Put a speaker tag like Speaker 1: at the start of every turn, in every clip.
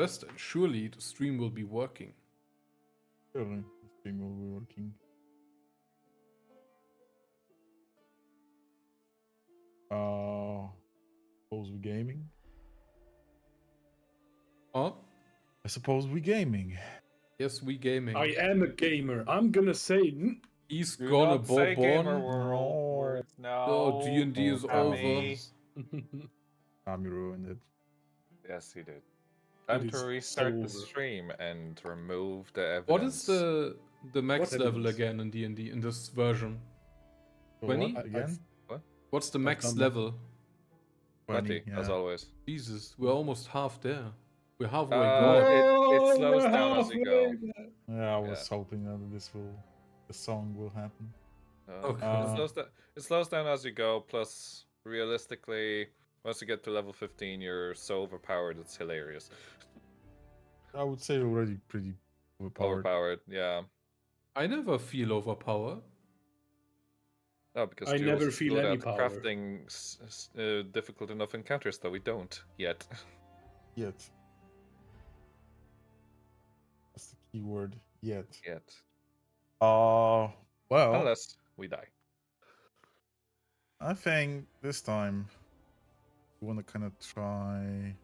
Speaker 1: First, surely the stream will be working.
Speaker 2: Surely the stream will be working. Suppose we gaming?
Speaker 1: Huh?
Speaker 2: I suppose we gaming.
Speaker 1: Yes, we gaming.
Speaker 3: I am a gamer. I'm gonna say
Speaker 1: He's
Speaker 4: Do
Speaker 1: gonna
Speaker 4: not say gamer
Speaker 1: born.
Speaker 4: world
Speaker 2: No.
Speaker 4: words now.
Speaker 1: Oh, D&D is over.
Speaker 2: Kami ruined it.
Speaker 4: Yes, he did. Time
Speaker 3: It
Speaker 4: to
Speaker 3: is
Speaker 4: restart the
Speaker 3: over.
Speaker 4: stream and remove the evidence.
Speaker 1: What is the max
Speaker 3: What
Speaker 1: level
Speaker 3: evidence?
Speaker 1: again in D&D in this version?
Speaker 2: So
Speaker 1: 20?
Speaker 2: what again?
Speaker 1: What's the
Speaker 3: I've
Speaker 1: max
Speaker 3: done that.
Speaker 1: level?
Speaker 4: 20, as
Speaker 2: yeah.
Speaker 4: always.
Speaker 1: Jesus, we're almost half there. We're halfway
Speaker 4: Uh,
Speaker 1: gone.
Speaker 4: it slows down as you go.
Speaker 2: Yeah, I was
Speaker 4: Yeah.
Speaker 2: hoping that the song will happen.
Speaker 1: Okay.
Speaker 4: It slows down as you go. Plus, realistically, once you get to level 15, you're so overpowered. It's hilarious.
Speaker 2: I would say already pretty overpowered.
Speaker 4: Yeah.
Speaker 1: I never feel overpowered.
Speaker 4: No, because
Speaker 3: I
Speaker 4: Jules
Speaker 3: never
Speaker 4: is
Speaker 3: feel
Speaker 4: good
Speaker 3: any
Speaker 4: at
Speaker 3: power.
Speaker 4: crafting difficult enough encounters that we don't yet.
Speaker 2: Yet. That's the key word. Yet. Well,
Speaker 4: Unless we die.
Speaker 2: I think this time we want to kind of try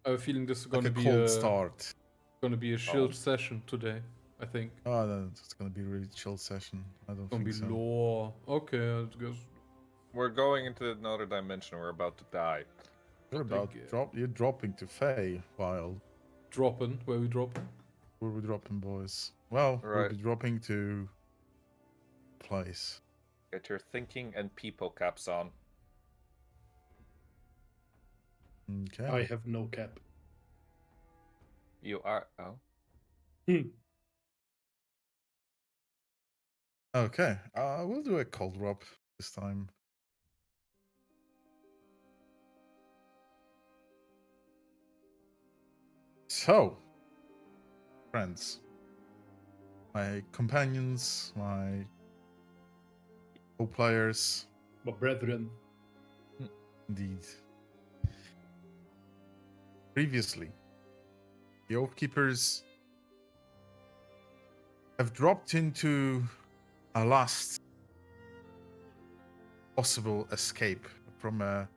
Speaker 1: I have a feeling this is
Speaker 2: like
Speaker 1: gonna
Speaker 2: a
Speaker 1: be
Speaker 2: cold start.
Speaker 1: gonna be a chill session today. I think.
Speaker 2: Oh, no, it's gonna be a really chill session. I don't
Speaker 1: Gonna
Speaker 2: think
Speaker 1: be
Speaker 2: so.
Speaker 1: lore. Okay, I guess.
Speaker 4: We're going into another dimension. We're about to die.
Speaker 2: You're dropping to Fae, Wild.
Speaker 1: Dropping. Where we drop?
Speaker 2: Where we dropping, boys? Well, we'll
Speaker 4: Right.
Speaker 2: be dropping to place.
Speaker 4: Get your thinking and people caps on.
Speaker 2: Okay.
Speaker 3: I have no cap.
Speaker 4: You are. Oh.
Speaker 2: Okay. We'll do a cold drop this time. So, friends, my companions, my co-players,
Speaker 3: My brethren.
Speaker 2: indeed. Previously, the Oathkeepers have dropped into a last possible escape from a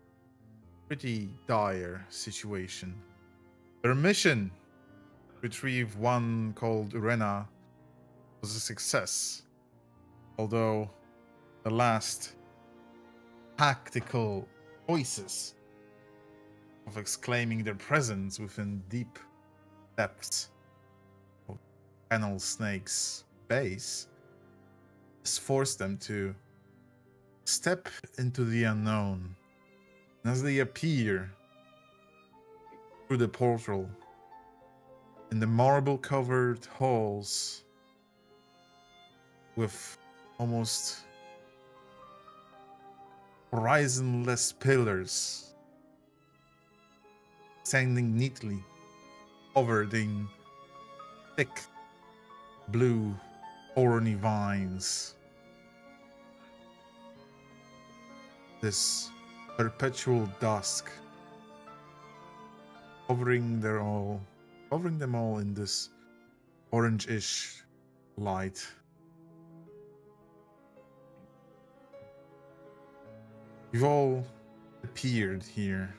Speaker 2: pretty dire situation. Their mission to retrieve one called Urena was a success, although the last tactical choices of exclaiming their presence within deep depths of Kennel Snake's base has forced them to step into the unknown. And as they appear through the portal in the marble covered halls with almost horizonless pillars standing neatly covered in thick blue thorny vines. This perpetual dusk covering them all in this orange-ish light. You've all appeared here,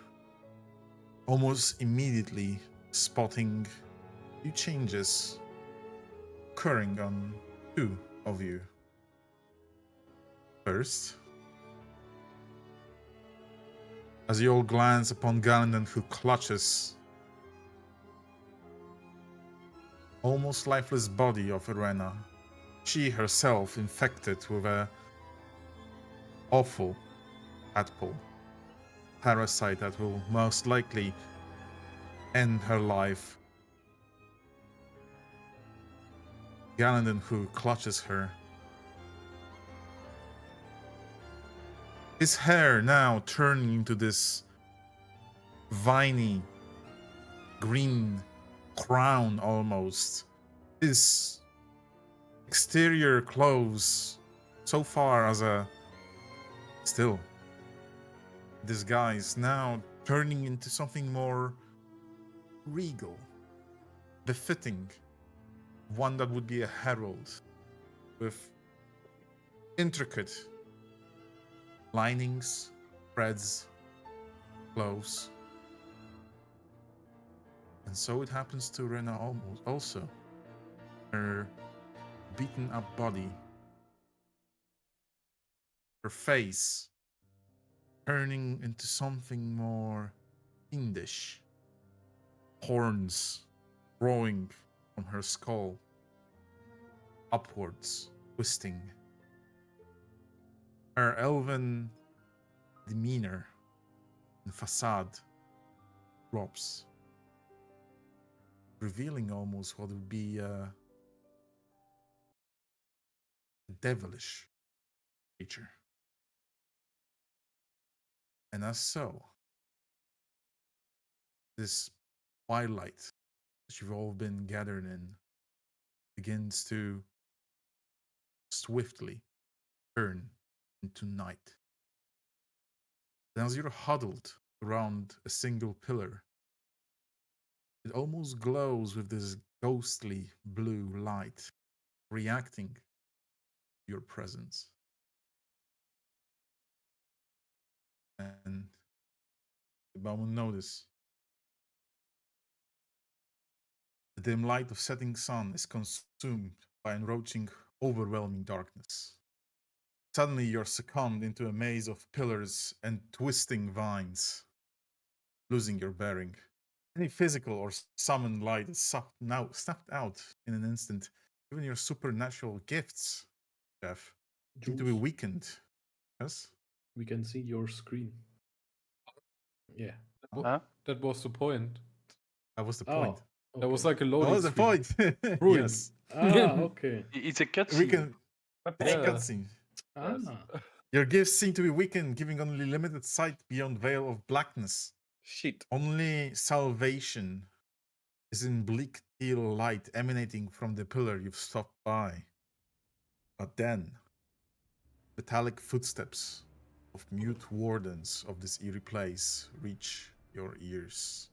Speaker 2: almost immediately spotting few changes occurring on two of you. First, as you all glance upon Galandan, who clutches almost lifeless body of Irena, she herself infected with a awful tadpole parasite that will most likely end her life. Galandan, who clutches her, his hair now turning into this viney green crown almost. His exterior clothes, so far as a still disguise, now turning into something more regal, befitting one that would be a herald, with intricate linings, threads, clothes. And so it happens to Rena almost also. Her beaten up body, her face turning into something more fiendish, horns growing from her skull, upwards, twisting. Her elven demeanor and facade drops, revealing almost what would be a devilish creature. And as so, this twilight that you've all been gathered in begins to swiftly turn into night. And as you're huddled around a single pillar, it almost glows with this ghostly blue light, reacting to your presence. And the moment notice the dim light of setting sun is consumed by encroaching, overwhelming darkness. Suddenly you're succumbed into a maze of pillars and twisting vines, losing your bearing. Any physical or summoned light is snapped out in an instant. Even your supernatural gifts, Jeff, seem to be
Speaker 3: Jules,
Speaker 2: weakened. Yes?
Speaker 3: we can see your screen. Yeah.
Speaker 1: Huh? That was the point.
Speaker 2: That was the
Speaker 3: Oh,
Speaker 2: point.
Speaker 1: That was
Speaker 3: okay.
Speaker 1: like a
Speaker 2: That
Speaker 1: loading
Speaker 2: was the
Speaker 1: screen.
Speaker 2: point.
Speaker 1: Ruined.
Speaker 2: Yes.
Speaker 3: Okay.
Speaker 5: It's a
Speaker 2: We
Speaker 5: cutscene.
Speaker 2: can. It's a
Speaker 1: Yeah.
Speaker 2: cutscene.
Speaker 5: Yes.
Speaker 2: Your gifts seem to be weakened, giving only limited sight beyond veil of blackness.
Speaker 4: Shit.
Speaker 2: Only salvation is in bleak teal light emanating from the pillar you've stopped by. But then, metallic footsteps of mute wardens of this eerie place reach your ears.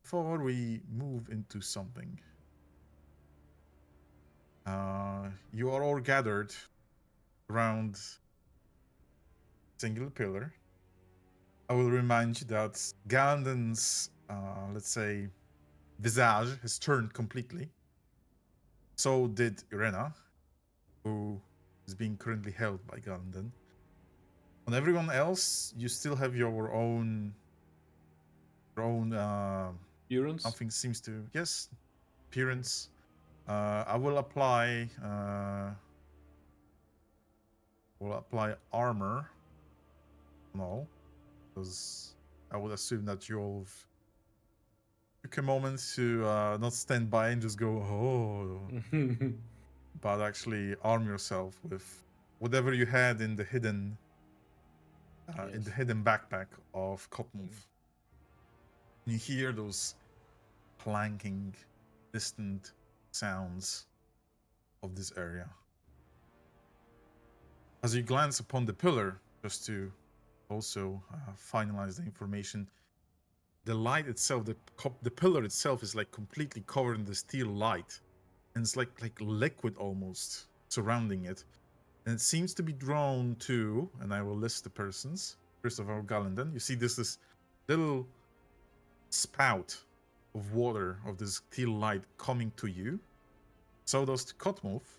Speaker 2: Before we move into something, you are all gathered around a single pillar. I will remind you that Galenden's, let's say, visage has turned completely. So did Irena, who is being currently held by Galenden. On everyone else, you still have your own
Speaker 1: Appearance?
Speaker 2: something seems to, yes, appearance. I will apply armor. No, because I would assume that you'll took a moment to not stand by and just go, oh, but actually arm yourself with whatever you had in the hidden backpack of Cottonmouth. You hear those clanking, distant sounds of this area. As you glance upon the pillar, just to also finalize the information, the light itself, the pillar itself is like completely covered in the steel light, and it's like liquid almost surrounding it. And it seems to be drawn to, and I will list the persons. Christopher Galenden, you see this little spout of water of this steel light coming to you. So does to Cottonmouth.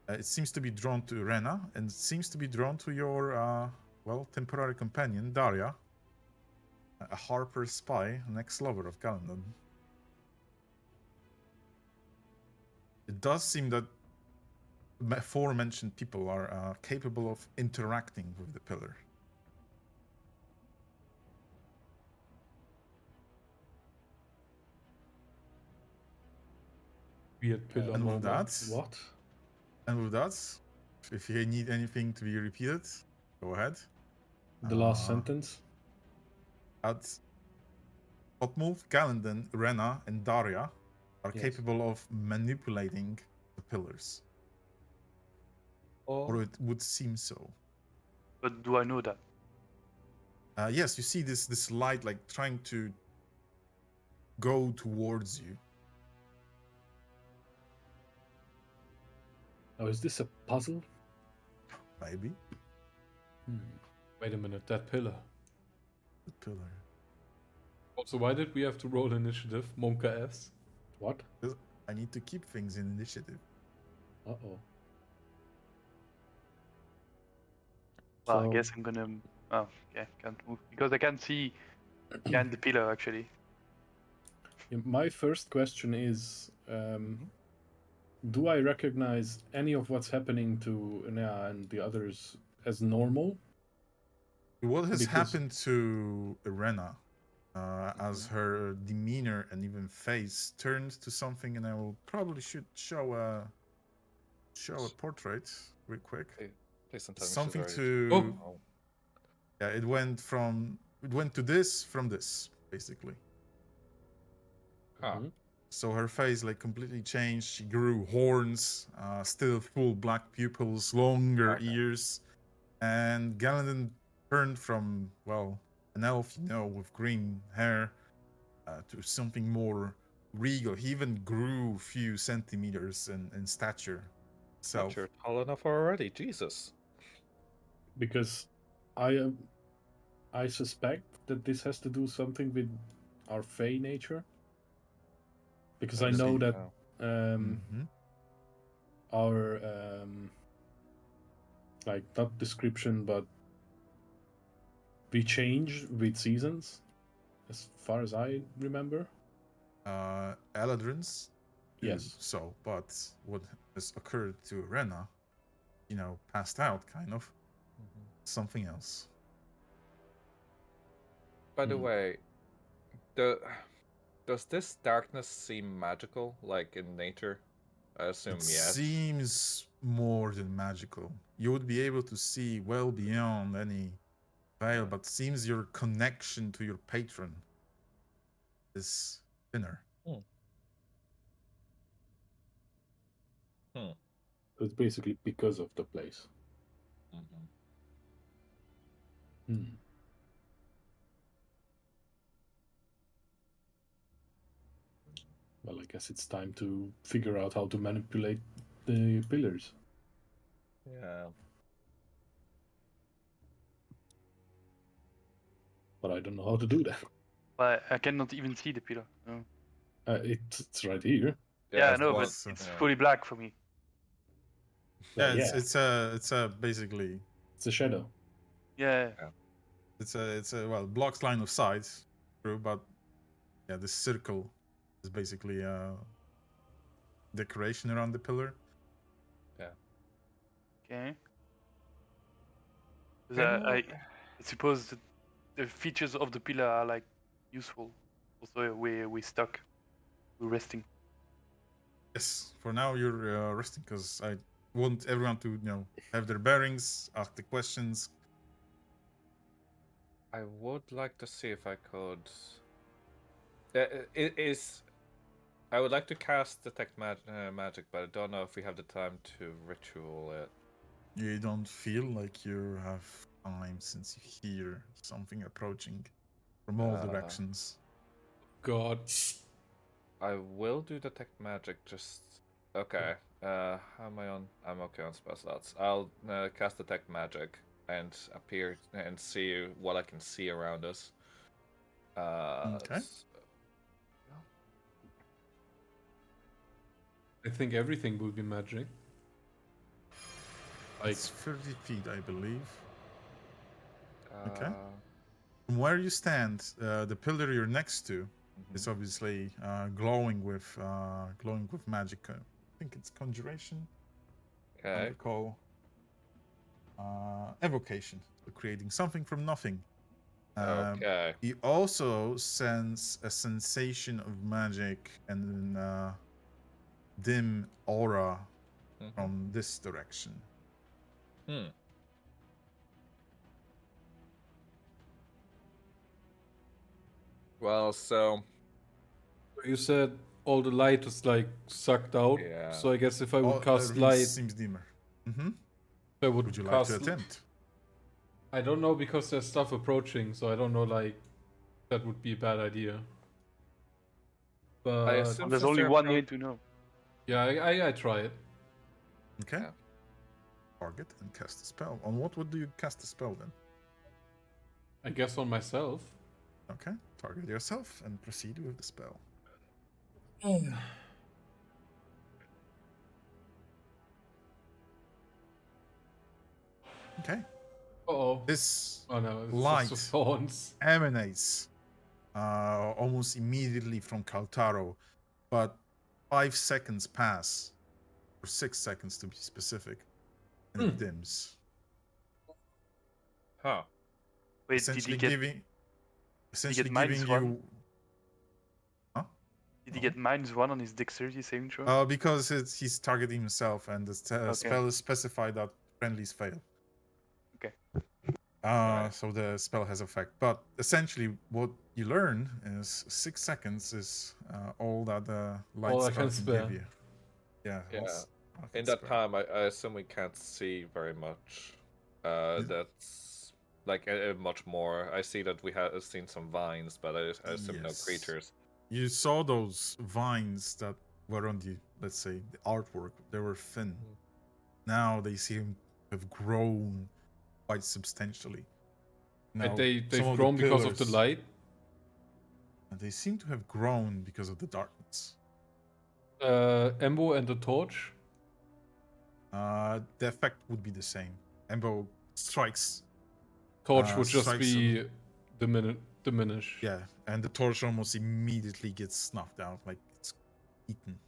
Speaker 2: It seems to be drawn to Rena, and it seems to be drawn to your temporary companion Daria, a Harper spy, an ex-lover of Galenden. It does seem that aforementioned people are capable of interacting with the pillar.
Speaker 1: Weird pillar
Speaker 2: And with
Speaker 1: moment.
Speaker 2: that,
Speaker 3: What?
Speaker 2: and with that, if you need anything to be repeated, go ahead.
Speaker 3: The last sentence?
Speaker 2: At Cottonmouth, Galenden, Rena, and Daria are
Speaker 3: Yes.
Speaker 2: capable of manipulating the pillars. Or it would seem so.
Speaker 5: But do I know that?
Speaker 2: Yes, you see this light like trying to go towards you.
Speaker 3: Now, is this a puzzle?
Speaker 2: Maybe
Speaker 1: Wait a minute, that pillar.
Speaker 2: the pillar.
Speaker 1: Also, why did we have to roll initiative? Monka S.
Speaker 3: What?
Speaker 2: I need to keep things in initiative.
Speaker 3: Uh-oh.
Speaker 5: Well, I
Speaker 3: So-
Speaker 5: guess I'm gonna. Oh, okay, can't move because I can't see behind the pillar actually.
Speaker 3: Yeah, my first question is, do I recognize any of what's happening to Enea and the others as normal?
Speaker 2: What has
Speaker 3: Because-
Speaker 2: happened to Irena as her demeanor and even face turns to something, and I will probably should show a portrait real quick.
Speaker 4: Please don't tell me she's
Speaker 2: Something
Speaker 4: already-
Speaker 2: to
Speaker 4: Oh.
Speaker 2: yeah, it went to this from this basically.
Speaker 4: Huh.
Speaker 3: Mhm.
Speaker 2: So her face like completely changed. She grew horns, still full black pupils, longer
Speaker 4: Okay.
Speaker 2: ears, and Galadin turned from, well, an elf, with green hair, to something more regal. He even grew a few centimeters in stature.
Speaker 4: Not you're tall enough already, Jesus.
Speaker 3: Because I suspect that this has to do something with our Fey nature. Because I
Speaker 2: Let's
Speaker 3: know
Speaker 2: see.
Speaker 3: that
Speaker 4: Oh.
Speaker 3: our like not description, but we change with seasons, as far as I remember.
Speaker 2: Eladrin's do
Speaker 3: Yes.
Speaker 2: so, but what has occurred to Rena, passed out kind of, something else.
Speaker 4: By the
Speaker 3: Hmm.
Speaker 4: way, does this darkness seem magical, like in nature? I assume
Speaker 2: It
Speaker 4: yes.
Speaker 2: seems more than magical. You would be able to see well beyond any veil, but seems your connection to your patron is thinner.
Speaker 3: So it's basically because of the place. Hmm. Well, I guess it's time to figure out how to manipulate the pillars.
Speaker 4: Yeah.
Speaker 3: But I don't know how to do that.
Speaker 5: But I cannot even see the pillar. No.
Speaker 3: It's right here.
Speaker 5: Yeah, I
Speaker 4: it's
Speaker 5: know,
Speaker 4: one-
Speaker 5: but
Speaker 2: so-
Speaker 5: it's
Speaker 4: yeah.
Speaker 5: fully black for me.
Speaker 2: Yeah,
Speaker 3: Yeah,
Speaker 2: it's a basically
Speaker 3: it's a shadow.
Speaker 5: Yeah.
Speaker 2: it's a blocks line of sight, true, but yeah, the circle is basically a decoration around the pillar.
Speaker 5: Okay. 'Cause I suppose that the features of the pillar are like useful. Also, we stuck. We're resting.
Speaker 2: Yes, for now you're resting because I want everyone to have their bearings, ask the questions.
Speaker 4: I would like to see if I could. It is. I would like to cast detect magic, but I don't know if we have the time to ritual it.
Speaker 2: You don't feel like you have time since you hear something approaching from all directions.
Speaker 1: God.
Speaker 4: I will do detect magic. Just okay. How am I on? I'm okay on spell slots. I'll cast detect magic and appear and see what I can see around us.
Speaker 2: Okay.
Speaker 1: I think everything will be magic. Like,
Speaker 2: It's 30 feet, I believe. Okay.
Speaker 4: Uh,
Speaker 2: From where you stand, the pillar you're next to
Speaker 4: mhm.
Speaker 2: is obviously glowing with magic. I think it's conjuration. I
Speaker 4: Okay.
Speaker 2: recall evocation, so creating something from nothing.
Speaker 4: Okay.
Speaker 2: You also sense a sensation of magic and dim aura
Speaker 4: Mhm.
Speaker 2: from this direction.
Speaker 4: Well, so
Speaker 1: you said all the light is like sucked out.
Speaker 4: Yeah.
Speaker 1: So I guess if I would
Speaker 2: Oh,
Speaker 1: cast
Speaker 2: everything
Speaker 1: light,
Speaker 2: seems dimmer.
Speaker 1: I would
Speaker 2: Would you like
Speaker 1: cast
Speaker 2: to attempt?
Speaker 1: I don't know because there's stuff approaching, so I don't know like that would be a bad idea. But
Speaker 4: assume
Speaker 5: There's
Speaker 4: since
Speaker 5: only
Speaker 4: they're
Speaker 5: one
Speaker 4: pro-
Speaker 5: way to know.
Speaker 1: yeah, I try it.
Speaker 2: Okay.
Speaker 4: Yeah.
Speaker 2: Target and cast a spell. On what would you cast a spell then?
Speaker 1: I guess on myself.
Speaker 2: Okay. Target yourself and proceed with the spell. Okay.
Speaker 1: Oh.
Speaker 2: This
Speaker 1: Oh no, it's
Speaker 2: light
Speaker 1: just thorns.
Speaker 2: emanates almost immediately from Kaltaro, but 5 seconds pass, or 6 seconds to be specific, and it dims.
Speaker 4: Huh.
Speaker 5: Wait, did
Speaker 2: Essentially
Speaker 5: he get
Speaker 2: giving, essentially
Speaker 5: minus
Speaker 2: giving
Speaker 5: one?
Speaker 2: you. Huh?
Speaker 5: Did he
Speaker 2: No.
Speaker 5: get -1 on his dexterity saving throw?
Speaker 2: Because he's targeting himself, and the spell is specified that friendlies fail.
Speaker 5: Okay.
Speaker 4: Right.
Speaker 2: So the spell has effect. But essentially, what you learn is 6 seconds is all that the light
Speaker 1: All I
Speaker 2: spell
Speaker 1: can
Speaker 2: can
Speaker 1: spare.
Speaker 2: give you. Yeah.
Speaker 4: Yeah.
Speaker 2: all I
Speaker 4: In
Speaker 2: can
Speaker 4: that
Speaker 2: spare.
Speaker 4: time, I assume we can't see very much. That's like much more. I see that we have seen some vines, but I assume no
Speaker 2: Yes.
Speaker 4: creatures.
Speaker 2: You saw those vines that were on the, let's say, the artwork. They were thin. Now they seem to have grown quite substantially. Now,
Speaker 1: And
Speaker 2: some
Speaker 1: they've
Speaker 2: of the
Speaker 1: grown because of the
Speaker 2: pillars-
Speaker 1: light.
Speaker 2: They seem to have grown because of the darkness.
Speaker 1: Embo and the torch.
Speaker 2: The effect would be the same. Embo strikes.
Speaker 1: Torch would just
Speaker 2: strikes
Speaker 1: be diminish.
Speaker 2: Yeah, and the torch almost immediately gets snuffed out, like it's eaten,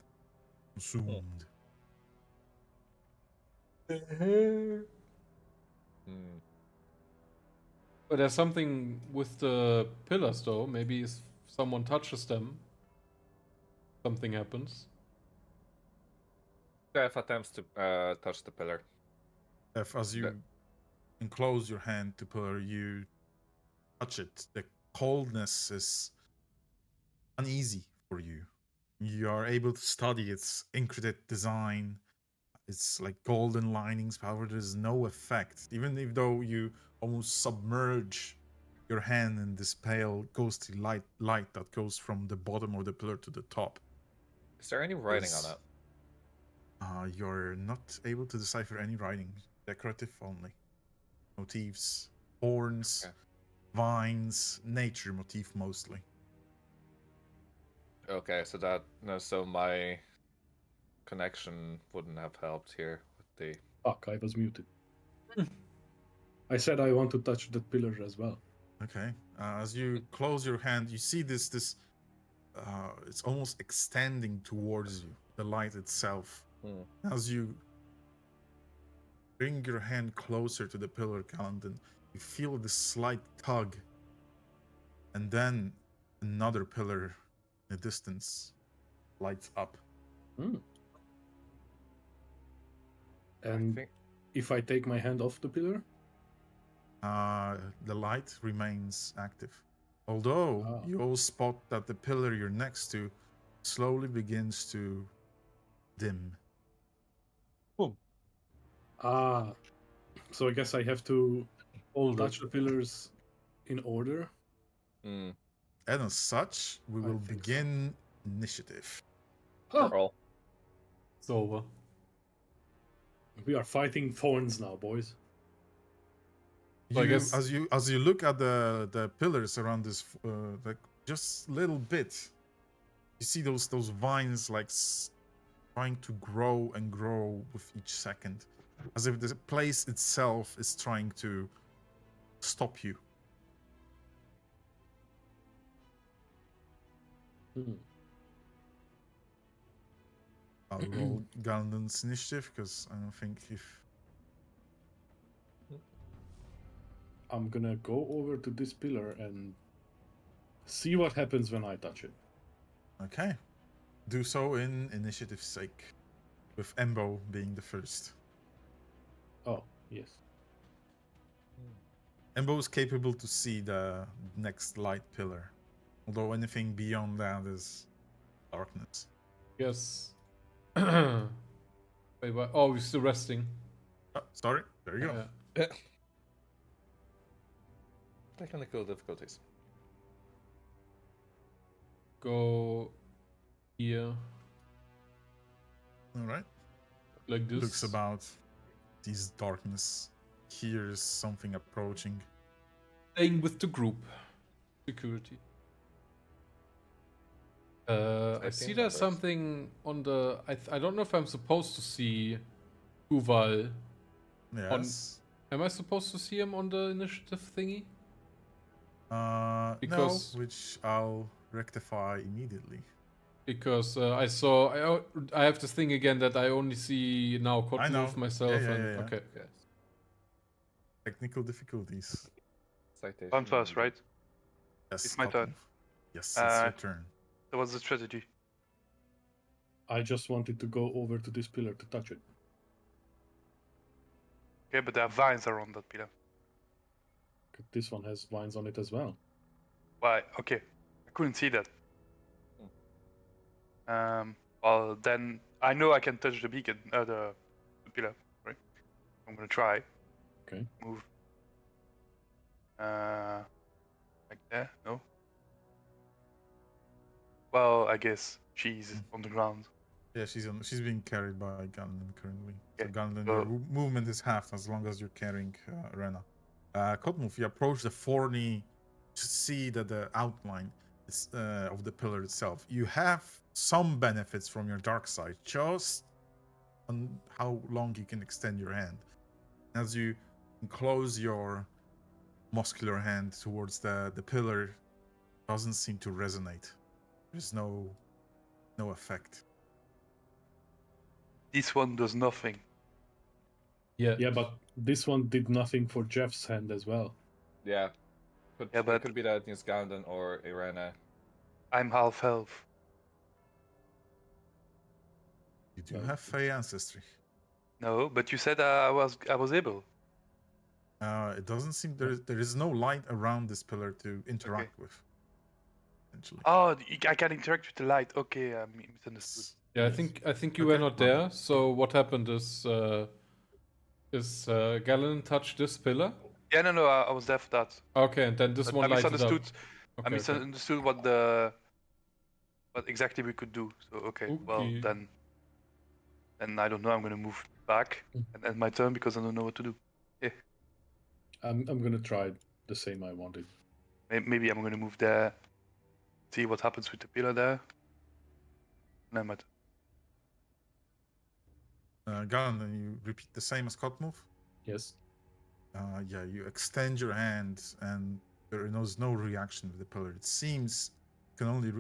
Speaker 2: consumed.
Speaker 1: But there's something with the pillars though. Maybe if someone touches them, something happens.
Speaker 4: Jeff attempts to touch the pillar.
Speaker 2: As you
Speaker 4: That-
Speaker 2: enclose your hand to pillar, you touch it. The coldness is uneasy for you. You are able to study its intricate design. It's like golden linings, however, there's no effect. Even if though you almost submerge your hand in this pale, ghostly light that goes from the bottom of the pillar to the top.
Speaker 4: Is there any writing on
Speaker 2: Is-
Speaker 4: it?
Speaker 2: You're not able to decipher any writing. Decorative only. Motifs, horns,
Speaker 4: Okay.
Speaker 2: vines, nature motif mostly.
Speaker 4: Okay, so so my connection wouldn't have helped here with the.
Speaker 3: Fuck, I was muted. I said I want to touch that pillar as well.
Speaker 2: Okay. As you close your hand, you see this. It's almost extending towards you. The light itself. As you bring your hand closer to the pillar, Calandon, you feel this slight tug, and then another pillar in the distance lights up.
Speaker 3: And
Speaker 4: think-
Speaker 3: if I take my hand off the pillar,
Speaker 2: The light remains active. Although you all spot that the pillar you're next to slowly begins to dim.
Speaker 3: so I guess I have to touch the pillars in order.
Speaker 4: Mm.
Speaker 2: And as such, we
Speaker 3: I
Speaker 2: will
Speaker 3: think so.
Speaker 2: begin initiative.
Speaker 4: Roll.
Speaker 1: It's over.
Speaker 3: We are fighting thorns now, boys.
Speaker 1: So I guess-
Speaker 2: As you look at the pillars around this, like just little bit, you see those vines like trying to grow and grow with each second, as if the place itself is trying to stop you. I'll roll Galandon's initiative because I don't think if
Speaker 3: I'm gonna go over to this pillar and see what happens when I touch it.
Speaker 2: okay, do so in initiative's sake, with Embo being the first.
Speaker 3: Oh, yes.
Speaker 2: Embo is capable to see the next light pillar, although anything beyond that is darkness.
Speaker 1: Yes. Wait, what? Oh, we're still resting.
Speaker 2: Oh, sorry, there you go.
Speaker 1: Yeah.
Speaker 4: technical difficulties.
Speaker 1: Go here
Speaker 2: All right.
Speaker 1: like this.
Speaker 2: Looks about, sees darkness, hears something approaching.
Speaker 1: Staying with the group. Security. I
Speaker 4: 13
Speaker 1: see there's
Speaker 4: members.
Speaker 1: something on the. I don't know if I'm supposed to see Uval.
Speaker 2: Yes.
Speaker 1: Am I supposed to see him on the initiative thingy? Because-
Speaker 2: No, which I'll rectify immediately.
Speaker 1: Because I saw. I have this thing again that I only see now
Speaker 2: I know.
Speaker 1: Kotmove myself.
Speaker 2: Yeah,
Speaker 1: and
Speaker 2: yeah, yeah.
Speaker 1: okay.
Speaker 4: Yes.
Speaker 2: Technical difficulties.
Speaker 4: Citation.
Speaker 5: I'm first, right?
Speaker 2: Yes.
Speaker 5: It's my turn.
Speaker 2: Kotmov. Yes, it's your
Speaker 5: Uh,
Speaker 2: turn.
Speaker 5: That was the strategy.
Speaker 3: I just wanted to go over to this pillar to touch it.
Speaker 5: Okay, but there are vines around that pillar.
Speaker 3: This one has vines on it as well.
Speaker 5: Why? Okay, I couldn't see that. Well, then I know I can touch the beacon, the pillar. Right? I'm gonna try.
Speaker 3: Okay.
Speaker 5: Move. Like there? No. Well, I guess she's on the ground.
Speaker 2: Yeah, she's being carried by Galen currently. So
Speaker 5: Okay,
Speaker 2: Galen,
Speaker 5: so-
Speaker 2: your movement is half as long as you're carrying Rena. Kotmove, you approach the thorny to see that the outline is, of the pillar itself. You have some benefits from your dark side, just on how long you can extend your hand. As you close your muscular hand towards the pillar, doesn't seem to resonate. There's no effect.
Speaker 5: This one does nothing.
Speaker 1: Yeah.
Speaker 3: Yeah, but this one did nothing for Jeff's hand as well.
Speaker 4: Yeah.
Speaker 5: Yeah,
Speaker 4: It
Speaker 5: but-
Speaker 4: could be that against Gandon or Irena.
Speaker 5: I'm half health.
Speaker 2: You do have Fey ancestry.
Speaker 5: No, but you said I was able.
Speaker 2: It doesn't seem there is no light around this pillar to interact with. Essentially.
Speaker 5: Oh, I can interact with the light. Okay, I misunderstood.
Speaker 1: Yeah,
Speaker 3: Yes.
Speaker 1: I think you were
Speaker 2: Okay,
Speaker 1: not
Speaker 2: well-
Speaker 1: there. So what happened is Galen touched this pillar.
Speaker 5: Yeah, no, I was there for that.
Speaker 1: Okay, and then this
Speaker 5: But
Speaker 1: one
Speaker 5: I
Speaker 1: lighted up.
Speaker 5: misunderstood. I
Speaker 1: Okay,
Speaker 5: misunderstood what exactly we could do. So okay, well
Speaker 1: Okay.
Speaker 5: then I don't know. I'm gonna move back and end my turn because I don't know what to do.
Speaker 3: I'm gonna try the same I wanted.
Speaker 5: Maybe I'm gonna move there, see what happens with the pillar there. And then my
Speaker 2: Galen, then you repeat the same as Kotmove.
Speaker 3: Yes.
Speaker 2: Yeah, you extend your hand and there is no reaction with the pillar. It seems you can only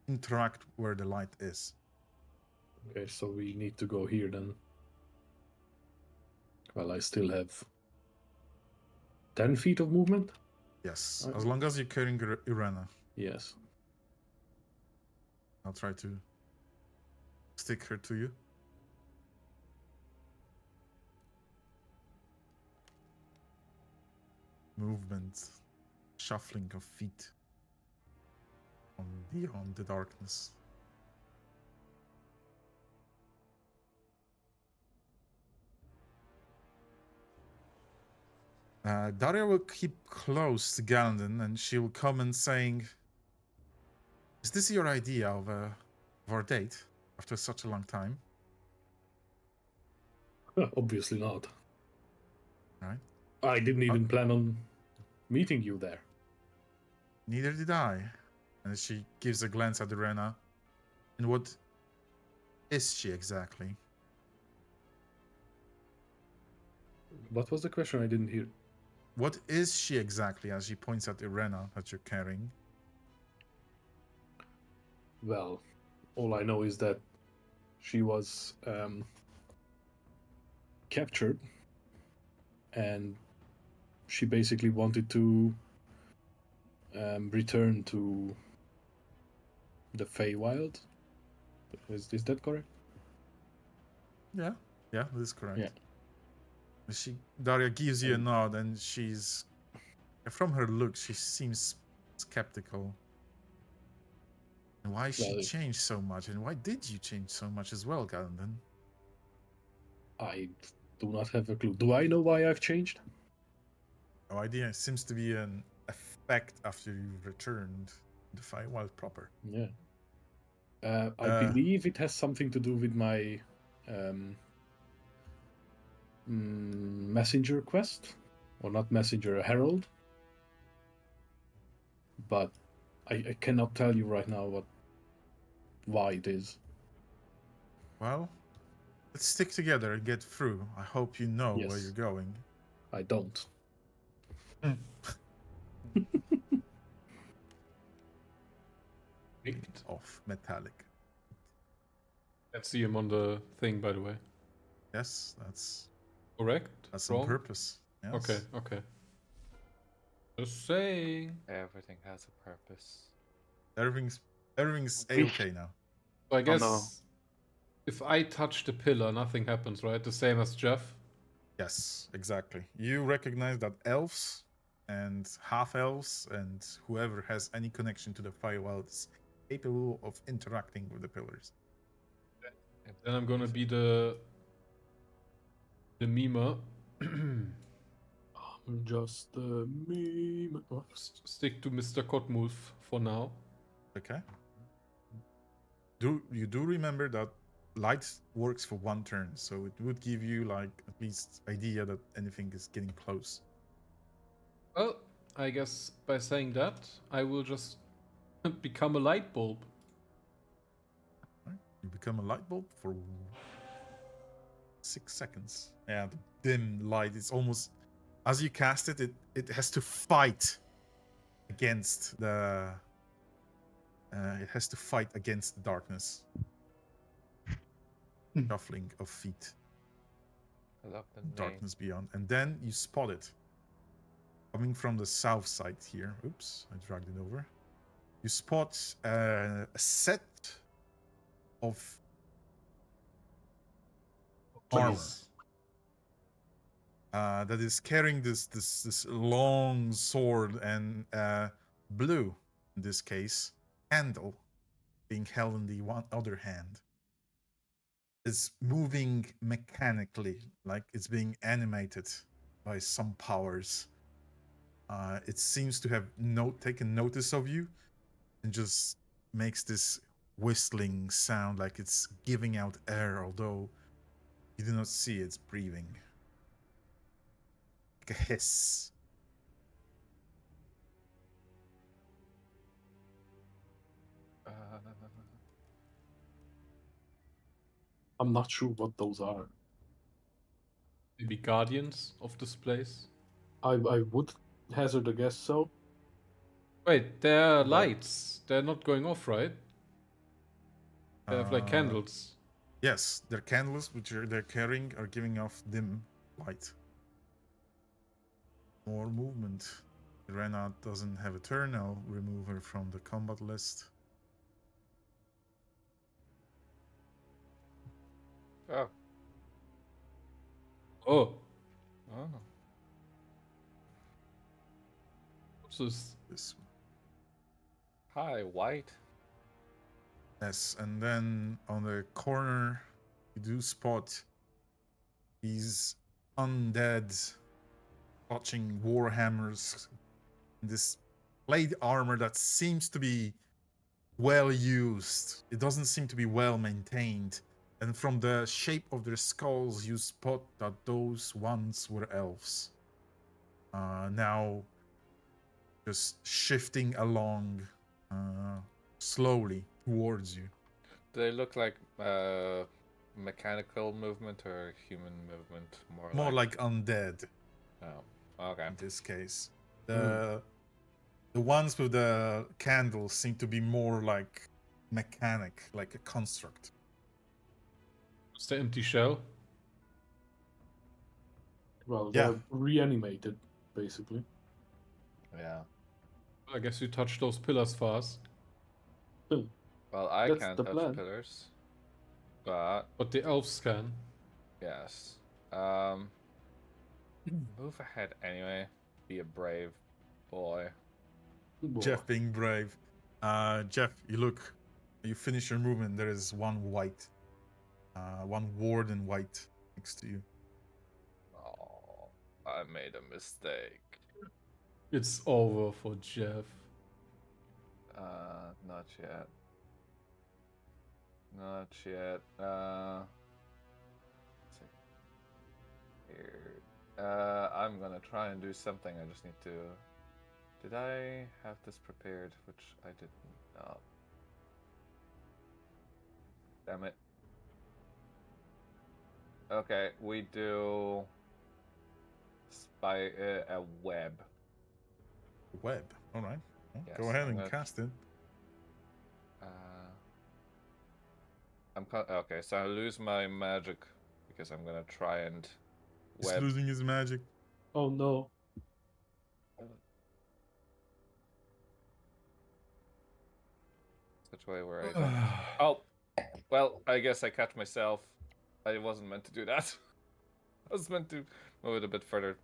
Speaker 2: interact where the light is.
Speaker 3: Okay, so we need to go here then. Well, I still have 10 feet of movement?
Speaker 2: Yes,
Speaker 3: Okay.
Speaker 2: as long as you're carrying Irena,
Speaker 3: Yes.
Speaker 2: I'll try to stick her to you. Movement, shuffling of feet beyond the darkness. Daria will keep close to Galandon and she will come and saying, "Is this your idea of our date after such a long time?"
Speaker 3: Obviously not.
Speaker 2: Right.
Speaker 3: I didn't even plan on meeting you there.
Speaker 2: Neither did I. And she gives a glance at Irena. And what is she exactly?
Speaker 3: What was the question? I didn't hear.
Speaker 2: What is she exactly, as she points at Irena that you're carrying?
Speaker 3: Well, all I know is that she was captured and she basically wanted to return to the Feywild. Is that correct?
Speaker 2: Yeah, that is correct.
Speaker 3: Yeah.
Speaker 2: Daria gives you a nod, and from her look, she seems skeptical. And why she
Speaker 3: Well,
Speaker 2: changed so much, and why did you change so much as well, Galandon?
Speaker 3: I do not have a clue. Do I know why I've changed?
Speaker 2: No idea. It seems to be a expect after you've returned the Feywild proper.
Speaker 3: Yeah. I
Speaker 2: Uh,
Speaker 3: believe it has something to do with my messenger quest, or not messenger, a herald. But I cannot tell you right now why it is.
Speaker 2: Well, let's stick together and get through. I hope you know where
Speaker 3: Yes.
Speaker 2: you're going.
Speaker 3: I don't.
Speaker 1: Picked.
Speaker 2: Of metallic.
Speaker 1: Can't see him on the thing, by the way.
Speaker 2: Yes, that's
Speaker 1: Correct?
Speaker 2: on
Speaker 1: Wrong?
Speaker 2: purpose. Yes.
Speaker 1: Okay, okay. Just saying.
Speaker 4: Everything has a purpose.
Speaker 2: Everything's
Speaker 5: We-
Speaker 2: a-okay now.
Speaker 1: So I
Speaker 5: Oh,
Speaker 1: guess
Speaker 5: no.
Speaker 1: if I touch the pillar, nothing happens, right? The same as Jeff.
Speaker 2: Yes, exactly. You recognize that elves and half elves and whoever has any connection to the Feywild is capable of interacting with the pillars.
Speaker 1: Then I'm gonna be the mimer.
Speaker 3: I'm just a meme. Oh,
Speaker 1: Stick to Mr. Kotmulf for now.
Speaker 2: Okay. Do remember that light works for one turn, so it would give you like at least idea that anything is getting close.
Speaker 1: Well, I guess by saying that, I will just become a light bulb.
Speaker 2: Right? You become a light bulb for 6 seconds. Yeah, the dim light is almost as you cast it, it has to fight against the darkness. Shuffling of feet.
Speaker 4: I love the name.
Speaker 2: Darkness beyond. And then you spot it. Coming from the south side here. Oops, I dragged it over. You spot a set of armor that is carrying this long sword and blue, in this case, handle being held in the one other hand. It's moving mechanically, like it's being animated by some powers. It seems to have taken notice of you and just makes this whistling sound like it's giving out air, although you do not see it's breathing. Like a hiss.
Speaker 3: I'm not sure what those are.
Speaker 1: Maybe guardians of this place.
Speaker 3: I would hazard a guess so.
Speaker 1: Wait, they're
Speaker 3: But-
Speaker 1: lights. They're not going off, right? They have like
Speaker 2: Uh,
Speaker 1: candles.
Speaker 2: Yes, their candles, which they're carrying, are giving off dim light. More movement. Rena doesn't have a turn. I'll remove her from the combat list.
Speaker 4: Oh.
Speaker 1: Oh,
Speaker 4: Oh.
Speaker 1: what's this?
Speaker 2: This one.
Speaker 4: Hi, White.
Speaker 2: Yes, and then on the corner, you do spot these undead clutching warhammers. This plate armor that seems to be well used. It doesn't seem to be well maintained. And from the shape of their skulls, you spot that those once were elves. Now, just shifting along slowly towards you.
Speaker 4: Do they look like mechanical movement or human movement?
Speaker 2: More like undead
Speaker 4: Oh, okay.
Speaker 2: in this case. The ones with the candles seem to be more like mechanic, like a construct.
Speaker 1: It's the empty shell.
Speaker 3: Well,
Speaker 2: Yeah.
Speaker 3: they're reanimated, basically.
Speaker 4: Yeah.
Speaker 1: I guess you touch those pillars fast.
Speaker 4: Well, I
Speaker 3: That's
Speaker 4: can't
Speaker 3: the
Speaker 4: touch
Speaker 3: plan.
Speaker 4: pillars, but
Speaker 1: But the elves can.
Speaker 4: yes. Move ahead anyway. Be a brave boy.
Speaker 2: Jeff being brave. Jeff, you finish your movement. There is one ward in white next to you.
Speaker 4: Oh, I made a mistake.
Speaker 1: It's over for Jeff.
Speaker 4: Not yet. Not yet. Let's see here. I'm gonna try and do something. I just need to. Did I have this prepared? Which I did not. Damn it. Okay, we do a web.
Speaker 2: Web. All right. Well,
Speaker 4: Yes,
Speaker 2: go ahead
Speaker 4: I'm
Speaker 2: and
Speaker 4: gonna-
Speaker 2: cast it.
Speaker 4: Okay, so I lose my magic because I'm gonna try and
Speaker 2: He's
Speaker 4: web.
Speaker 2: losing his magic.
Speaker 3: Oh no.
Speaker 4: Such a way where I don't. Oh, well, I guess I catch myself. I wasn't meant to do that. I was meant to move it a bit further.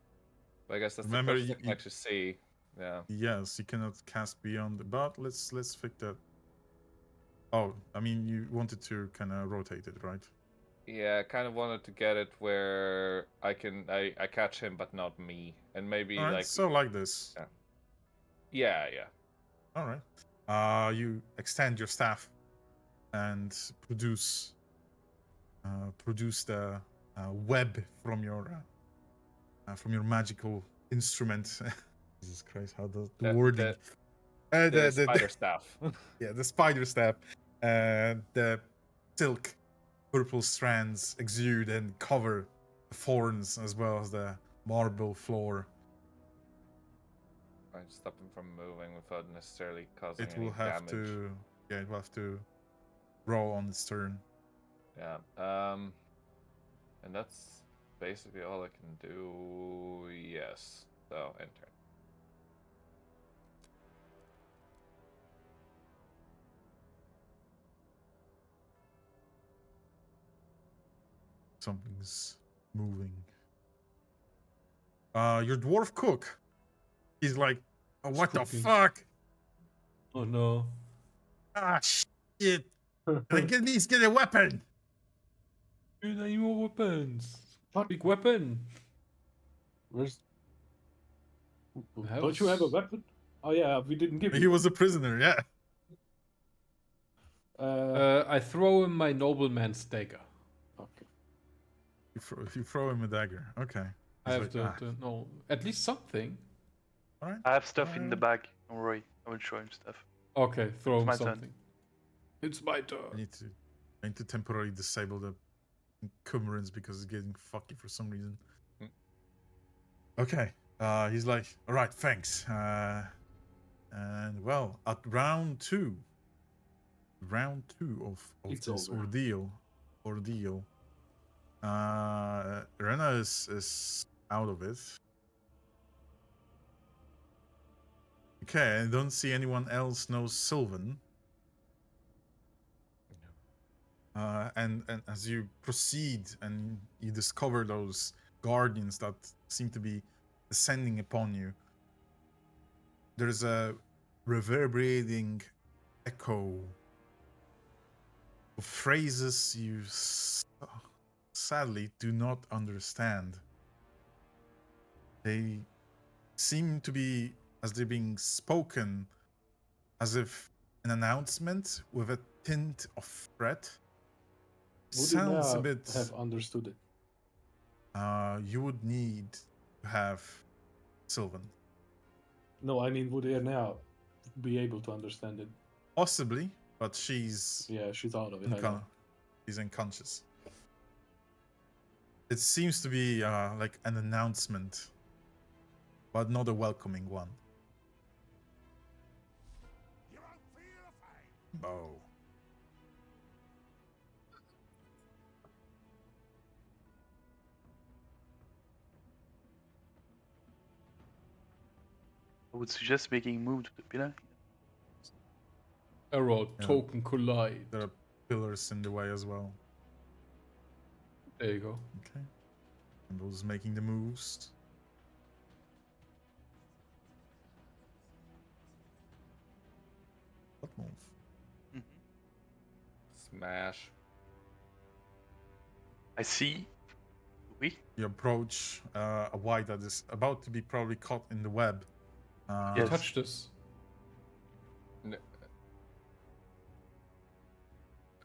Speaker 4: But I guess that's
Speaker 2: Remember,
Speaker 4: the first
Speaker 2: you-
Speaker 4: I can
Speaker 2: you-
Speaker 4: actually see. Yeah.
Speaker 2: Yes, you cannot cast beyond. But let's fix that. Oh, I mean, you wanted to kind of rotate it, right?
Speaker 4: Yeah, I kind of wanted to get it where I catch him but not me. And maybe
Speaker 2: All right.
Speaker 4: like
Speaker 2: So like this.
Speaker 4: yeah.
Speaker 2: All right. You extend your staff and produce the web from your magical instrument. Jesus Christ! How does the wording?
Speaker 4: The spider staff.
Speaker 2: Yeah, the spider staff. The silk purple strands exude and cover the thorns as well as the marble floor.
Speaker 4: I stop him from moving without necessarily causing
Speaker 2: It
Speaker 4: any
Speaker 2: will have
Speaker 4: damage.
Speaker 2: to. Yeah, it will have to roll on its turn.
Speaker 4: Yeah. And that's basically all I can do. Yes. So enter.
Speaker 2: Something's moving. Your dwarf cook. He's like, oh, what the
Speaker 1: cooking.
Speaker 2: fuck?
Speaker 1: Oh no.
Speaker 2: Ah, shit. Needs to get a weapon.
Speaker 1: Dude, I need more weapons.
Speaker 3: Fuck.
Speaker 1: Big weapon.
Speaker 3: Where's?
Speaker 1: Have
Speaker 3: Don't you have a
Speaker 1: s-
Speaker 3: weapon? Oh yeah, we didn't give
Speaker 2: He
Speaker 3: you.
Speaker 2: was a prisoner, yeah.
Speaker 1: I throw him my nobleman's dagger.
Speaker 3: Okay.
Speaker 2: You throw him a dagger. Okay.
Speaker 1: I
Speaker 2: He's
Speaker 1: have
Speaker 2: like,
Speaker 1: to no, at least something.
Speaker 2: All right.
Speaker 5: I have stuff in the bag. Don't worry. I will show him stuff.
Speaker 1: Okay, throw
Speaker 5: It's
Speaker 1: him
Speaker 5: my turn.
Speaker 1: something. It's my
Speaker 2: I
Speaker 1: turn.
Speaker 2: need to temporarily disable the encumbrance because it's getting fucky for some reason.
Speaker 4: Mm.
Speaker 2: Okay. He's like, all right, thanks. And well, at round two of
Speaker 3: It's
Speaker 2: this
Speaker 3: over.
Speaker 2: ordeal, Rena is out of it. Okay, I don't see anyone else knows Sylvan. And as you proceed and you discover those guardians that seem to be descending upon you, there's a reverberating echo of phrases you sadly do not understand. They seem to be, as they're being spoken, as if an announcement with a tint of threat.
Speaker 3: Would
Speaker 2: Sounds a
Speaker 3: Inea
Speaker 2: bit.
Speaker 3: have understood it?
Speaker 2: You would need to have Sylvan.
Speaker 3: No, I mean, would Inea be able to understand it?
Speaker 2: Possibly, but she's
Speaker 3: Yeah, she's out of it. I know.
Speaker 2: she's unconscious. It seems to be like an announcement, but not a welcoming one. Oh.
Speaker 5: I would suggest making a move to the pillar.
Speaker 1: Arrow,
Speaker 2: Yeah.
Speaker 1: token collide.
Speaker 2: There are pillars in the way as well.
Speaker 1: There you go.
Speaker 2: Okay. And those making the moves. What move?
Speaker 5: Mhm.
Speaker 4: Smash.
Speaker 5: I see. Oui.
Speaker 2: You approach a white that is about to be probably caught in the web.
Speaker 5: Yes.
Speaker 1: Touch this.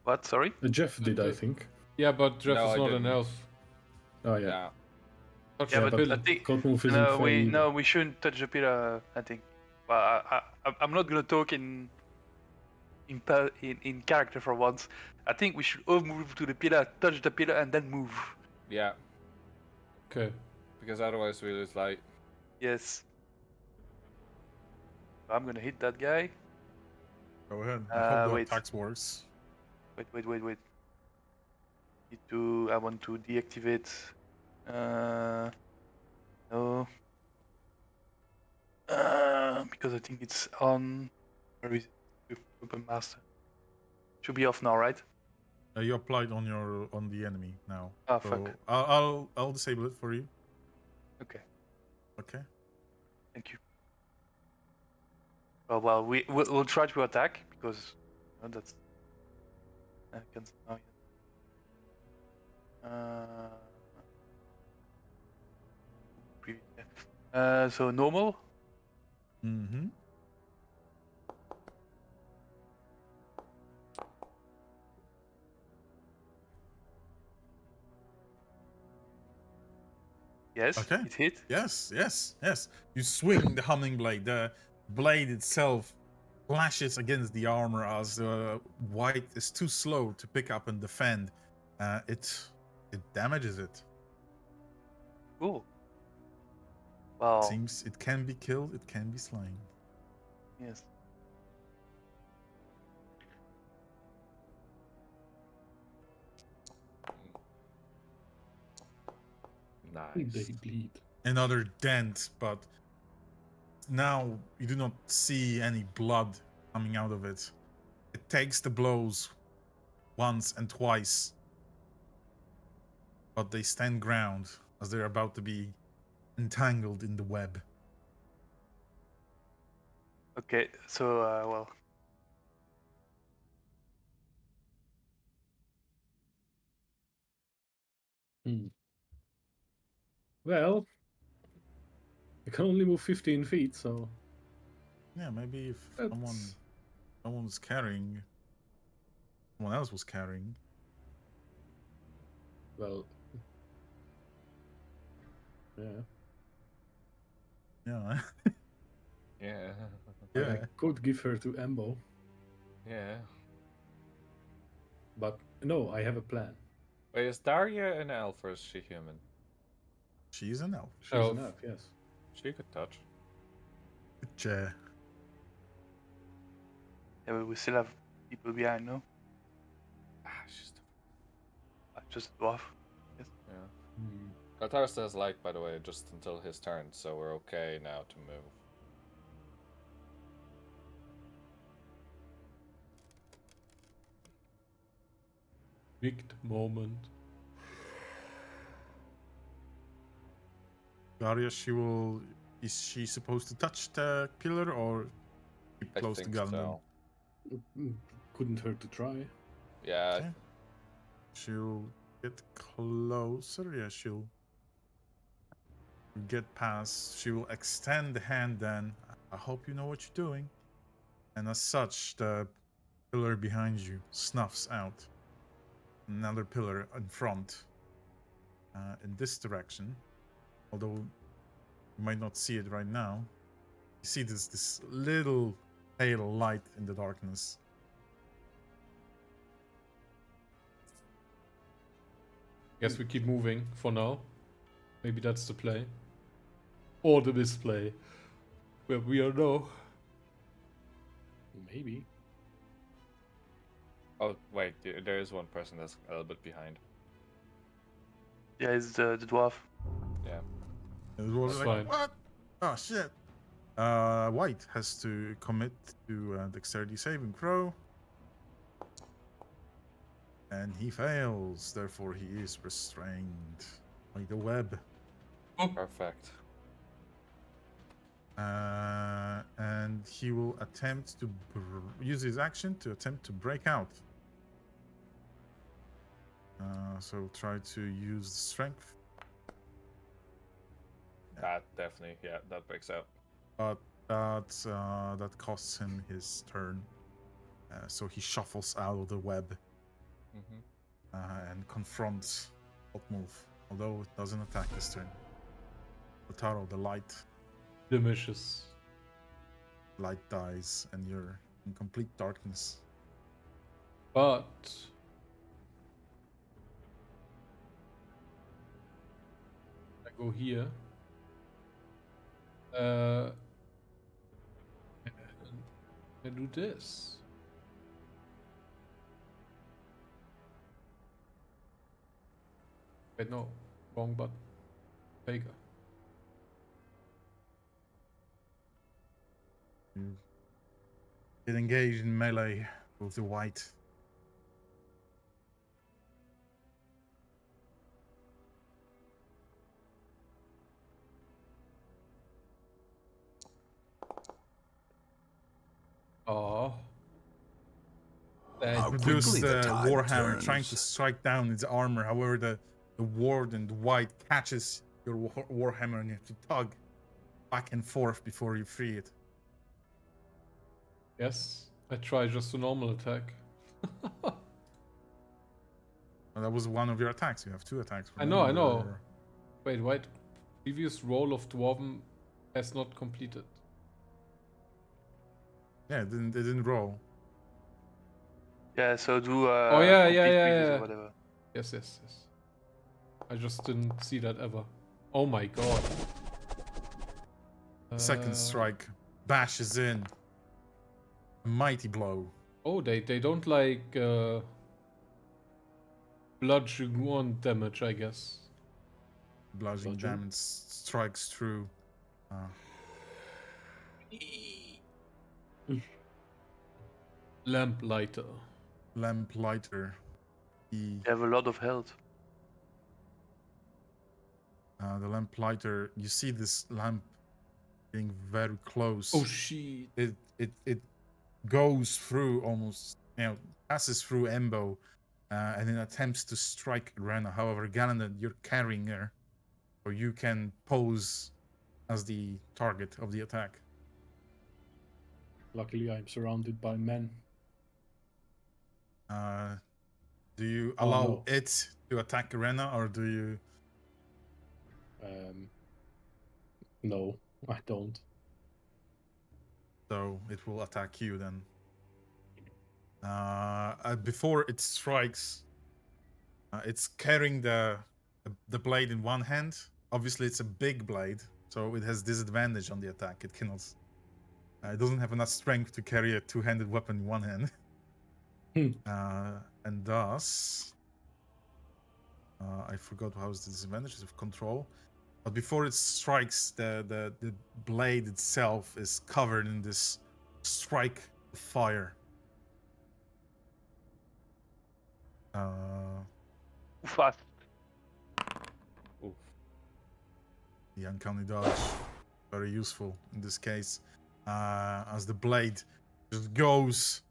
Speaker 5: What? Sorry.
Speaker 3: Jeff did, I
Speaker 1: Okay.
Speaker 3: think.
Speaker 1: Yeah, but Jeff
Speaker 4: No,
Speaker 1: is
Speaker 4: I
Speaker 1: not an
Speaker 4: didn't.
Speaker 1: elf.
Speaker 3: Oh yeah.
Speaker 4: Yeah.
Speaker 1: Touch
Speaker 5: Yeah,
Speaker 1: the
Speaker 5: but
Speaker 1: pill.
Speaker 5: I think
Speaker 3: Cottonmouth isn't
Speaker 5: no,
Speaker 3: fey either.
Speaker 5: we shouldn't touch the pillar. I think. Well, I'm not gonna talk in character for once. I think we should all move to the pillar, touch the pillar, and then move.
Speaker 4: Yeah.
Speaker 1: Okay.
Speaker 4: Because otherwise we lose light.
Speaker 5: Yes. I'm gonna hit that guy.
Speaker 2: Go ahead. I hope the
Speaker 5: Wait.
Speaker 2: attacks works.
Speaker 5: Wait. I want to deactivate. No. Because I think it's on. Where is it? Weapon master. Should be off now, right?
Speaker 2: You applied on the enemy now.
Speaker 5: Ah,
Speaker 2: So
Speaker 5: fuck.
Speaker 2: I'll disable it for you.
Speaker 5: Okay.
Speaker 2: Okay.
Speaker 5: Thank you. Well, we'll try to attack because that's. I can't now yet. So normal.
Speaker 2: Mm-hmm.
Speaker 5: Yes.
Speaker 2: Okay.
Speaker 5: It hit.
Speaker 2: Yes. You swing the humming blade. The blade itself flashes against the armor as the white is too slow to pick up and defend. It damages it.
Speaker 5: Cool. Well.
Speaker 2: Seems it can be killed. It can be slain.
Speaker 5: Yes.
Speaker 3: They
Speaker 4: Nice.
Speaker 3: bleed.
Speaker 2: Another dent, but now you do not see any blood coming out of it. It takes the blows once and twice, but they stand ground as they're about to be entangled in the web.
Speaker 5: Okay. So well.
Speaker 3: Well, I can only move 15 feet, so
Speaker 2: Yeah, maybe if
Speaker 3: that's
Speaker 2: someone else was carrying.
Speaker 3: well. Yeah.
Speaker 2: Yeah.
Speaker 4: Yeah.
Speaker 3: I
Speaker 2: Yeah.
Speaker 3: could give her to Embo,
Speaker 4: Yeah.
Speaker 3: but no, I have a plan.
Speaker 4: Wait, is Daria an elf or is she human?
Speaker 2: She's an elf.
Speaker 3: She's
Speaker 1: Elf.
Speaker 3: enough, yes.
Speaker 4: She could touch.
Speaker 2: Chair.
Speaker 5: Yeah, but we still have people behind, no?
Speaker 4: Ah, she's
Speaker 5: Just a dwarf.
Speaker 4: yeah.
Speaker 3: Hmm.
Speaker 4: Kaltar says like, by the way, just until his turn, so we're okay now to move.
Speaker 1: Big moment.
Speaker 2: Daria, is she supposed to touch the pillar or keep
Speaker 4: I
Speaker 2: close to
Speaker 4: think
Speaker 2: Gundam?
Speaker 3: Mm, couldn't hurt to try.
Speaker 4: Yeah.
Speaker 2: Okay. She'll get closer. Yeah, she'll get past. She will extend the hand then. I hope you know what you're doing. And as such, the pillar behind you snuffs out. Another pillar in front. In this direction. Although you might not see it right now. You see this little pale light in the darkness.
Speaker 1: Guess we keep moving for now. Maybe that's the play. Or the misplay. Where we are now.
Speaker 3: Maybe.
Speaker 4: Oh wait, there is one person that's a little bit behind.
Speaker 5: Yeah, it's the dwarf.
Speaker 4: Yeah.
Speaker 2: It was
Speaker 1: That's
Speaker 2: like,
Speaker 1: fine.
Speaker 2: what? Oh shit. White has to commit to dexterity saving throw. And he fails, therefore he is restrained by the web.
Speaker 4: Perfect.
Speaker 2: And he will attempt to use his action to attempt to break out. So try to use the strength.
Speaker 4: That definitely, yeah, that breaks out.
Speaker 2: But That costs him his turn. So he shuffles out of the web and confronts Hotmove, although it doesn't attack this turn. Otaro, the light
Speaker 1: Diminishes.
Speaker 2: dies, and you're in complete darkness.
Speaker 1: But I go here. I do this. Wait, no, wrong button. Vega.
Speaker 2: You get engaged in melee with the white.
Speaker 1: Oh.
Speaker 6: How
Speaker 2: Produce
Speaker 6: quickly
Speaker 2: the
Speaker 6: the tide
Speaker 2: warhammer, trying to
Speaker 6: turns.
Speaker 2: strike down its armor. However, the ward and the white catches your warhammer, and you have to tug back and forth before you free it.
Speaker 1: Yes, I try just a normal attack.
Speaker 2: And that was one of your attacks. You have 2 attacks.
Speaker 1: I know.
Speaker 2: remember?
Speaker 1: Wait, wait. Previous roll of Dwarven has not completed.
Speaker 2: Yeah, it didn't roll.
Speaker 5: Yeah, so do
Speaker 1: Oh, yeah,
Speaker 5: complete pieces
Speaker 1: yeah.
Speaker 5: or whatever.
Speaker 1: Yes. I just didn't see that ever. Oh my god.
Speaker 2: Second strike bashes in. A mighty blow.
Speaker 1: Oh, they don't like bludgeon damage, I guess.
Speaker 2: Bludgeoning
Speaker 3: Bludgeon?
Speaker 2: damage strikes through.
Speaker 1: Lamplighter.
Speaker 2: Lamplighter. The
Speaker 5: They have a lot of health.
Speaker 2: Lamplighter. You see this lamp getting very close.
Speaker 1: Oh shit.
Speaker 2: It goes through almost, passes through Embo, and then attempts to strike Rena. However, Galandon, you're carrying her, so you can pose as the target of the attack.
Speaker 3: Luckily, I'm surrounded by men.
Speaker 2: Do you
Speaker 3: Oh,
Speaker 2: allow
Speaker 3: no.
Speaker 2: it to attack Rena, or do you?
Speaker 3: No, I don't.
Speaker 2: So it will attack you then. Before it strikes, it's carrying the blade in one hand. Obviously, it's a big blade, so it has disadvantage on the attack. It cannot. It doesn't have enough strength to carry a 2-handed weapon in one hand. And thus, I forgot how's the disadvantages of control. But before it strikes, the blade itself is covered in this strike of fire.
Speaker 5: Fast.
Speaker 4: Oof.
Speaker 2: The uncanny dodge, very useful in this case, as the blade just goes.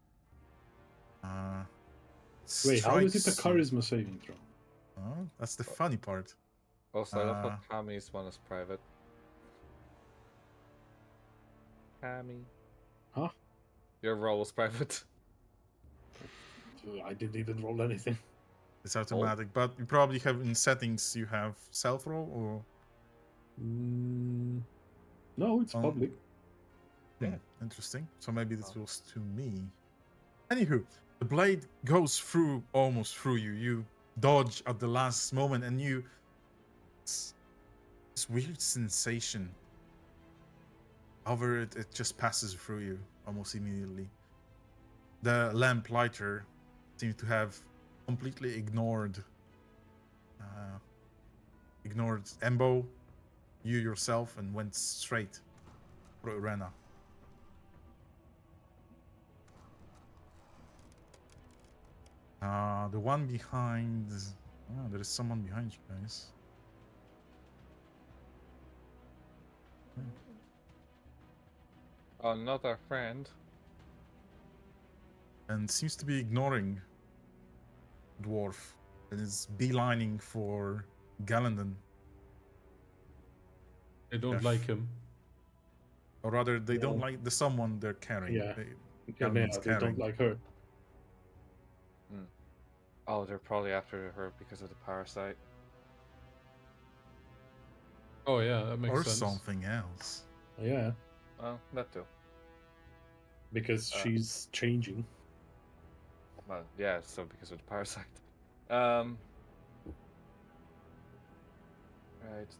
Speaker 3: Wait, how is it a
Speaker 2: strikes-
Speaker 3: charisma saving throw?
Speaker 2: Oh, that's the funny part.
Speaker 4: Also, I love how Kami's one is private. Kami.
Speaker 3: Huh?
Speaker 4: Your roll was private.
Speaker 3: I didn't even roll anything.
Speaker 2: It's automatic, but you probably have in settings you have self roll or
Speaker 3: No, it's
Speaker 2: Oh.
Speaker 3: public.
Speaker 2: yeah, interesting. So maybe this was to me. Anywho, the blade goes through almost through you. You dodge at the last moment, and it's this weird sensation. However, it just passes through you almost immediately. The lamplighter seems to have completely ignored Embo, you yourself, and went straight for Rena. The one behind. Oh, there is someone behind you guys.
Speaker 4: Oh, not our friend.
Speaker 2: And seems to be ignoring Dwarf and is beelining for Galandon.
Speaker 1: They don't
Speaker 2: Yes.
Speaker 1: like him.
Speaker 2: Or rather, they don't
Speaker 3: Yeah.
Speaker 2: like the someone they're carrying.
Speaker 3: Yeah.
Speaker 2: Galvan's
Speaker 3: Enea, they
Speaker 2: carrying.
Speaker 3: don't like her.
Speaker 4: Oh, they're probably after her because of the parasite.
Speaker 1: Oh yeah, that makes
Speaker 2: Or
Speaker 1: sense.
Speaker 2: something else.
Speaker 3: Yeah,
Speaker 4: Well, that too.
Speaker 3: because
Speaker 4: Uh.
Speaker 3: she's changing.
Speaker 4: Well, yeah, so because of the parasite. Right,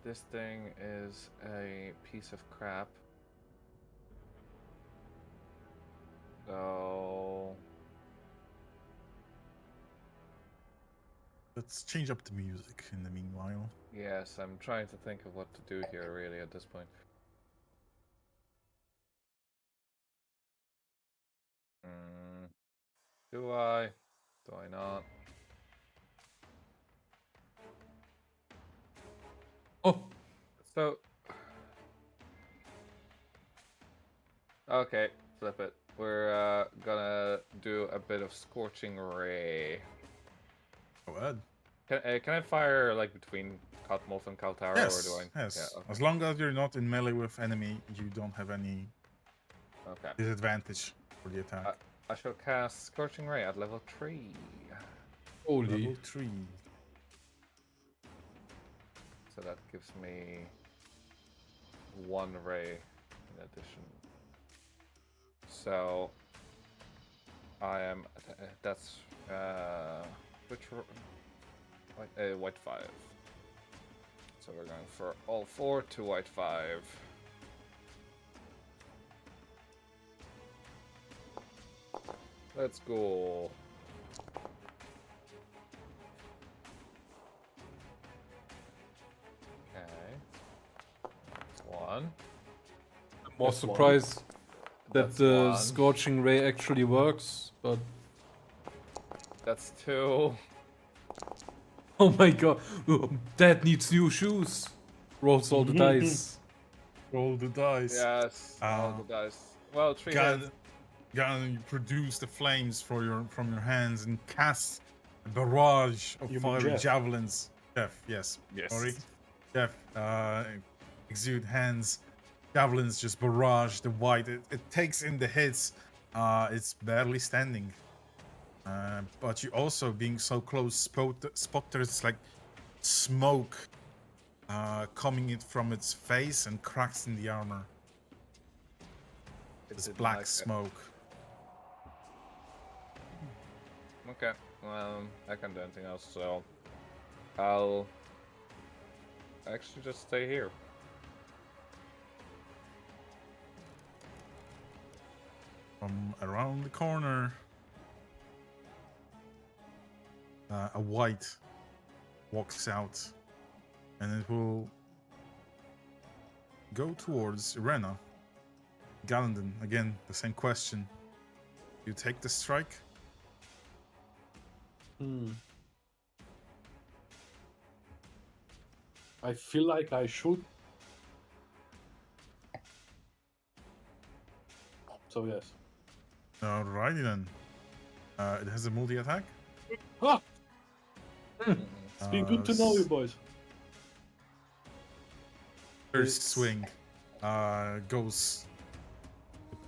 Speaker 4: this thing is a piece of crap. So
Speaker 2: Let's change up the music in the meanwhile.
Speaker 4: yes, I'm trying to think of what to do here really at this point. Do I? Do I not?
Speaker 1: Oh,
Speaker 4: So okay, flip it. We're gonna do a bit of scorching ray.
Speaker 2: Go ahead.
Speaker 4: Can I fire like between Cotmolf and Kaltaro,
Speaker 2: Yes,
Speaker 4: or do I?
Speaker 2: yes.
Speaker 4: Yeah, okay.
Speaker 2: As long as you're not in melee with enemy, you don't have any
Speaker 4: Okay.
Speaker 2: disadvantage for the attack.
Speaker 4: I shall cast Scorching Ray at level 3.
Speaker 1: holy.
Speaker 2: Level 3.
Speaker 4: So that gives me 1 ray in addition. So I am. That's which white 5. So we're going for all 4 to white 5. Let's go. Okay. That's 1.
Speaker 1: More
Speaker 3: That's one.
Speaker 1: surprised that
Speaker 4: That's
Speaker 1: the
Speaker 4: 1.
Speaker 1: scorching ray actually works, but
Speaker 4: That's 2.
Speaker 1: oh my god, Dad needs new shoes. Rolls all the dice.
Speaker 2: Roll the dice.
Speaker 4: Yes. All the dice. Well, 3 hits.
Speaker 2: You produce the flames from your hands and cast a barrage of
Speaker 3: You mean
Speaker 2: fiery
Speaker 3: Jeff?
Speaker 2: javelins. Jeff, yes.
Speaker 4: Yes.
Speaker 2: Sorry. Jeff, exude hands. Javelins just barrage the white. It takes in the hits. It's barely standing. But you also, being so close, spot there's like smoke coming in from its face and cracks in the armor.
Speaker 4: It
Speaker 2: This
Speaker 4: didn't
Speaker 2: black
Speaker 4: like it.
Speaker 2: smoke.
Speaker 4: Okay. I can't do anything else, so I'll actually just stay here.
Speaker 2: From around the corner, a white walks out, and it will go towards Irena. Galandon, again, the same question. You take the strike?
Speaker 3: I feel like I should. So yes.
Speaker 2: Alrighty then. It has a multi attack.
Speaker 3: Ah! It's been good to know you boys.
Speaker 2: First swing goes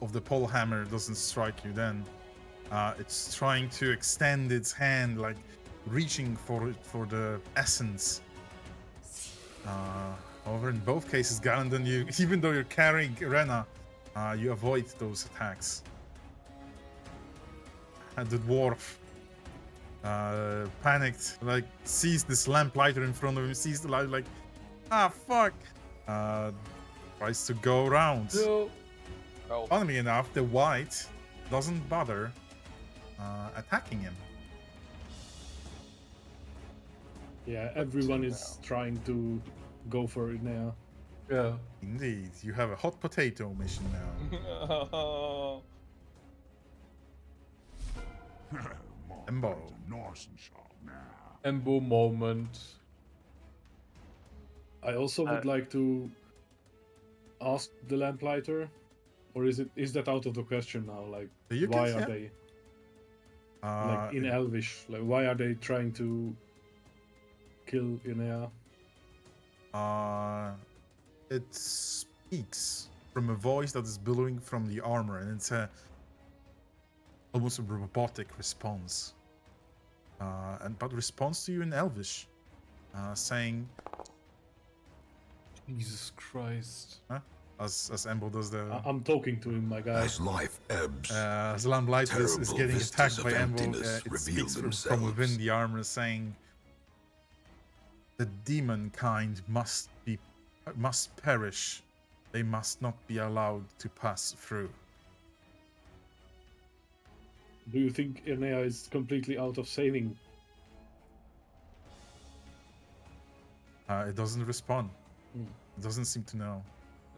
Speaker 2: of the pole hammer, doesn't strike you then. It's trying to extend its hand, like reaching for the essence. However, in both cases, Galandon, you, even though you're carrying Irena, you avoid those attacks. And the dwarf, panicked, like sees this lamplighter in front of him, sees the light, like, ah, fuck. Tries to go around.
Speaker 1: No.
Speaker 4: Oh.
Speaker 2: Funnily enough, the white doesn't bother attacking him.
Speaker 3: Yeah, everyone is trying to go for it now.
Speaker 1: Yeah.
Speaker 2: Indeed, you have a hot potato mission now. Embo.
Speaker 1: Embo moment.
Speaker 3: I also would like to ask the lamplighter, or is that out of the question now? Like,
Speaker 2: You
Speaker 3: why
Speaker 2: can-
Speaker 3: are
Speaker 2: yeah.
Speaker 3: they like in Elvish? Like, why are they trying to kill Enea?
Speaker 2: It speaks from a voice that is billowing from the armor, and it's almost a robotic response. But responds to you in Elvish, saying,
Speaker 1: Jesus Christ.
Speaker 2: as Embo does the
Speaker 3: I'm talking to him, my guy.
Speaker 6: As life ebbs,
Speaker 2: as Lamblight is
Speaker 6: terrible
Speaker 2: getting
Speaker 6: vistas
Speaker 2: attacked by
Speaker 6: of
Speaker 2: Embo,
Speaker 6: emptiness
Speaker 2: it
Speaker 6: reveal
Speaker 2: speaks from within
Speaker 6: themselves.
Speaker 2: the armor, saying, "The demon kind must perish. They must not be allowed to pass through."
Speaker 3: Do you think Irnea is completely out of saving?
Speaker 2: It doesn't respond.
Speaker 3: Hmm.
Speaker 2: It doesn't seem to know.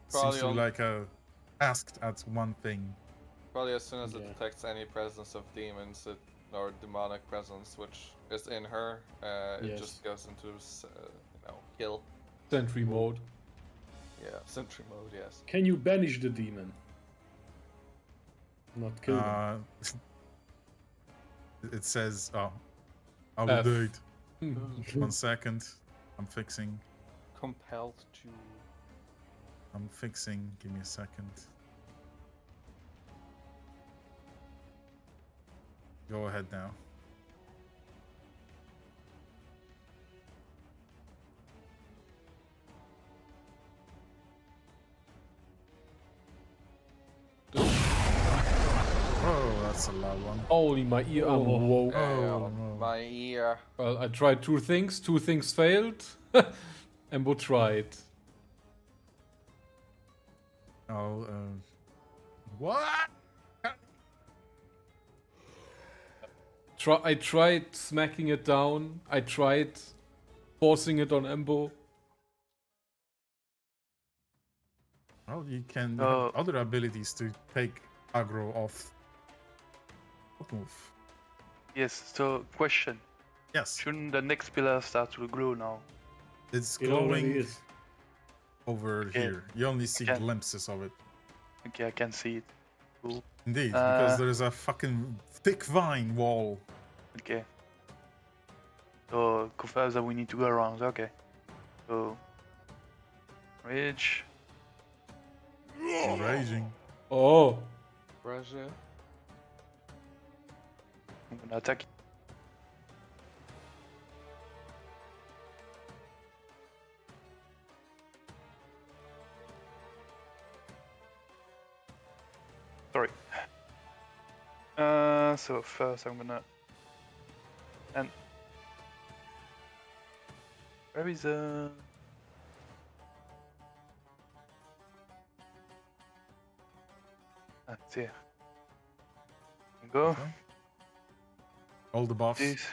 Speaker 2: It
Speaker 4: Probably
Speaker 2: seems to be like asked at one thing.
Speaker 4: Probably as soon as it
Speaker 3: Yeah.
Speaker 4: detects any presence of demons or demonic presence, which is in her, it
Speaker 3: Yes.
Speaker 4: just goes into kill.
Speaker 1: Sentry mode.
Speaker 4: Yeah, sentry mode. Yes.
Speaker 3: Can you banish the demon? Not kill them.
Speaker 2: It says, "Oh, I will
Speaker 1: F.
Speaker 2: do it." 1 second. I'm fixing.
Speaker 4: Compelled to.
Speaker 2: I'm fixing. Give me a second. Go ahead now. Oh, that's a loud one.
Speaker 1: Holy, my ear. I'm
Speaker 3: Oh.
Speaker 1: woke.
Speaker 2: Oh, no.
Speaker 4: My ear.
Speaker 1: Well, I tried two things failed. Embo tried.
Speaker 2: Oh, what?
Speaker 1: I tried smacking it down. I tried forcing it on Embo.
Speaker 2: Well, you can
Speaker 5: Oh.
Speaker 2: have other abilities to take aggro off. What move?
Speaker 5: Yes. So question:
Speaker 2: Yes,
Speaker 5: shouldn't the next pillar start to glow now?
Speaker 2: it's
Speaker 3: It already
Speaker 2: glowing
Speaker 3: is.
Speaker 2: over
Speaker 5: Okay.
Speaker 2: here. You only see
Speaker 5: Okay.
Speaker 2: glimpses of it.
Speaker 5: Okay, I can see it. Cool.
Speaker 2: Indeed, because
Speaker 5: Uh,
Speaker 2: there's a fucking thick vine wall.
Speaker 5: Okay. So confirms that we need to go around. Okay. So rage.
Speaker 2: Enraging.
Speaker 1: Oh.
Speaker 4: Pressure.
Speaker 5: I'm gonna attack it. Sorry. So first I'm gonna and where is it's here. Go.
Speaker 2: Okay. All the buffs.
Speaker 5: This.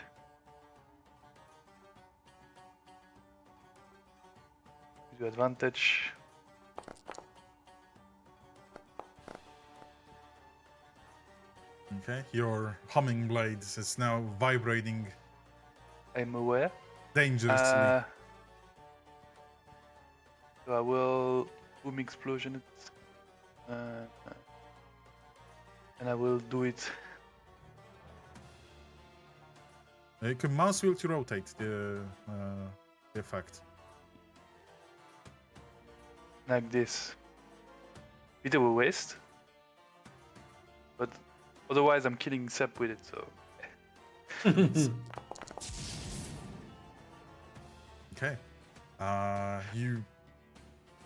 Speaker 5: Use your advantage.
Speaker 2: Okay, your humming blade is now vibrating
Speaker 5: I'm aware.
Speaker 2: dangerously.
Speaker 5: So I will boom explosion it, and I will do it.
Speaker 2: You can mouse wheel to rotate the effect.
Speaker 5: Like this. Bit of a waste, but otherwise I'm killing Sep with it. So
Speaker 2: Okay. You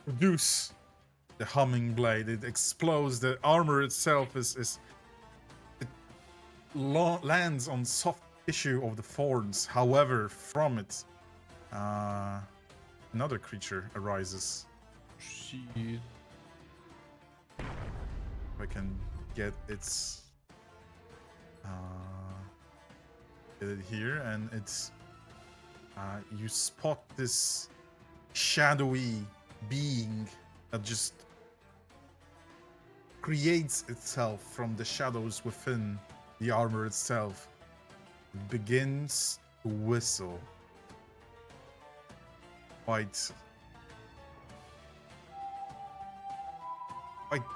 Speaker 2: produce the humming blade. It explodes. The armor itself lands on soft tissue of the thorns. However, from it, another creature arises.
Speaker 1: Shit.
Speaker 2: If I can get its get it here, and it's you spot this shadowy being that just creates itself from the shadows within the armor itself. It begins to whistle quite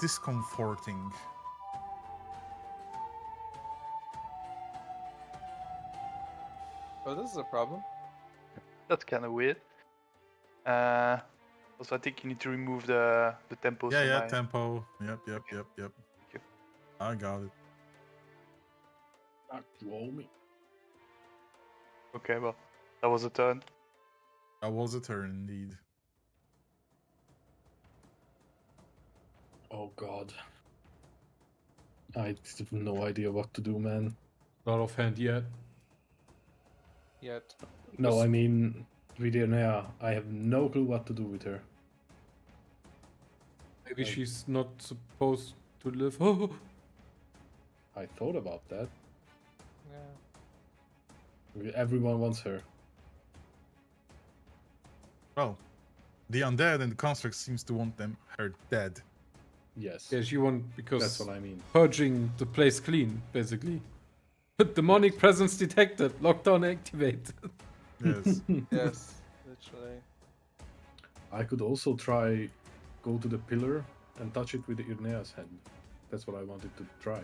Speaker 2: discomforting.
Speaker 4: Oh, this is a problem.
Speaker 5: that's kind of weird. Also, I think you need to remove the tempos.
Speaker 2: Yeah,
Speaker 5: from
Speaker 2: yeah,
Speaker 5: my-
Speaker 2: tempo. Yep.
Speaker 5: you.
Speaker 2: I got it.
Speaker 3: Fuck you, owe me.
Speaker 5: Okay, well, that was a turn.
Speaker 2: That was a turn indeed.
Speaker 3: Oh god. I have no idea what to do, man.
Speaker 1: Not offhand yet.
Speaker 4: Yet.
Speaker 3: No,
Speaker 1: Just-
Speaker 3: I mean, Vidyanea, I have no clue what to do with her.
Speaker 1: Maybe
Speaker 3: Like-
Speaker 1: she's not supposed to live. Oh,
Speaker 3: I thought about that.
Speaker 4: Yeah.
Speaker 3: Everyone wants her.
Speaker 2: Well, the undead and the construct seems to want her dead.
Speaker 3: Yes.
Speaker 1: yeah, she won't because
Speaker 3: That's what I mean.
Speaker 1: purging the place clean, basically. Demonic presence detected. Lockdown activated.
Speaker 2: Yes.
Speaker 4: Yes, literally.
Speaker 3: I could also try go to the pillar and touch it with the Irnea's hand. That's what I wanted to try.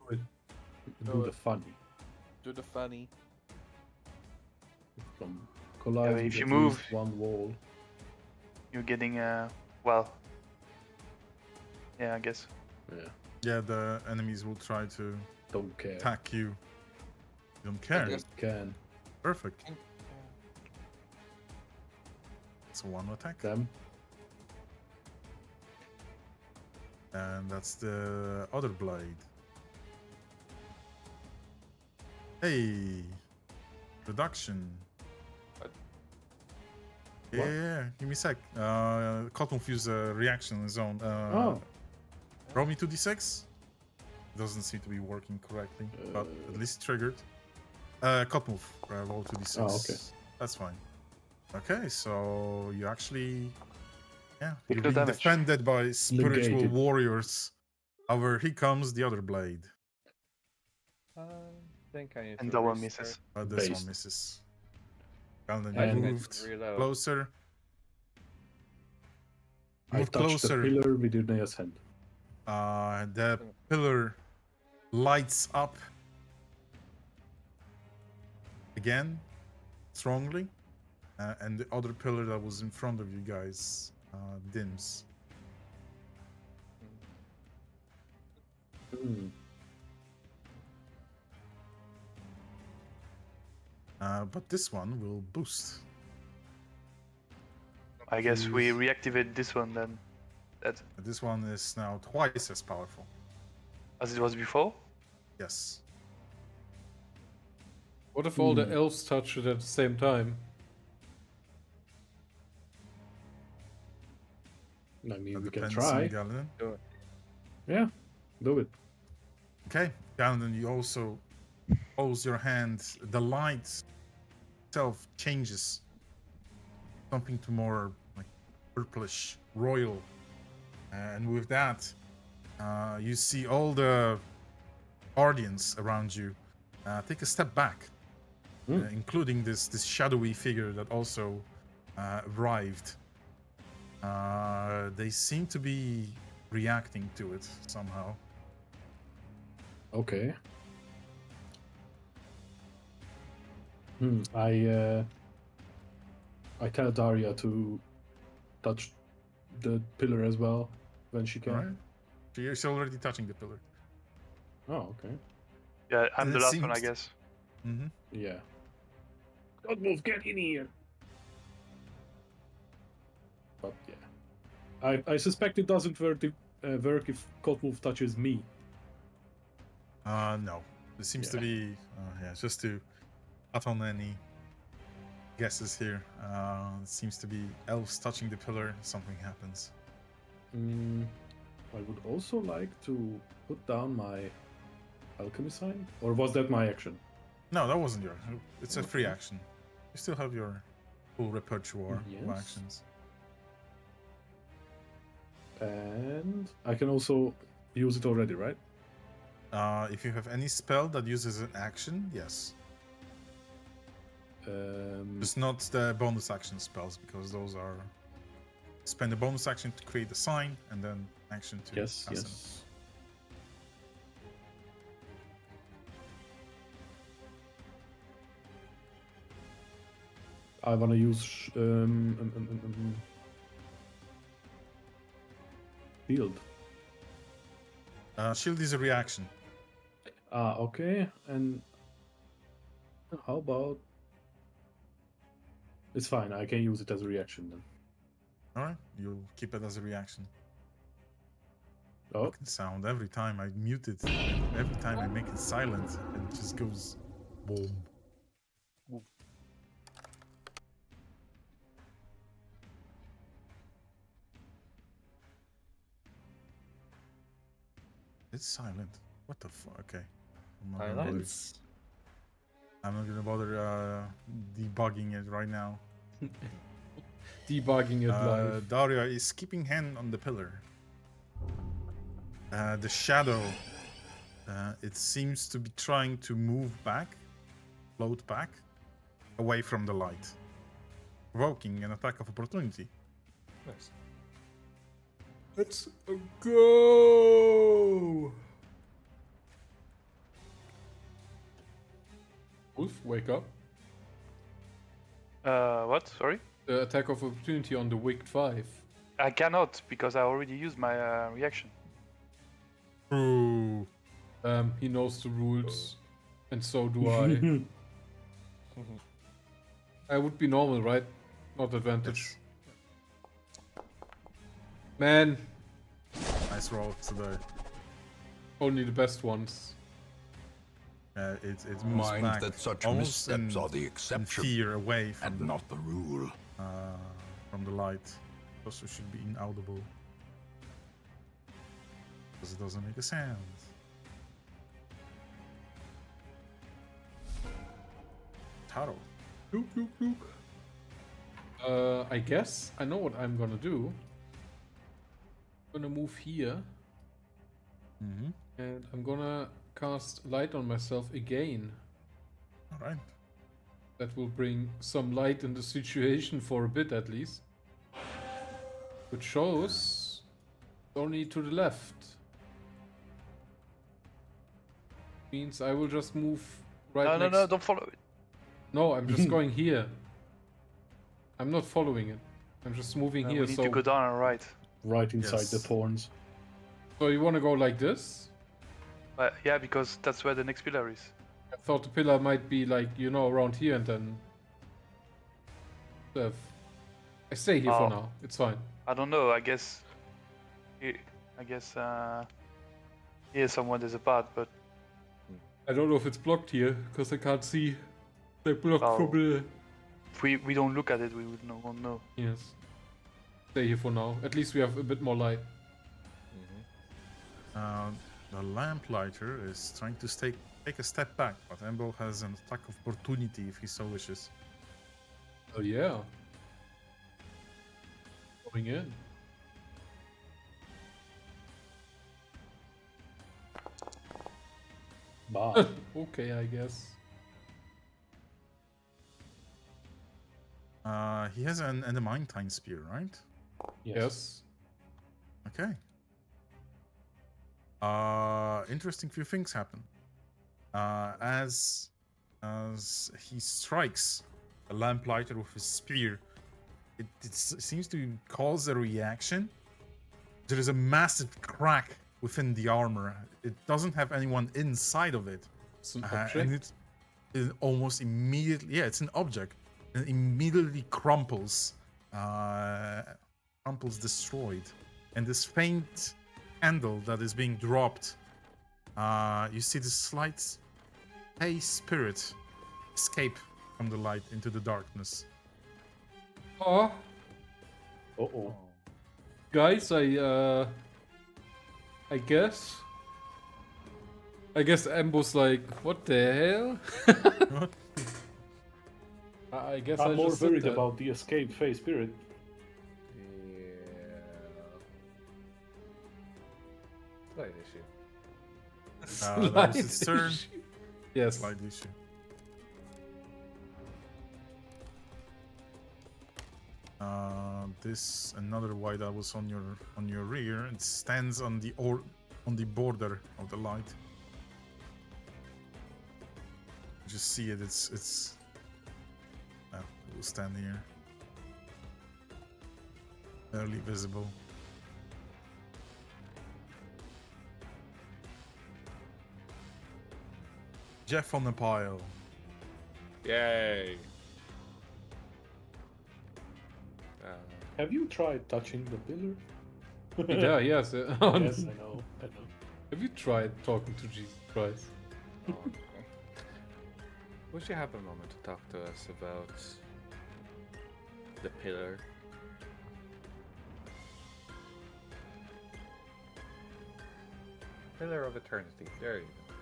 Speaker 3: Do
Speaker 4: Do
Speaker 3: the
Speaker 4: it.
Speaker 3: funny.
Speaker 4: Do the funny.
Speaker 3: From collide
Speaker 5: but
Speaker 3: with
Speaker 5: if you
Speaker 3: at
Speaker 5: move-
Speaker 3: least one wall.
Speaker 5: You're getting well. Yeah, I guess.
Speaker 3: Yeah.
Speaker 2: Yeah, the enemies will try to
Speaker 3: Don't care.
Speaker 2: attack you. You don't care.
Speaker 4: guess-
Speaker 3: Can.
Speaker 2: Perfect. It's a one attack.
Speaker 3: Them.
Speaker 2: And that's the other blade. Hey, reduction.
Speaker 4: What?
Speaker 2: Yeah,
Speaker 3: What?
Speaker 2: yeah, give me a sec. Cotton fuse reaction on his own.
Speaker 3: Oh.
Speaker 2: Roll me 2d6. Doesn't seem to be working correctly, but at least triggered. Cut move. Roll 2d6.
Speaker 3: Oh, okay.
Speaker 2: That's fine. Okay, so you actually, yeah,
Speaker 5: Take
Speaker 2: you're
Speaker 5: the
Speaker 2: being
Speaker 5: damage.
Speaker 2: defended by spiritual
Speaker 3: Negated.
Speaker 2: warriors. However, here comes the other blade.
Speaker 4: I think I need
Speaker 5: And
Speaker 4: to
Speaker 5: that one
Speaker 4: restart.
Speaker 5: misses.
Speaker 2: This
Speaker 3: Based.
Speaker 2: one misses. And then
Speaker 4: I
Speaker 2: you
Speaker 4: think I should
Speaker 2: moved
Speaker 4: reload.
Speaker 2: closer.
Speaker 3: I
Speaker 2: Move
Speaker 3: touched
Speaker 2: closer.
Speaker 3: the pillar with Irnea's hand.
Speaker 2: The pillar lights up again strongly, and the other pillar that was in front of you guys dims.
Speaker 3: Hmm.
Speaker 2: But this one will boost.
Speaker 5: I guess we
Speaker 2: Use-
Speaker 5: reactivate this one then,
Speaker 2: This one is now twice as powerful.
Speaker 5: as it was before.
Speaker 2: Yes.
Speaker 1: What if all the elves touch it at the same time?
Speaker 3: I mean,
Speaker 2: That
Speaker 3: we can
Speaker 2: depends
Speaker 3: try.
Speaker 2: on Galadin.
Speaker 3: Yeah, do it.
Speaker 2: Okay, Galadin, you also pose your hand. The light itself changes. Something to more like purplish, royal. And with that, you see all the audience around you take a step back, including this shadowy figure that also arrived. They seem to be reacting to it somehow.
Speaker 3: Okay. I tell Daria to touch the pillar as well when she can.
Speaker 2: Right? She's already touching the pillar.
Speaker 3: Oh, okay.
Speaker 5: Yeah, I'm
Speaker 2: And
Speaker 5: the
Speaker 2: it
Speaker 5: last one, I
Speaker 2: seems-
Speaker 5: guess.
Speaker 2: Mm-hmm.
Speaker 3: Yeah. God move, get in here. But yeah, I suspect it doesn't work if Cotmove touches me.
Speaker 2: No. It seems to
Speaker 3: Yeah.
Speaker 2: be, just to not on any guesses here. It seems to be elves touching the pillar, something happens.
Speaker 3: I would also like to put down my alchemy sign. Or was that my action?
Speaker 2: No, that wasn't yours. It's a free
Speaker 3: Okay.
Speaker 2: action. You still have your full repertoire of
Speaker 3: Yes.
Speaker 2: actions.
Speaker 3: And I can also use it already, right?
Speaker 2: If you have any spell that uses an action, yes. Just not the bonus action spells, because those are spend a bonus action to create a sign and then action to
Speaker 3: Yes,
Speaker 2: cast it.
Speaker 3: yes. I want to use shield.
Speaker 2: Shield is a reaction.
Speaker 3: Okay. And how about? It's fine. I can use it as a reaction then.
Speaker 2: All right, you'll keep it as a reaction.
Speaker 3: Oh,
Speaker 2: Fucking sound every time I mute it. Every time I make it silent, it just goes boom. It's silent. What the fuck? Okay. I'm not gonna bother debugging it right now.
Speaker 1: Debugging it live.
Speaker 2: Daria is keeping hand on the pillar. The shadow, it seems to be trying to move back, float back, away from the light, provoking an attack of opportunity.
Speaker 4: Nice.
Speaker 1: Let's go! Wolf, wake up.
Speaker 5: What? Sorry?
Speaker 1: The attack of opportunity on the Wicked 5.
Speaker 5: I cannot because I already used my reaction.
Speaker 2: Ooh.
Speaker 1: He knows the rules, and so do I. I would be normal, right? Not advantage. Man,
Speaker 2: Nice roll today.
Speaker 1: only the best ones.
Speaker 2: It moves
Speaker 6: Mind
Speaker 2: back
Speaker 6: that such
Speaker 2: almost
Speaker 6: missteps
Speaker 2: in,
Speaker 6: are the
Speaker 2: in
Speaker 6: exception
Speaker 2: fear away
Speaker 6: and not the rule.
Speaker 2: from the light. Also should be inaudible. Because it doesn't make a sound. Taro.
Speaker 1: Look, look, look. I guess I know what I'm gonna do. I'm gonna move here,
Speaker 2: Mm-hmm.
Speaker 1: and I'm gonna cast light on myself again.
Speaker 2: Alright.
Speaker 1: That will bring some light in the situation for a bit at least. Which shows only to the left. Means I will just move right
Speaker 5: No,
Speaker 1: next.
Speaker 5: no, don't follow it.
Speaker 1: No, I'm just going here. I'm not following it. I'm just moving
Speaker 5: We
Speaker 1: here.
Speaker 5: need
Speaker 1: So,
Speaker 5: to go down and right.
Speaker 3: right inside the
Speaker 2: Yes.
Speaker 3: thorns.
Speaker 1: so you want to go like this?
Speaker 5: Yeah, because that's where the next pillar is.
Speaker 1: I thought the pillar might be like, you know, around here and then. I stay here for
Speaker 5: Oh.
Speaker 1: now. It's fine.
Speaker 5: I don't know. I guess. Here somewhere there's a path, but
Speaker 1: I don't know if it's blocked here because I can't see. They blocked
Speaker 5: Oh.
Speaker 1: from the.
Speaker 5: if we don't look at it, we won't know.
Speaker 1: Yes. Stay here for now. At least we have a bit more light.
Speaker 2: The lamplighter is trying to take a step back, but Embo has an attack of opportunity if he so wishes.
Speaker 1: Oh yeah. Going in.
Speaker 3: Bah.
Speaker 1: Okay, I guess.
Speaker 2: He has an adamantine spear, right?
Speaker 1: Yes.
Speaker 2: Okay. Interesting few things happen. As he strikes the lamplighter with his spear, it seems to cause a reaction. There is a massive crack within the armor. It doesn't have anyone inside of it.
Speaker 1: It's an
Speaker 2: And
Speaker 1: object.
Speaker 2: it almost immediately, yeah, it's an object, and immediately crumples, destroyed. And this faint candle that is being dropped, you see the slight pale spirit escape from the light into the darkness.
Speaker 1: Oh,
Speaker 3: Uh-oh.
Speaker 1: guys, I guess Embo's like, what the hell? I guess
Speaker 3: I'm
Speaker 1: I
Speaker 3: more
Speaker 1: just said
Speaker 3: worried
Speaker 1: that.
Speaker 3: about the escaped Fey spirit.
Speaker 4: Slight issue.
Speaker 2: That was its
Speaker 1: Slight
Speaker 2: turn.
Speaker 1: issue. Yes.
Speaker 2: Slight issue. This another white that was on your rear. It stands on the border of the light. You just see it. It's will stand here. Barely visible. Jeff on the pile.
Speaker 4: Yay!
Speaker 3: Have you tried touching the pillar?
Speaker 1: Yeah, yes.
Speaker 3: Yes, I know. I know.
Speaker 1: Have you tried talking to Jesus Christ?
Speaker 4: Oh. Would you have a moment to talk to us about the pillar? Pillar of Eternity. There you go.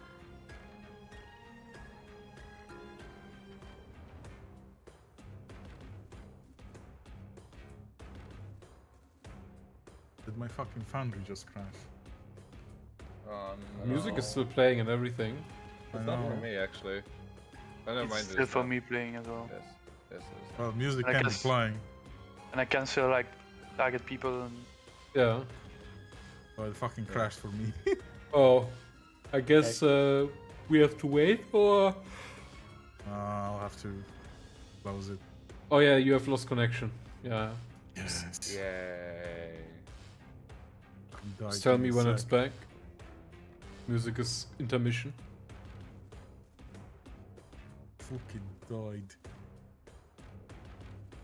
Speaker 2: Did my fucking foundry just crash?
Speaker 1: Music is
Speaker 4: No.
Speaker 1: still playing and everything.
Speaker 2: I
Speaker 4: It's not for
Speaker 2: know.
Speaker 4: me actually. Oh, never mind.
Speaker 5: It's still
Speaker 4: it's
Speaker 5: for
Speaker 4: not.
Speaker 5: me playing as well.
Speaker 4: Yes. Yes. Yes.
Speaker 2: Well, music
Speaker 5: I
Speaker 2: can be
Speaker 5: guess-
Speaker 2: playing.
Speaker 5: And I can still like target people and
Speaker 1: Yeah.
Speaker 2: Well, it fucking crashed for me.
Speaker 1: Oh, I guess we have to wait, or?
Speaker 2: I'll have to close it.
Speaker 1: Oh yeah, you have lost connection. Yeah.
Speaker 2: Yes.
Speaker 4: Yay.
Speaker 1: Just tell me when it's back. Music is intermission.
Speaker 2: Fucking died.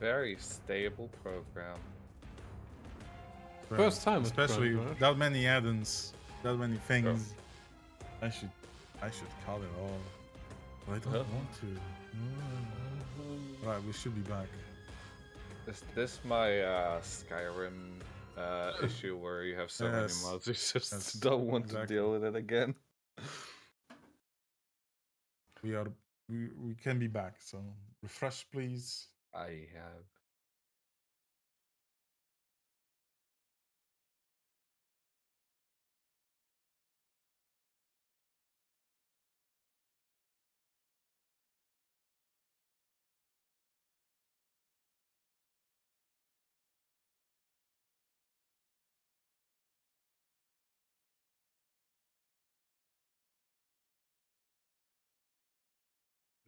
Speaker 4: Very stable program.
Speaker 1: First time it's
Speaker 2: especially
Speaker 1: crashed, right?
Speaker 2: that many add-ins, that many things. I should cut it all. But I don't
Speaker 4: Huh?
Speaker 2: want to. Right, we should be back.
Speaker 4: This my Skyrim issue where you have so
Speaker 2: Yes.
Speaker 4: many mods. You just
Speaker 2: Yes,
Speaker 4: don't want
Speaker 2: exactly.
Speaker 4: to deal with it again.
Speaker 2: We can be back. So refresh, please.
Speaker 4: I have.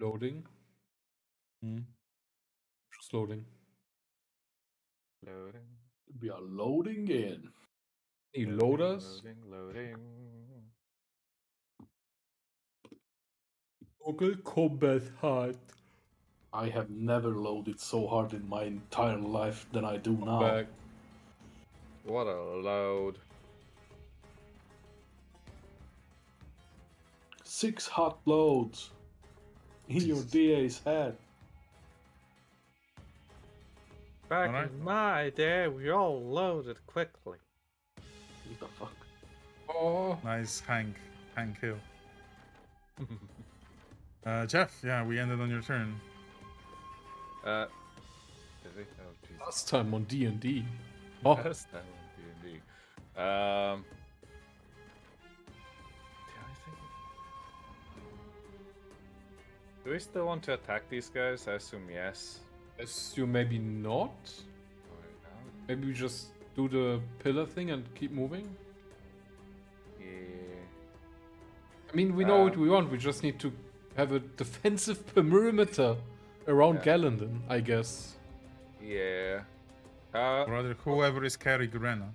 Speaker 1: Loading.
Speaker 2: Hmm.
Speaker 1: Just loading.
Speaker 4: Loading.
Speaker 3: We are loading in.
Speaker 1: Any loaders?
Speaker 4: Loading.
Speaker 1: Local combat hard.
Speaker 3: I have never loaded so hard in my entire life than I do now.
Speaker 1: Back.
Speaker 4: What a load.
Speaker 3: 6 hot loads in your DA's head.
Speaker 4: Back
Speaker 2: Alright.
Speaker 4: in my day, we all loaded quickly.
Speaker 3: What the fuck?
Speaker 1: Oh.
Speaker 2: Nice, Hank Hill. Jeff, yeah, we ended on your turn.
Speaker 4: Did we? Oh, Jesus.
Speaker 1: Last time on D&D. Oh.
Speaker 4: Last time on D&D. Yeah, I think. Do we still want to attack these guys? I assume yes.
Speaker 1: Assume maybe not.
Speaker 4: Right now.
Speaker 1: Maybe we just do the pillar thing and keep moving.
Speaker 4: Yeah.
Speaker 1: I mean, we know what we want. We just need to have a defensive perimeter around
Speaker 4: Yeah.
Speaker 1: Gallandon, I guess.
Speaker 4: Yeah.
Speaker 2: Rather, whoever is carrying Rena.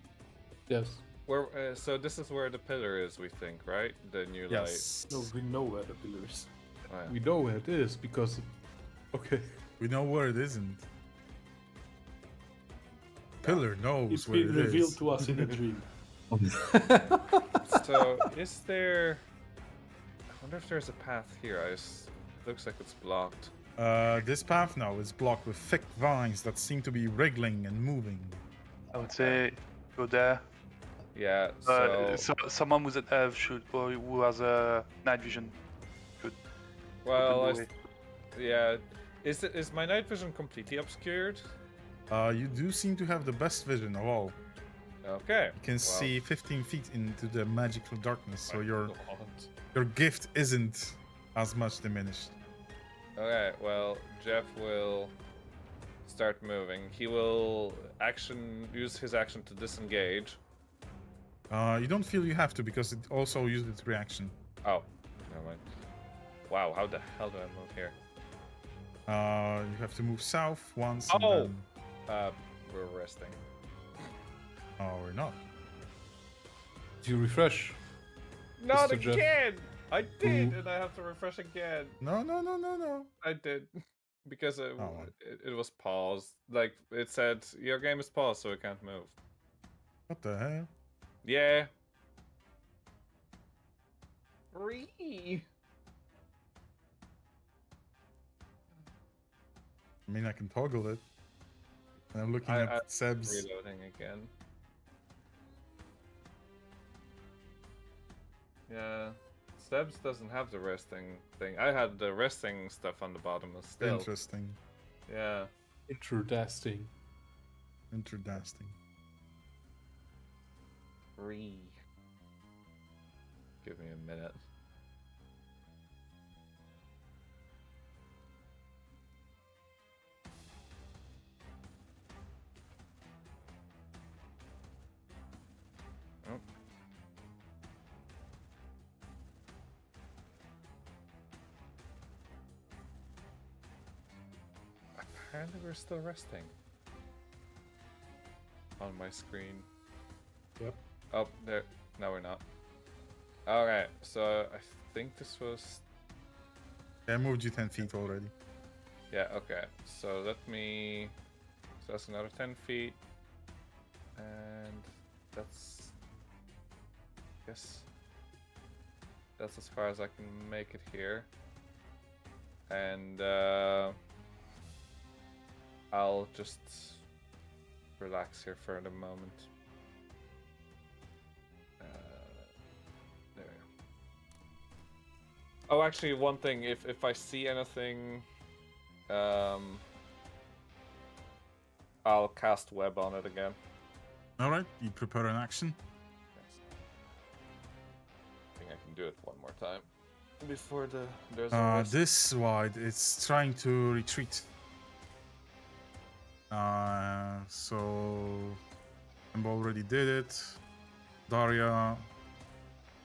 Speaker 1: Yes.
Speaker 4: Where? So this is where the pillar is, we think, right? The new
Speaker 2: Yes.
Speaker 3: No, we know where the pillar is.
Speaker 4: light. Oh, yeah.
Speaker 1: We know where it is because. Okay.
Speaker 2: We know where it isn't. Pillar knows
Speaker 3: It's
Speaker 2: where
Speaker 3: been
Speaker 2: it
Speaker 3: revealed
Speaker 2: is.
Speaker 3: to us in a dream.
Speaker 4: So, is there? I wonder if there's a path here. Looks like it's blocked.
Speaker 2: This path now is blocked with thick vines that seem to be wriggling and moving.
Speaker 5: I would say go there.
Speaker 4: Yeah.
Speaker 5: So someone with an elf should, or who has a night vision.
Speaker 4: Well,
Speaker 5: open the way.
Speaker 4: yeah. Is my night vision completely obscured?
Speaker 2: You do seem to have the best vision of all.
Speaker 4: Okay.
Speaker 2: You can
Speaker 4: well,
Speaker 2: see 15 feet into the magical darkness, so your
Speaker 4: God.
Speaker 2: gift isn't as much diminished.
Speaker 4: Okay. Well, Jeff will start moving. He will use his action to disengage.
Speaker 2: You don't feel you have to because it also used its reaction.
Speaker 4: Oh, never mind. Wow. How the hell do I move here?
Speaker 2: You have to move south once. And
Speaker 4: Oh!
Speaker 2: then...
Speaker 4: We're resting.
Speaker 2: Oh, we're not.
Speaker 1: Do you refresh?
Speaker 4: Not
Speaker 1: Mr. Jeff.
Speaker 4: again! I did,
Speaker 1: Ooh.
Speaker 4: and I have to refresh again.
Speaker 2: No, no, no, no, no.
Speaker 4: I did. Because
Speaker 2: Oh.
Speaker 4: it was paused. Like, it said, your game is paused, so it can't move.
Speaker 2: What the hell?
Speaker 4: Yeah. Free.
Speaker 2: I mean, I can toggle it. And I'm looking
Speaker 4: I-
Speaker 2: at Seb's.
Speaker 4: Reloading again. Yeah. Steps doesn't have the resting thing. I had the resting stuff on the bottom still.
Speaker 2: Interesting.
Speaker 4: Yeah.
Speaker 1: Interdasting.
Speaker 2: Interdasting.
Speaker 4: Free. Give me a minute. Oh. Apparently we're still resting. On my screen.
Speaker 3: Yep.
Speaker 4: Oh, there. No, we're not. Alright, so I think this was...
Speaker 2: Yeah, I moved you 10 feet already.
Speaker 4: Yeah, okay. So let me... So that's another 10 feet. And that's... Yes. That's as far as I can make it here. And I'll just relax here for the moment. There. Oh, actually, one thing. If I see anything, I'll cast web on it again.
Speaker 2: Alright, you prepare an action.
Speaker 4: Yes. I think I can do it one more time before there's a rest.
Speaker 2: This wide, it's trying to retreat. So Embo already did it. Daria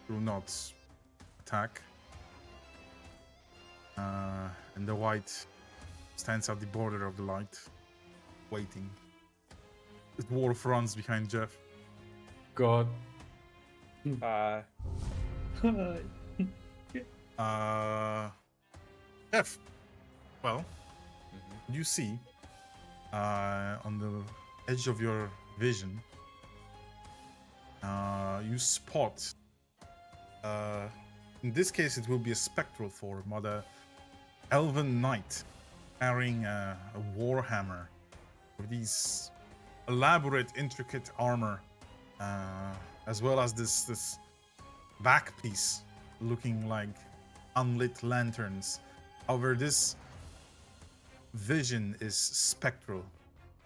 Speaker 2: will not attack. And the white stands at the border of the light, waiting. The dwarf runs behind Jeff.
Speaker 1: God.
Speaker 2: Jeff, well,
Speaker 4: Mhm.
Speaker 2: you see on the edge of your vision, you spot, in this case it will be a spectral form, or the elven knight carrying a warhammer with these elaborate, intricate armor, as well as this back piece looking like unlit lanterns. However, this vision is spectral,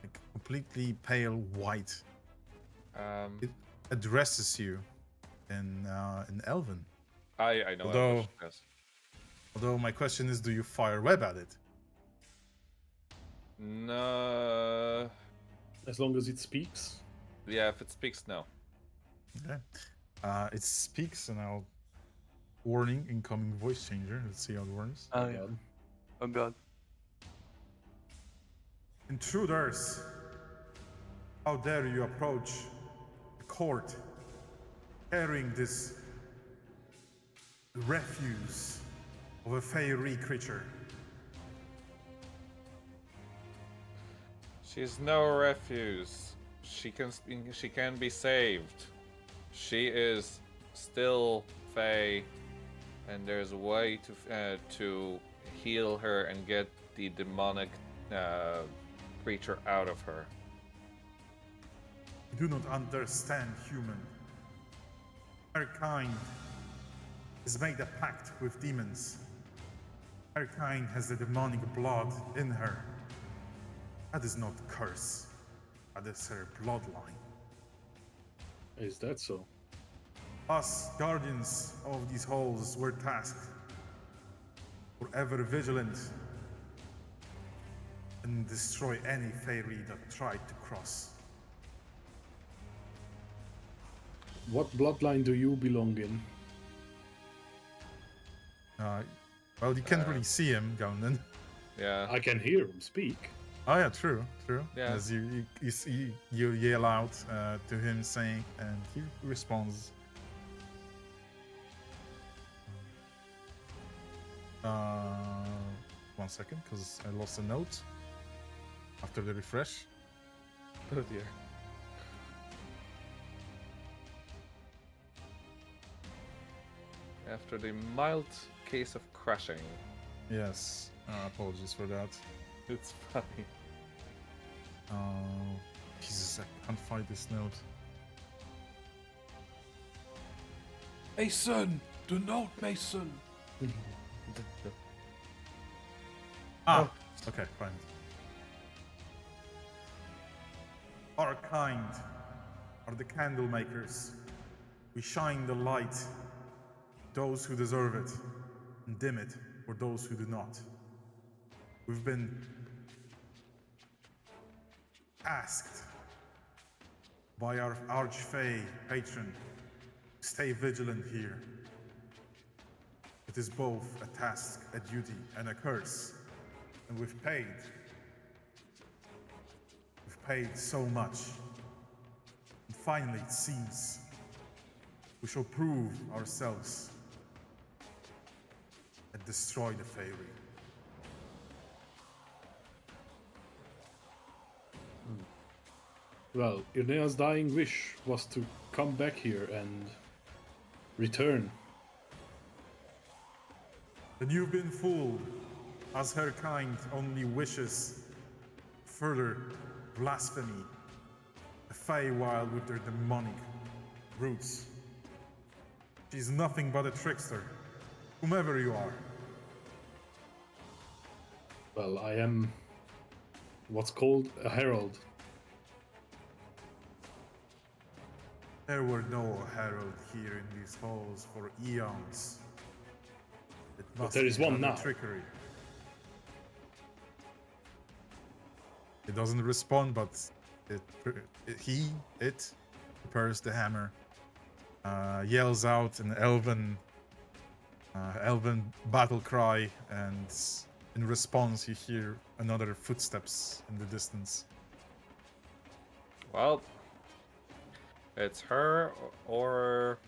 Speaker 2: like completely pale white. It addresses you in Elven.
Speaker 4: I know.
Speaker 2: Although-
Speaker 4: Elvish, yes.
Speaker 2: Although my question is, do you fire web at it?
Speaker 4: No.
Speaker 3: As long as it speaks.
Speaker 4: Yeah, if it speaks, no.
Speaker 2: Okay. It speaks, and I'll warning incoming voice changer. Let's see how it works.
Speaker 5: Oh, yeah.
Speaker 3: God.
Speaker 5: Oh god.
Speaker 2: Intruders, how dare you approach the court carrying this refuse of a fairy creature?
Speaker 4: She's no refuse. She can be saved. She is still Fae, and there's a way to heal her and get the demonic creature out of her.
Speaker 2: You do not understand, human. Her kind has made a pact with demons. Her kind has the demonic blood in her. That is not curse. That is her bloodline.
Speaker 3: Is that so?
Speaker 2: Us, guardians of these halls, were tasked for ever vigilant and destroy any fairy that tried to cross.
Speaker 3: What bloodline do you belong in?
Speaker 2: Well, you can't really see him, Gaunden.
Speaker 4: Yeah.
Speaker 3: I can hear him speak.
Speaker 2: Oh yeah, true.
Speaker 4: Yeah.
Speaker 2: As you yell out to him saying, and he responds. Uh, 1 second, because I lost a note after the refresh.
Speaker 4: Oh dear. After the mild case of crashing.
Speaker 2: Yes, apologies for that.
Speaker 4: It's funny.
Speaker 2: Jesus, I can't find this note.
Speaker 1: Mason! The note, Mason!
Speaker 2: Ah, okay, fine. Our kind are the candle makers. We shine the light those who deserve it and dim it for those who do not. We've been asked by our Archfey patron to stay vigilant here. It is both a task, a duty, and a curse. And we've paid. We've paid so much. And finally, it seems we shall prove ourselves and destroy the Fairy.
Speaker 3: Well, Irnea's dying wish was to come back here and return.
Speaker 2: And you've been fooled, as her kind only wishes further blasphemy, the Feywild with their demonic roots. She's nothing but a trickster, whomever you are.
Speaker 3: Well, I am what's called a herald.
Speaker 2: There were no herald here in these halls for eons. It must
Speaker 3: there is
Speaker 2: be
Speaker 3: one
Speaker 2: another
Speaker 3: now.
Speaker 2: trickery. It doesn't respond, but it prepares the hammer, yells out an elven battle cry, and in response you hear another footsteps in the distance.
Speaker 4: Well, it's her or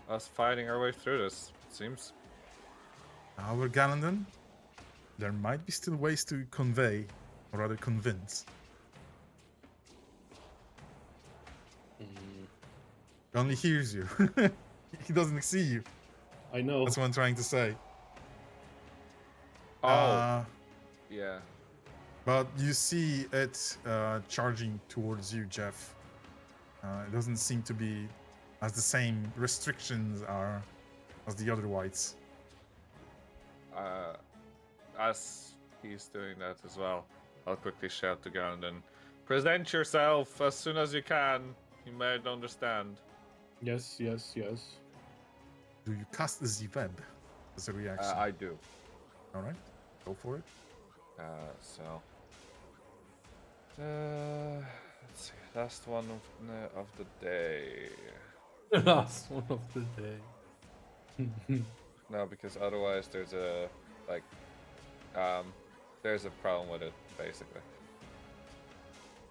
Speaker 4: us fighting our way through this, it seems.
Speaker 2: However, Galandon, there might be still ways to convey, or rather convince. He only hears you. He doesn't see you.
Speaker 3: I know.
Speaker 2: That's what I'm trying to say.
Speaker 4: Oh, yeah.
Speaker 2: But you see it charging towards you, Jeff. It doesn't seem to be as the same restrictions are as the other whites.
Speaker 4: As he's doing that as well, I'll quickly shout to Garndon, present yourself as soon as you can. You might understand.
Speaker 3: Yes.
Speaker 2: Do you cast the web as a reaction?
Speaker 4: I do.
Speaker 2: All right, go for it.
Speaker 4: Let's see. Last one of the day.
Speaker 1: Last one of the day.
Speaker 4: No, because otherwise there's a there's a problem with it basically.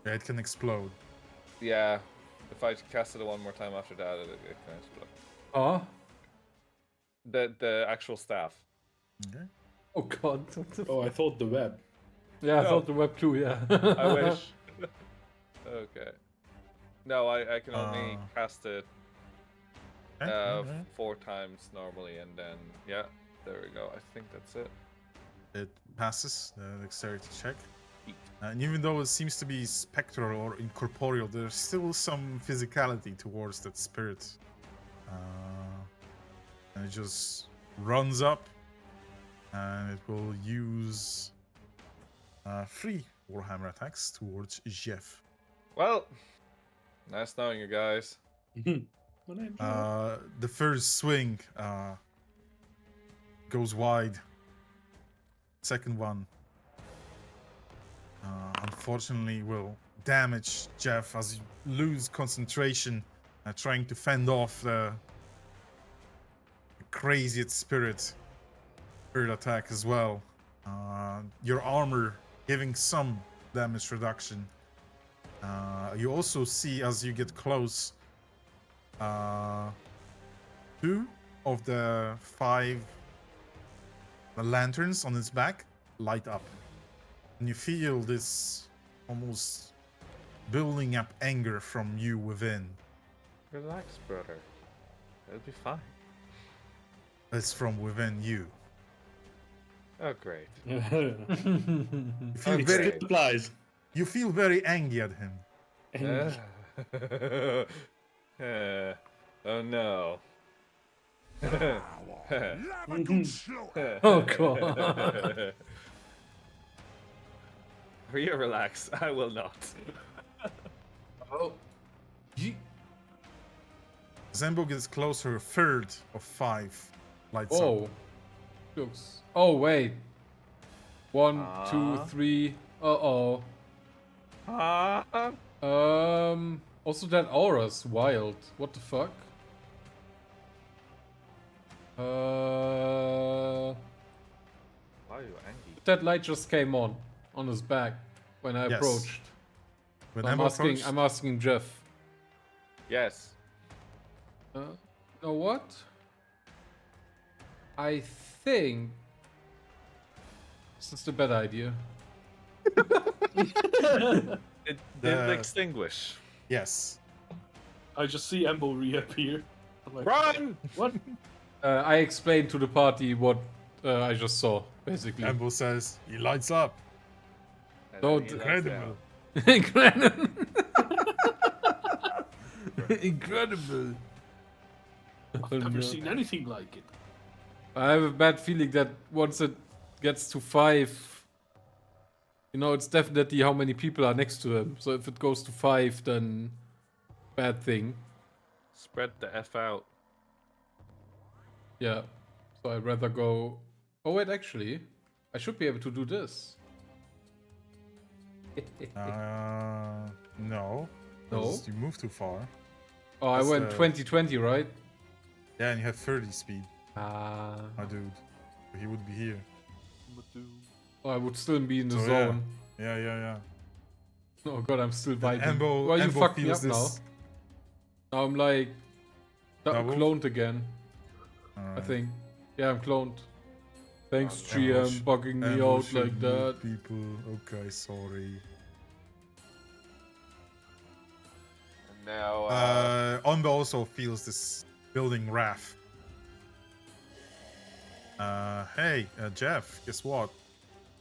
Speaker 2: Yeah, it can explode.
Speaker 4: Yeah, if I cast it one more time after that, it can explode.
Speaker 1: Ah?
Speaker 4: The actual staff.
Speaker 2: Okay.
Speaker 1: Oh god. What the
Speaker 3: Oh, I thought the web.
Speaker 1: Yeah, I
Speaker 4: No.
Speaker 1: thought the web too, yeah.
Speaker 4: I wish. Okay. No, I can only cast it
Speaker 2: Okay, okay.
Speaker 4: 4 times normally, and then yeah, there we go. I think that's it.
Speaker 2: It passes the dexterity check. And even though it seems to be spectral or incorporeal, there's still some physicality towards that spirit. And it just runs up, and it will use 3 Warhammer attacks towards Jeff.
Speaker 4: Well, nice knowing you guys.
Speaker 2: The first swing goes wide. Second one, unfortunately, will damage Jeff as you lose concentration, trying to fend off the crazy spirit attack as well. Your armor giving some damage reduction. You also see as you get close, 2 of the 5 lanterns on its back light up, and you feel this almost building up anger from you within.
Speaker 4: Relax, brother. It'll be fine.
Speaker 2: It's from within you.
Speaker 4: Oh, great.
Speaker 2: You
Speaker 3: It
Speaker 2: feel
Speaker 4: Okay.
Speaker 2: very,
Speaker 3: still applies.
Speaker 2: you feel very angry at him.
Speaker 4: Oh no.
Speaker 1: Oh, God.
Speaker 4: You relax. I will not.
Speaker 1: Oh.
Speaker 2: Zembo gets closer, a third of 5 lights up.
Speaker 1: Oh. Looks. Oh, wait. 1, 2,
Speaker 4: Ah.
Speaker 1: 3. Uh-oh.
Speaker 4: Ah.
Speaker 1: Also that aura's wild. What the fuck?
Speaker 4: Why are you angry?
Speaker 1: That light just came on his back when I
Speaker 2: Yes.
Speaker 1: approached.
Speaker 2: When
Speaker 1: I'm
Speaker 2: Embo
Speaker 1: asking.
Speaker 2: approached,
Speaker 1: I'm asking Jeff.
Speaker 4: Yes.
Speaker 1: You know what? I think this is a bad idea.
Speaker 4: It
Speaker 2: The-
Speaker 4: didn't extinguish.
Speaker 2: yes.
Speaker 3: I just see Embo reappear. I'm like,
Speaker 4: Run!
Speaker 3: what?
Speaker 1: I explained to the party what I just saw, basically.
Speaker 2: Embo says he lights up.
Speaker 4: And
Speaker 1: Don't-
Speaker 4: then he lies
Speaker 2: Incredible.
Speaker 1: Incredible. Incredible.
Speaker 3: I've never seen anything like it.
Speaker 1: I have a bad feeling that once it gets to 5, it's definitely how many people are next to him. So if it goes to 5, then bad thing.
Speaker 4: Spread the F out.
Speaker 1: Yeah. So I'd rather go. Oh wait, actually, I should be able to do this.
Speaker 2: No.
Speaker 1: No?
Speaker 2: 'Cause you moved too far.
Speaker 1: Oh, I
Speaker 2: That's,
Speaker 1: went 20/20, right?
Speaker 2: Yeah, and you have 30 speed,
Speaker 1: Ah.
Speaker 2: my dude. He would be here.
Speaker 1: Oh, I would still be in the
Speaker 2: So, yeah.
Speaker 1: zone.
Speaker 2: Yeah.
Speaker 1: Oh god, I'm still vibing.
Speaker 2: Embo,
Speaker 1: Why you
Speaker 2: Embo
Speaker 1: fucked me
Speaker 2: feels
Speaker 1: up now?
Speaker 2: this.
Speaker 1: Now I'm like
Speaker 2: Double?
Speaker 1: cloned again. I
Speaker 2: Alright.
Speaker 1: think. Yeah, I'm cloned. Thanks,
Speaker 4: Oh,
Speaker 1: GM,
Speaker 2: Embo
Speaker 1: bugging me
Speaker 2: Embo
Speaker 1: out
Speaker 2: should
Speaker 1: like
Speaker 2: move
Speaker 1: that.
Speaker 2: People, okay, sorry.
Speaker 4: And now,
Speaker 2: Embo also feels this building wrath. Hey, Jeff, guess what?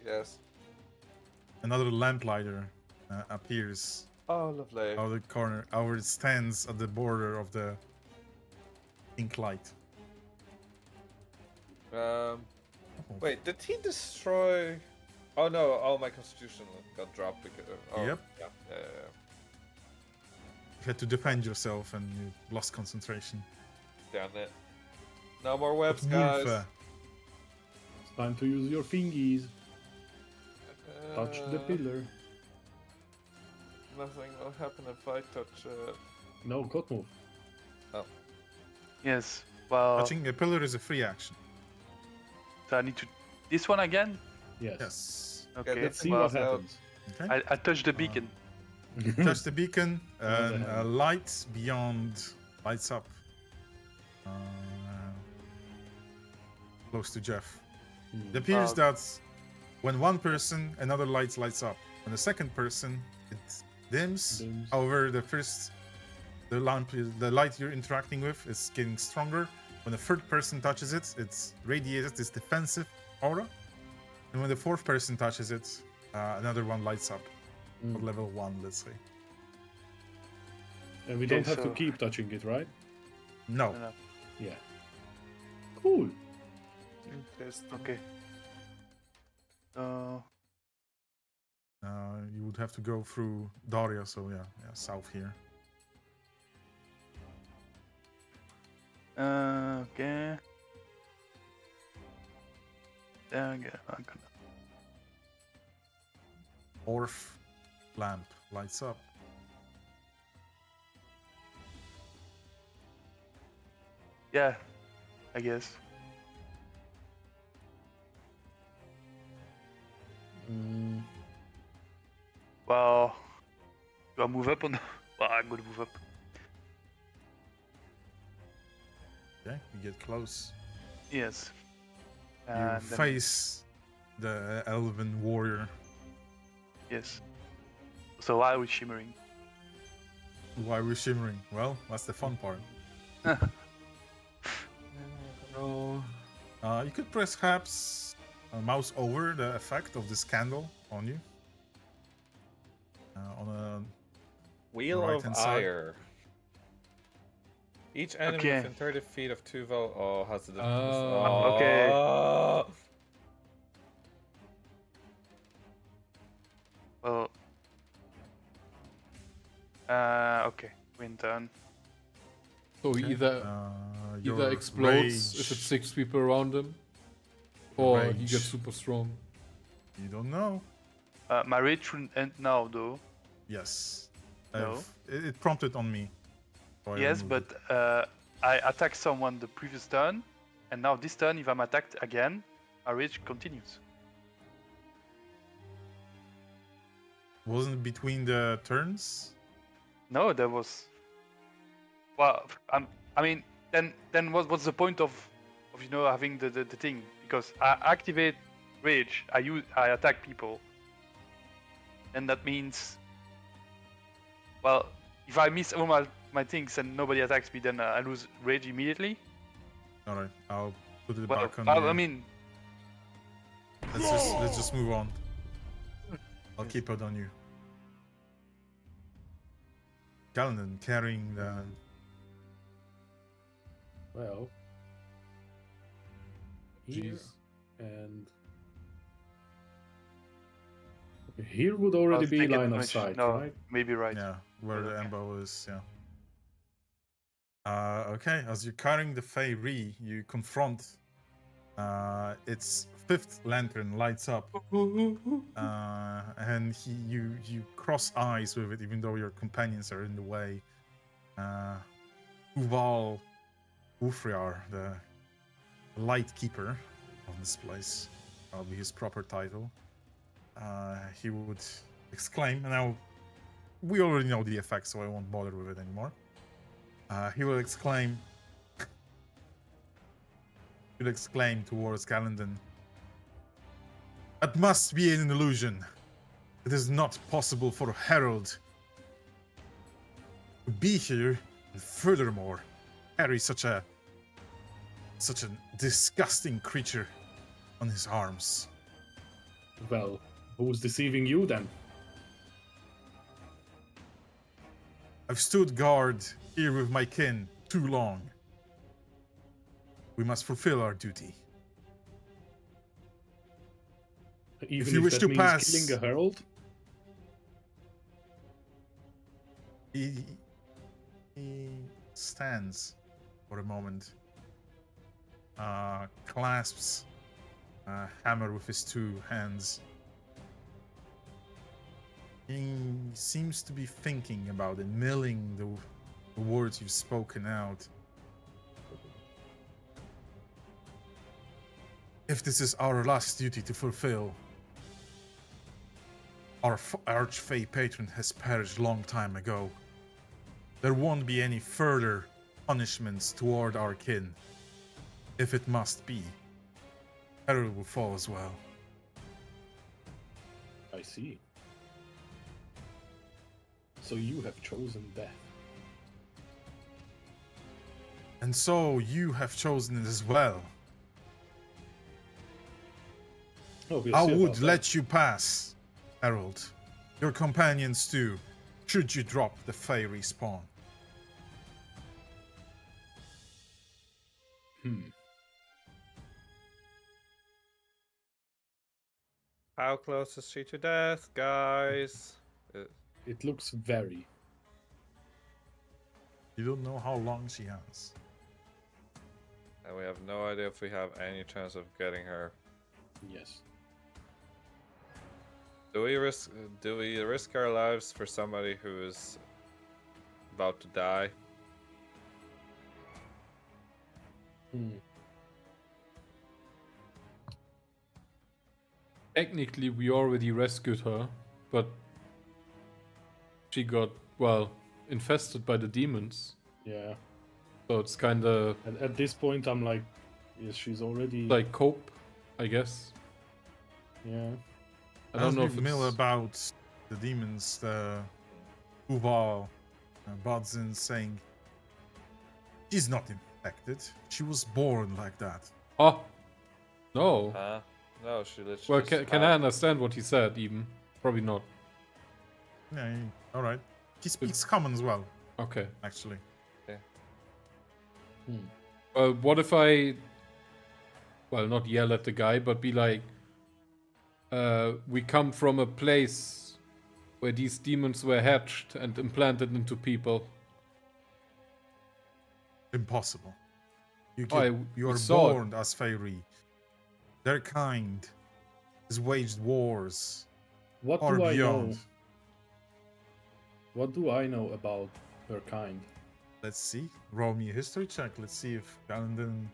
Speaker 4: yes.
Speaker 2: Another lamplighter appears
Speaker 4: Oh, lovely.
Speaker 2: out of the corner. It stands at the border of the pink light.
Speaker 4: Wait, did he destroy? Oh no! Oh, my constitution got dropped because. Oh,
Speaker 2: Yep.
Speaker 4: Yeah.
Speaker 2: You had to defend yourself and you lost concentration.
Speaker 4: Damn it! No more webs,
Speaker 2: But
Speaker 4: guys.
Speaker 2: Wolf,
Speaker 3: It's time to use your fingies. Touch the
Speaker 4: Uh,
Speaker 3: pillar.
Speaker 4: Nothing will happen if I touch.
Speaker 3: No, God move.
Speaker 5: Yes. Well,
Speaker 2: touching a pillar is a free action.
Speaker 5: so I need to. This one again?
Speaker 3: Yes.
Speaker 2: Yes.
Speaker 5: Okay.
Speaker 4: that's-
Speaker 3: See
Speaker 4: Well,
Speaker 3: what
Speaker 4: so-
Speaker 3: happens.
Speaker 2: Okay.
Speaker 5: I touched the beacon.
Speaker 2: Touch the beacon,
Speaker 3: Another
Speaker 2: and a
Speaker 3: hand.
Speaker 2: light beyond lights up. Close to Jeff. It appears that when one person, another light lights up. When the second person, it dims.
Speaker 3: Dims.
Speaker 2: However, the light you're interacting with is getting stronger. When the third person touches it, it's radiated this defensive aura. And when the fourth person touches it, another one lights up. At level 1, let's say.
Speaker 3: And we
Speaker 5: Okay,
Speaker 3: don't have to
Speaker 5: so-
Speaker 3: keep touching it, right?
Speaker 2: No.
Speaker 5: No.
Speaker 3: Yeah. Cool.
Speaker 5: Okay.
Speaker 2: You would have to go through Daria, so yeah, south here.
Speaker 5: Okay. There we go. I'm gonna.
Speaker 2: Fourth lamp lights up.
Speaker 5: Yeah, I guess. move up on. Well, I'm gonna move up.
Speaker 2: Okay, you get close.
Speaker 5: Yes.
Speaker 2: You
Speaker 5: And then-
Speaker 2: face the elven warrior.
Speaker 5: Yes. So why are we shimmering?
Speaker 2: Why we're shimmering? Well, that's the fun part.
Speaker 1: No.
Speaker 2: You could perhaps mouse over the effect of this candle on you. On a
Speaker 4: Wheel of
Speaker 2: right-hand side.
Speaker 4: Ire. Each enemy
Speaker 5: Okay.
Speaker 4: within 30 feet of Tuval has the
Speaker 5: Okay. Well. Okay. Win turn.
Speaker 1: So he either
Speaker 2: your
Speaker 1: explodes
Speaker 2: rage,
Speaker 1: if it's 6 people around him, or he
Speaker 2: rage.
Speaker 1: gets super strong.
Speaker 2: You don't know.
Speaker 5: My rage shouldn't end now, though.
Speaker 2: Yes.
Speaker 5: No.
Speaker 2: It prompted on me. So I
Speaker 5: Yes,
Speaker 2: removed
Speaker 5: but
Speaker 2: it.
Speaker 5: I attacked someone the previous turn, and now this turn, if I'm attacked again, my rage continues.
Speaker 2: Wasn't it between the turns?
Speaker 5: No, there was. Well, I mean, then what's the point of having the thing? Because I activate rage, I attack people, and that means, well, if I miss all my things and nobody attacks me, then I lose rage immediately.
Speaker 2: All right, I'll put it
Speaker 5: Well,
Speaker 2: back on.
Speaker 5: I
Speaker 2: you.
Speaker 5: mean,
Speaker 2: let's just move on. I'll keep it on you. Gallandon carrying the.
Speaker 3: Well, here
Speaker 1: Jeez.
Speaker 3: and okay, here would already
Speaker 5: I'll
Speaker 3: be
Speaker 5: take it
Speaker 3: line of
Speaker 5: much-
Speaker 3: sight,
Speaker 5: no,
Speaker 3: right?
Speaker 5: maybe right.
Speaker 2: Yeah, where the
Speaker 5: Okay.
Speaker 2: embo is. Yeah. Okay, as you're carrying the Feyre, you confront. Its fifth lantern lights up, and you cross eyes with it, even though your companions are in the way. Uval Ufriar, the light keeper of this place, that'll be his proper title. He would exclaim, and now we already know the effect, so I won't bother with it anymore. He will exclaim. He'll exclaim towards Gallandon. That must be an illusion. It is not possible for a herald to be here, and furthermore, carry such a disgusting creature on his arms.
Speaker 3: Well, who's deceiving you then?
Speaker 2: I've stood guard here with my kin too long. We must fulfill our duty.
Speaker 3: Even
Speaker 2: you wish
Speaker 3: that
Speaker 2: to
Speaker 3: means
Speaker 2: pass-
Speaker 3: killing a herald?
Speaker 2: He stands for a moment, clasps a hammer with his two hands. He seems to be thinking about it, milling the words you've spoken out. If this is our last duty to fulfill, our Archfey patron has perished long time ago. There won't be any further punishments toward our kin. If it must be, Herald will fall as well.
Speaker 3: I see. So you have chosen death.
Speaker 2: And so you have chosen it as well.
Speaker 3: Oh, we'll
Speaker 2: I
Speaker 3: see
Speaker 2: would
Speaker 3: about that.
Speaker 2: let you pass, Herald. Your companions too, should you drop the Feyre spawn.
Speaker 4: How close is she to death, guys?
Speaker 3: It looks very.
Speaker 2: You don't know how long she has.
Speaker 4: And we have no idea if we have any chance of getting her.
Speaker 3: Yes.
Speaker 4: Do we risk our lives for somebody who is about to die?
Speaker 1: Technically, we already rescued her, but she got, well, infested by the demons.
Speaker 3: Yeah.
Speaker 1: So it's kind of
Speaker 3: At this point, I'm like, yes, she's already.
Speaker 1: like cope, I guess.
Speaker 3: Yeah.
Speaker 1: I don't know
Speaker 2: Ask
Speaker 1: if
Speaker 2: Mill
Speaker 1: it's...
Speaker 2: about the demons, the Uval Bodzin saying she's not infected. She was born like that.
Speaker 1: Oh, no.
Speaker 4: No, she literally.
Speaker 1: Well,
Speaker 4: just
Speaker 1: can I understand what he said, even? Probably not.
Speaker 2: Yeah, all right. He speaks common as well,
Speaker 1: Okay.
Speaker 2: actually.
Speaker 1: Well, what if I... Well, not yell at the guy, but be like... we come from a place where these demons were hatched and implanted into people.
Speaker 2: Impossible. You
Speaker 1: we
Speaker 2: are
Speaker 1: saw it.
Speaker 2: born as Feyre. Their kind has waged wars
Speaker 3: What
Speaker 2: far
Speaker 3: do I know?
Speaker 2: beyond.
Speaker 3: What do I know about her kind?
Speaker 2: Let's see. Roll me a history check. Let's see if Galendon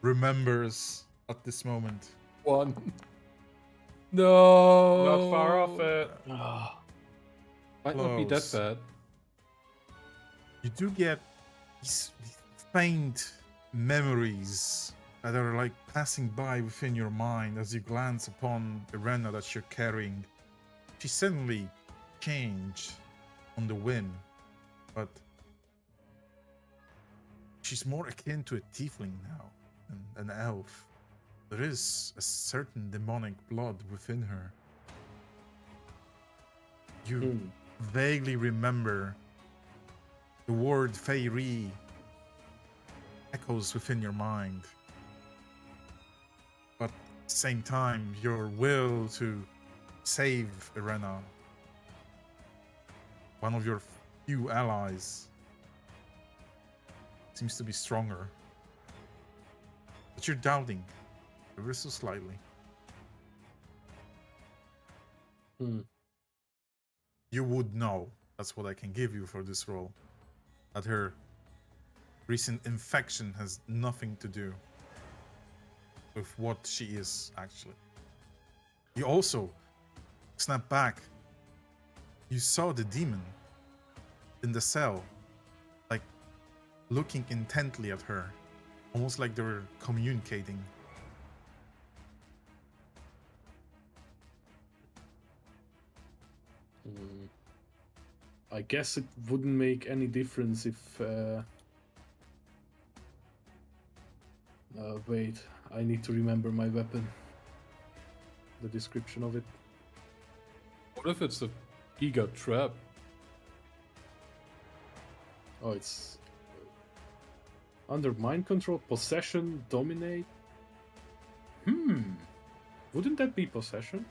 Speaker 2: remembers at this moment.
Speaker 1: 1. No!
Speaker 4: Not far off it.
Speaker 3: Ah,
Speaker 1: Might not be that
Speaker 2: Close.
Speaker 1: bad.
Speaker 2: You do get these faint memories that are like passing by within your mind as you glance upon Irena that you're carrying. She suddenly changed on the whim, but she's more akin to a tiefling now than an elf. There is a certain demonic blood within her. You vaguely remember the word Feyre echoes within your mind. But at the same time, your will to save Irena, one of your few allies, seems to be stronger. But you're doubting, ever so slightly. You would know, that's what I can give you for this role, that her recent infection has nothing to do with what she is actually. You also snap back. You saw the demon in the cell, like looking intently at her, almost like they were communicating.
Speaker 3: I guess it wouldn't make any difference if. Wait, I need to remember my weapon. The description of it.
Speaker 1: What if it's a giga trap?
Speaker 3: Oh, it's under mind control, possession, dominate. Wouldn't that be possession?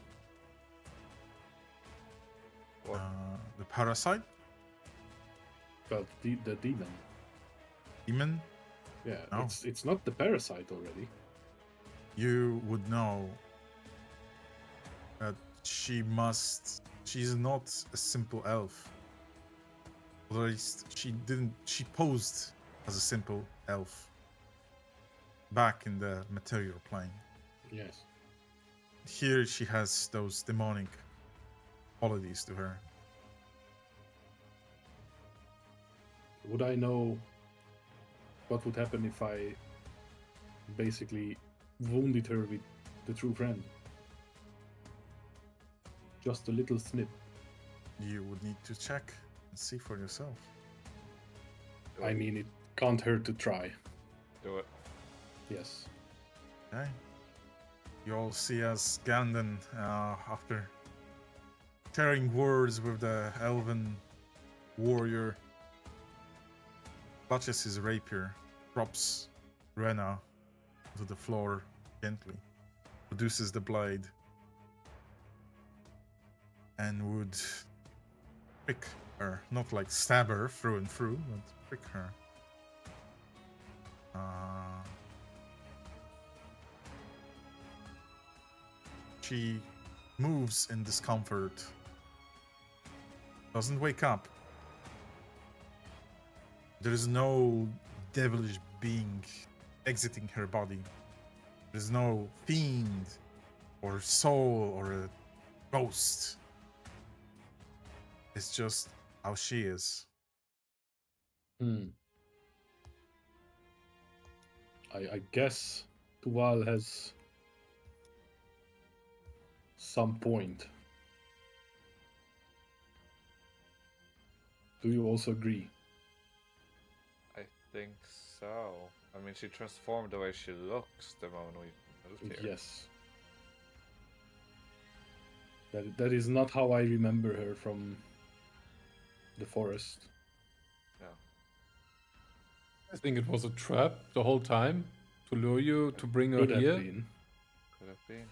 Speaker 2: The parasite,
Speaker 3: Well, the demon.
Speaker 2: demon,
Speaker 3: Yeah,
Speaker 2: No.
Speaker 3: it's not the parasite already.
Speaker 2: you would know that she's not a simple elf. Or at least she posed as a simple elf back in the material plane.
Speaker 3: Yes.
Speaker 2: Here she has those demonic qualities to her.
Speaker 3: Would I know what would happen if I basically wounded her with the true friend? Just a little snip.
Speaker 2: You would need to check and see for yourself.
Speaker 3: I mean, it can't hurt to try.
Speaker 4: Do it.
Speaker 3: Yes.
Speaker 2: Okay. You all see as Gandon, after sharing words with the elven warrior, clutches his rapier, drops Rena to the floor gently, produces the blade, and would prick her, not like stab her through and through, but prick her. She moves in discomfort, doesn't wake up. There is no devilish being exiting her body. There's no fiend or soul or a ghost. It's just how she is.
Speaker 3: Hmm. I guess Tuval has some point. Do you also agree?
Speaker 4: I think so. I mean, she transformed the way she looks the moment we moved here.
Speaker 3: Yes. That is not how I remember her from the forest.
Speaker 1: I think it was a trap the whole time to lure you, to bring her
Speaker 3: Could have
Speaker 1: here.
Speaker 3: been.
Speaker 4: Could have been.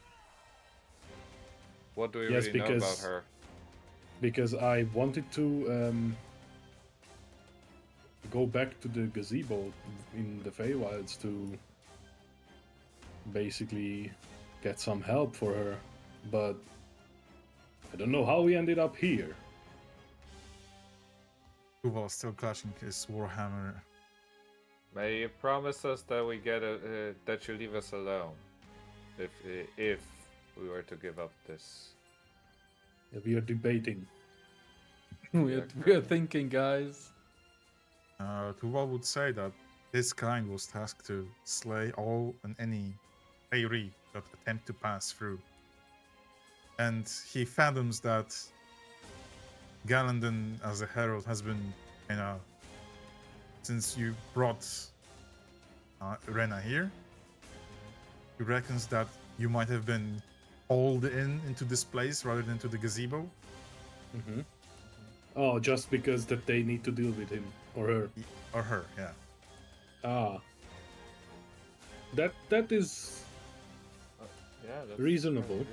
Speaker 4: What do we
Speaker 3: Yes,
Speaker 4: really know about
Speaker 3: because-
Speaker 4: her?
Speaker 3: Because I wanted to go back to the gazebo in the Feywilds to basically get some help for her, but I don't know how we ended up here.
Speaker 2: Tuval still clutching his warhammer.
Speaker 4: May you promise us that we get that you leave us alone, if we were to give up this.
Speaker 3: We are debating.
Speaker 1: We're thinking, guys.
Speaker 2: Tuval would say that his kind was tasked to slay all and any Feyri that attempt to pass through. And he fathoms that Galandon as a herald has been, since you brought Rena here, he reckons that you might have been hauled into this place rather than to the gazebo.
Speaker 3: Mm-hmm. Oh, just because that they need to deal with him or her.
Speaker 2: Or her, yeah.
Speaker 3: Ah. That is
Speaker 4: Yeah, that's
Speaker 3: Reasonable.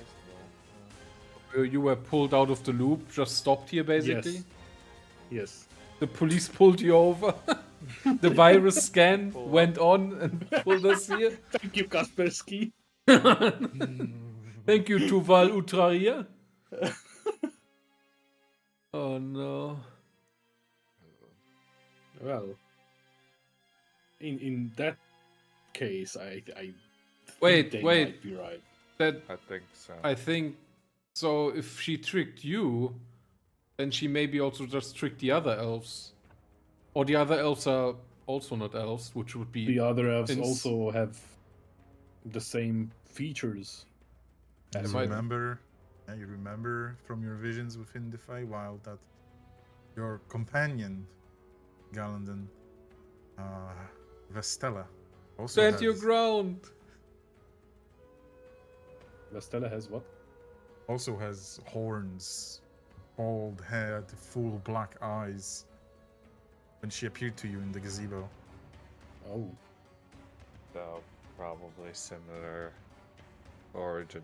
Speaker 1: You were pulled out of the loop, just stopped here, basically.
Speaker 3: yes.
Speaker 1: The police pulled you over. The virus scan went on and pulled us here.
Speaker 3: Thank you, Kaspersky.
Speaker 1: Thank you, Tuval Utraria. Oh no.
Speaker 3: Well, in that case, I think
Speaker 1: Wait,
Speaker 3: they
Speaker 1: wait.
Speaker 3: might be right.
Speaker 1: That
Speaker 4: I think so.
Speaker 1: I think so. If she tricked you, then she maybe also just tricked the other elves, or the other elves are also not elves, which would be
Speaker 3: The other elves
Speaker 1: Ins-
Speaker 3: also have the same features.
Speaker 2: You
Speaker 1: It might-
Speaker 2: remember from your visions within the Feywild that your companion, Galandon, Vestella, also
Speaker 1: stand
Speaker 2: has,
Speaker 1: your ground.
Speaker 3: Vestella has what?
Speaker 2: also has horns, bald head, full black eyes. When she appeared to you in the gazebo,
Speaker 3: Oh,
Speaker 4: So probably similar origin.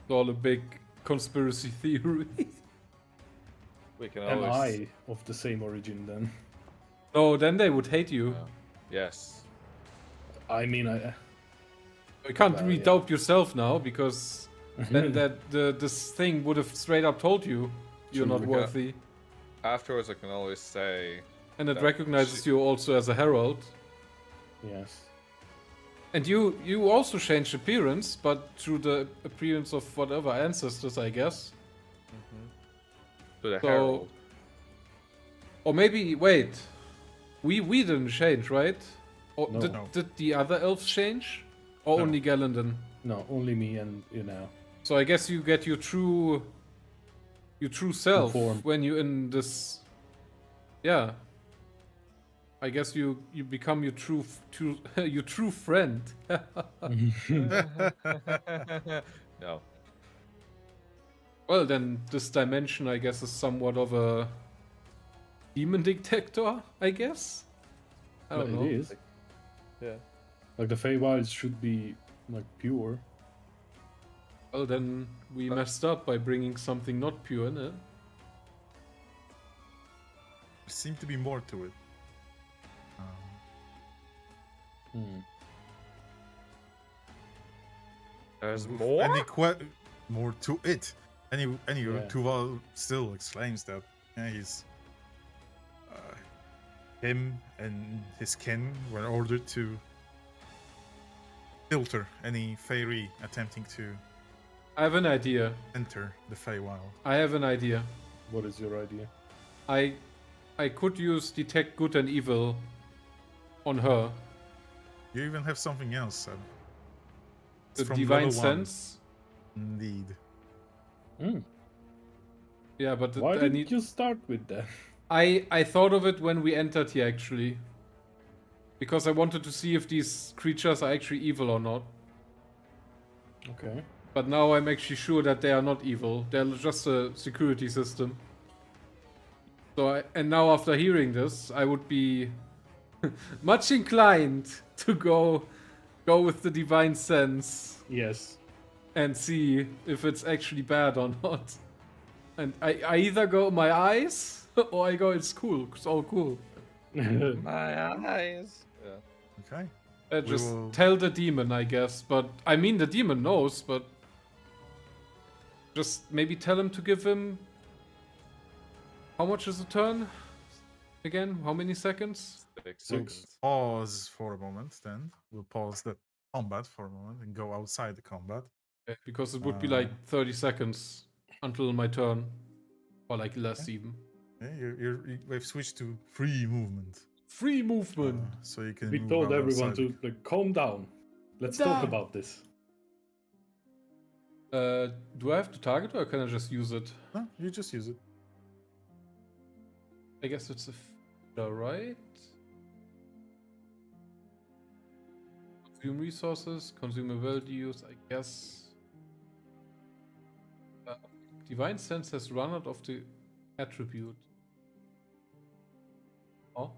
Speaker 1: It's all a big conspiracy theory.
Speaker 4: We can
Speaker 3: am
Speaker 4: always.
Speaker 3: I of the same origin then?
Speaker 1: No, then they would hate you.
Speaker 4: Yes.
Speaker 3: I mean,
Speaker 1: You can't
Speaker 3: Well,
Speaker 1: really
Speaker 3: yeah.
Speaker 1: doubt yourself now because then this thing would have straight up told you you're
Speaker 4: True,
Speaker 1: not
Speaker 4: we
Speaker 1: worthy,
Speaker 4: Afterwards, I can always say.
Speaker 1: and it
Speaker 4: that
Speaker 1: recognizes
Speaker 4: she-
Speaker 1: you also as a herald.
Speaker 3: yes.
Speaker 1: And you also changed appearance, but through the appearance of whatever ancestors, I guess.
Speaker 4: To the
Speaker 1: So-
Speaker 4: herald.
Speaker 1: Or maybe wait, we didn't change, right? Or
Speaker 3: No.
Speaker 2: No.
Speaker 1: did the other elves change, or
Speaker 2: No.
Speaker 1: only Galandon?
Speaker 3: No, only me and you now.
Speaker 1: So I guess you get your true self
Speaker 3: form.
Speaker 1: when you're in this. Yeah. I guess you become your your true friend.
Speaker 4: No.
Speaker 1: Well, then this dimension, I guess, is somewhat of a demon detector. I guess. I don't
Speaker 3: Well,
Speaker 1: know.
Speaker 3: it is.
Speaker 4: Yeah.
Speaker 3: Like the Feywilds should be like pure.
Speaker 1: Well, then we messed up by bringing something not pure in it.
Speaker 2: there seemed to be more to it.
Speaker 3: Hmm.
Speaker 4: There's
Speaker 2: With
Speaker 4: more.
Speaker 2: more to it. Any
Speaker 3: Yeah.
Speaker 2: Tuval still exclaims that he's him and his kin were ordered to filter any Feyri attempting to
Speaker 1: I have an idea.
Speaker 2: enter the Feywild.
Speaker 1: I have an idea.
Speaker 3: What is your idea?
Speaker 1: I could use detect good and evil on her.
Speaker 2: You even have something else, Seb. It's
Speaker 1: The
Speaker 2: from
Speaker 1: divine
Speaker 2: level 1.
Speaker 1: sense.
Speaker 2: Indeed.
Speaker 1: Yeah, but
Speaker 3: Why
Speaker 1: I
Speaker 3: didn't
Speaker 1: need.
Speaker 3: you start with that?
Speaker 1: I thought of it when we entered here actually, because I wanted to see if these creatures are actually evil or not.
Speaker 3: Okay.
Speaker 1: But now I'm actually sure that they are not evil. They're just a security system. So and now after hearing this, I would be much inclined to go with the divine sense
Speaker 3: Yes.
Speaker 1: and see if it's actually bad or not. And I either go my eyes or I go it's cool. It's all cool.
Speaker 4: My eyes. Yeah.
Speaker 2: Okay.
Speaker 1: I
Speaker 2: We
Speaker 1: just
Speaker 2: will-
Speaker 1: tell the demon, I guess. But I mean, the demon knows, but just maybe tell him to give him. How much is a turn? Again, how many seconds?
Speaker 4: 6
Speaker 2: We'll
Speaker 4: seconds.
Speaker 2: pause for a moment then. We'll pause the combat for a moment and go outside the combat.
Speaker 1: Because it would be like 30 seconds until my turn. Or like less
Speaker 2: Okay.
Speaker 1: even.
Speaker 2: Yeah, we've switched to free movement.
Speaker 1: Free movement.
Speaker 2: So you can
Speaker 3: We
Speaker 2: move
Speaker 3: told
Speaker 2: out
Speaker 3: everyone
Speaker 2: outside.
Speaker 3: to calm down. Let's talk
Speaker 1: Down.
Speaker 3: about this.
Speaker 1: Do I have to target or can I just use it?
Speaker 2: No, you just use it.
Speaker 1: I guess it's a feature, right? Consume resources, consume values, I guess. Divine Sense has run out of the attribute. Oh.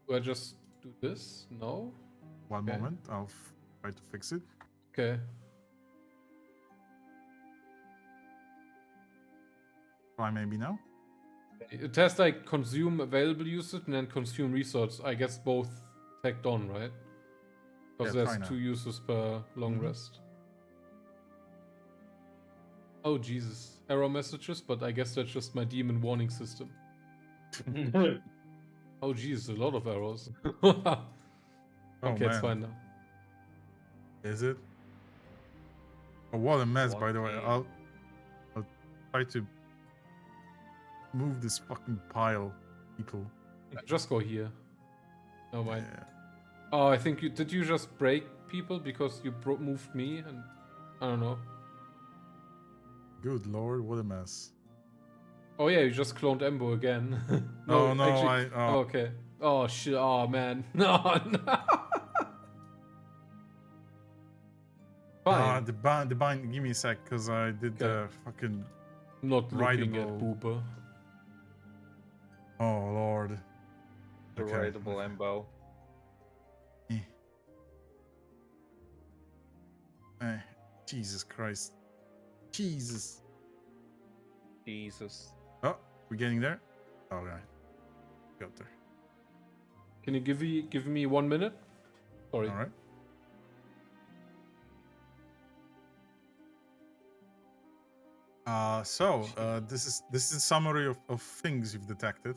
Speaker 1: Do I just do this? No?
Speaker 2: One
Speaker 1: Okay.
Speaker 2: moment, I'll try to fix it.
Speaker 1: Okay.
Speaker 2: Try maybe now.
Speaker 1: It has like consume available usage and then consume resource. I guess both tagged on, right? Because
Speaker 2: Yeah, try
Speaker 1: there's
Speaker 2: now.
Speaker 1: 2 uses per long
Speaker 2: Mhm.
Speaker 1: rest. Oh Jesus. Error messages, but I guess that's just my demon warning system. Oh Jesus, a lot of errors. Okay, it's
Speaker 2: man.
Speaker 1: fine now.
Speaker 2: Is it? Oh, what a mess, by the way.
Speaker 4: 1
Speaker 2: I'll try to move this fucking pile, people.
Speaker 1: Just go here. No mind.
Speaker 2: Yeah.
Speaker 1: Oh, I think did you just break people because you moved me and I don't know.
Speaker 2: Good lord, what a mess.
Speaker 1: Oh yeah, you just cloned Embo again.
Speaker 2: Oh no,
Speaker 1: actually, oh, okay. Oh shit! Oh man, no. Fine.
Speaker 2: the bind. Give me a sec, cause I did the fucking.
Speaker 1: Not looking at
Speaker 2: Rideable.
Speaker 1: Boober.
Speaker 2: Oh lord.
Speaker 4: The
Speaker 2: Okay.
Speaker 4: raidable Embo.
Speaker 2: Jesus Christ. Jesus.
Speaker 4: Jesus.
Speaker 2: Oh, we're getting there. All right. Got there.
Speaker 1: Can you give me 1 minute? Sorry.
Speaker 2: All right. This is a summary of things you've detected.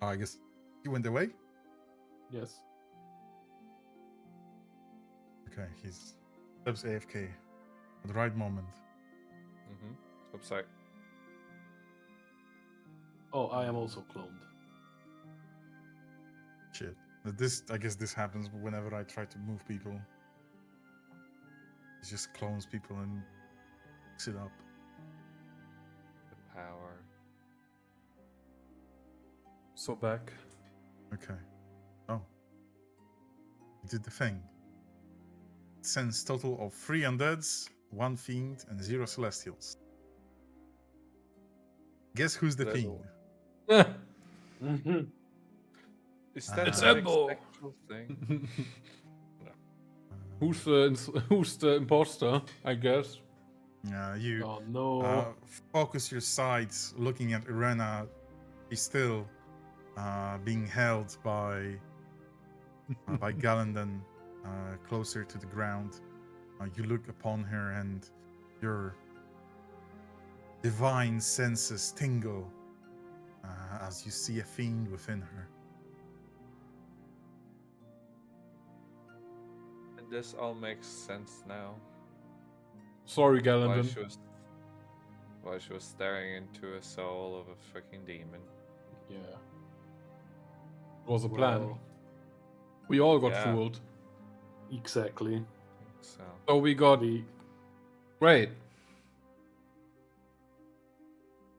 Speaker 2: I guess he went away.
Speaker 3: Yes.
Speaker 2: Okay, he's steps AFK at the right moment.
Speaker 4: Mm-hmm. Website.
Speaker 3: Oh, I am also cloned.
Speaker 2: Shit. I guess this happens whenever I try to move people. It just clones people and picks it up.
Speaker 4: The power.
Speaker 1: So back.
Speaker 2: Okay. Oh. It did the thing. It sends total of 3 undeads, 1 fiend, and 0 celestials. Guess who's the
Speaker 4: Little.
Speaker 2: fiend?
Speaker 4: Is that
Speaker 1: It's
Speaker 4: an
Speaker 1: Embo.
Speaker 4: actual thing?
Speaker 1: Who's the imposter? I guess.
Speaker 2: You
Speaker 3: Oh no.
Speaker 2: focus your sights looking at Irena. She's still being held by Galandan closer to the ground. You look upon her and your divine senses tingle as you see a fiend within her.
Speaker 4: And This all makes sense now.
Speaker 1: Sorry,
Speaker 4: Why
Speaker 1: Gallandon.
Speaker 4: she was staring into a soul of a freaking demon.
Speaker 3: Yeah.
Speaker 1: It was a plan.
Speaker 3: Well,
Speaker 1: We all got
Speaker 4: Yeah.
Speaker 1: fooled.
Speaker 3: exactly.
Speaker 4: So
Speaker 1: So we got.
Speaker 3: The
Speaker 1: Wait.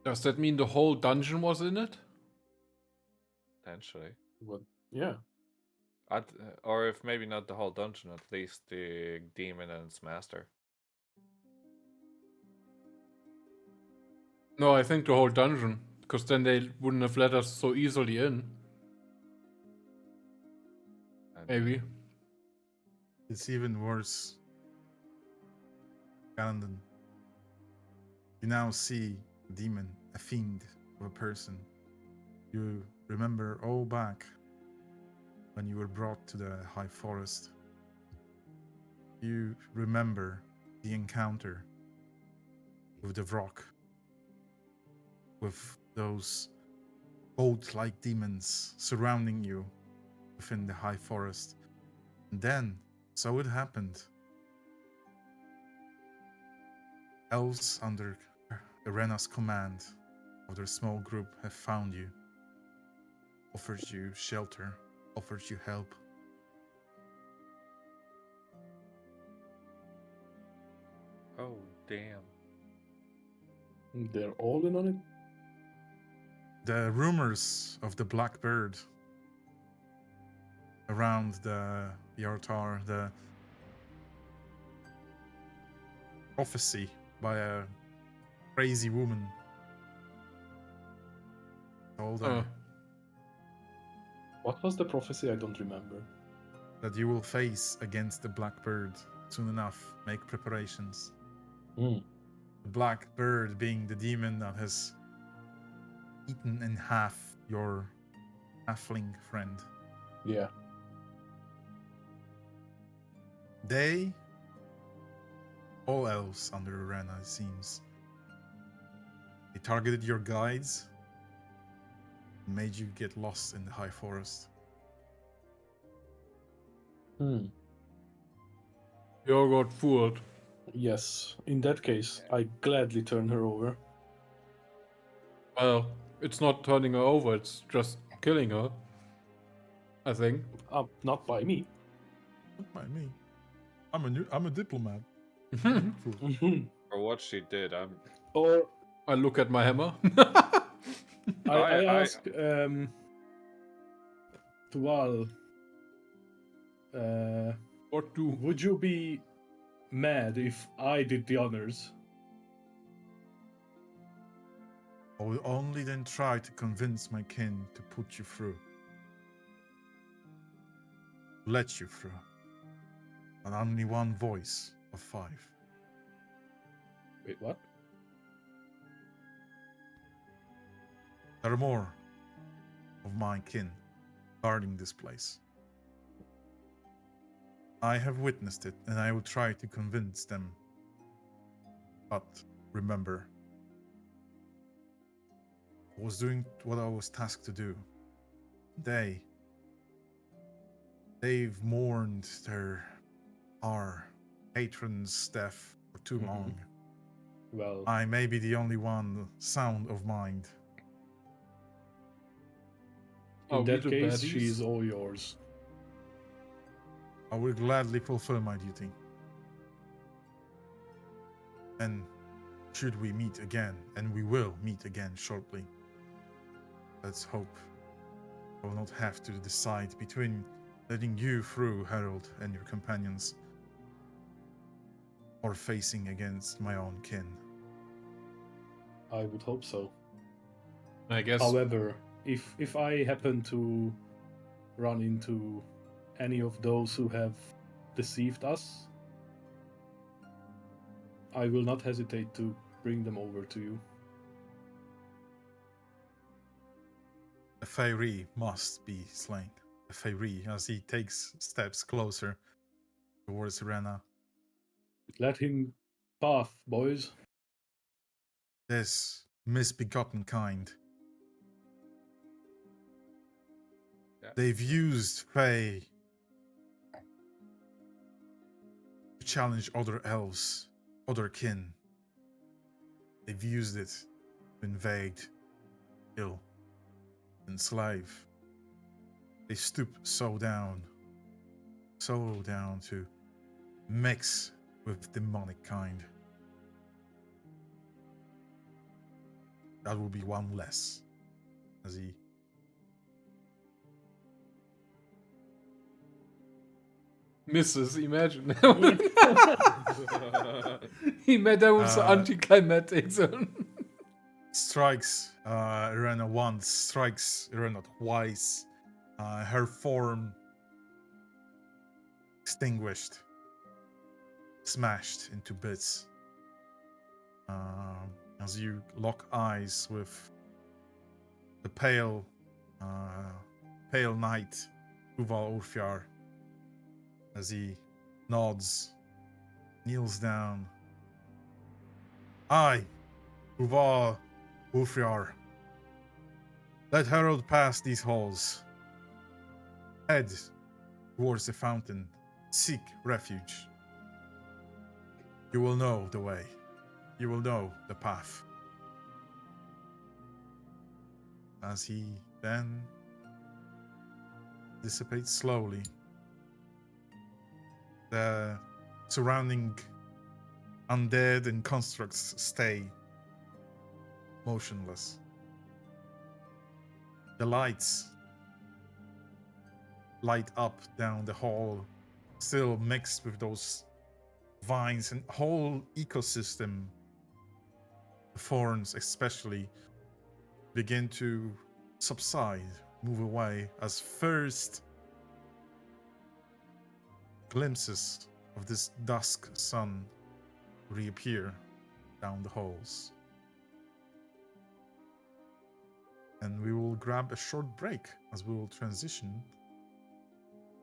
Speaker 1: Does that mean the whole dungeon was in it?
Speaker 4: potentially,
Speaker 3: what? Yeah.
Speaker 4: or if maybe not the whole dungeon, at least the demon and its master.
Speaker 1: No, I think the whole dungeon. Because then they wouldn't have let us so easily in.
Speaker 4: And
Speaker 1: Maybe.
Speaker 2: It's even worse. Gallandon. You now see a demon, a fiend of a person. You remember all back when you were brought to the High Forest. You remember the encounter with the Vrock, with those goat-like demons surrounding you within the High Forest. And then, so it happened. Elves under Irena's command of their small group have found you, offered you shelter, offered you help.
Speaker 4: oh damn!
Speaker 3: They're all in on it.
Speaker 2: The rumors of the Black Bird around the altar, the prophecy by a crazy woman told her
Speaker 3: What was the prophecy? I don't remember.
Speaker 2: that you will face against the Black Bird soon enough. Make preparations.
Speaker 3: Hmm.
Speaker 2: The Black Bird being the demon that has eaten in half your halfling friend.
Speaker 3: Yeah.
Speaker 2: They, all elves under Arena, it seems, they targeted your guides and made you get lost in the High Forest.
Speaker 3: Hmm.
Speaker 1: We all got fooled.
Speaker 3: Yes. In that case, I gladly turn her over.
Speaker 1: Well, it's not turning her over, it's just killing her. I think.
Speaker 3: Not by me.
Speaker 2: Not by me. I'm a diplomat.
Speaker 4: For what she did, I'm.
Speaker 3: Or
Speaker 1: I look at my hammer.
Speaker 3: I
Speaker 4: I-
Speaker 3: ask Tual,
Speaker 1: What do?
Speaker 3: would you be mad if I did the honors?
Speaker 2: I will only then try to convince my kin to put you through. Let you through. And only one voice of 5.
Speaker 3: Wait, what?
Speaker 2: There are more of my kin guarding this place. I have witnessed it, and I will try to convince them. But remember, I was doing what I was tasked to do. They've mourned our patron's death for too
Speaker 3: Mhm.
Speaker 2: long.
Speaker 3: Well,
Speaker 2: I may be the only one sound of mind.
Speaker 1: Are
Speaker 3: in
Speaker 1: we
Speaker 3: that
Speaker 1: the
Speaker 3: case,
Speaker 1: baddies?
Speaker 3: she is all yours.
Speaker 2: I will gladly fulfill my duty. And should we meet again, and we will meet again shortly, let's hope I will not have to decide between letting you through, Harold, and your companions, or facing against my own kin.
Speaker 3: I would hope so.
Speaker 1: I guess.
Speaker 3: However, if I happen to run into any of those who have deceived us, I will not hesitate to bring them over to you.
Speaker 2: A Feyre must be slain. A Feyre, as he takes steps closer towards Rena.
Speaker 3: Let him path, boys.
Speaker 2: This misbegotten kind.
Speaker 4: Yeah.
Speaker 2: They've used Fae challenge other elves, other kin. They've used it to invade, kill, enslave. They stoop so down to mix with demonic kind. That will be one less. As he
Speaker 1: Misses, imagine. He made that was so anticlimactic. So.
Speaker 2: strikes Irena once, strikes Irena twice. Her form extinguished, smashed into bits. As you lock eyes with the pale knight, Uval Urfjar, as he nods, kneels down. I, Uval Urfjar, let Harold pass these halls. Head towards the fountain. Seek refuge. You will know the way. You will know the path. As he then dissipates slowly, the surrounding undead and constructs stay motionless. The lights light up down the hall, still mixed with those vines and whole ecosystem. The thorns especially begin to subside, move away as first glimpses of this dusk sun reappear down the halls. And we will grab a short break as we will transition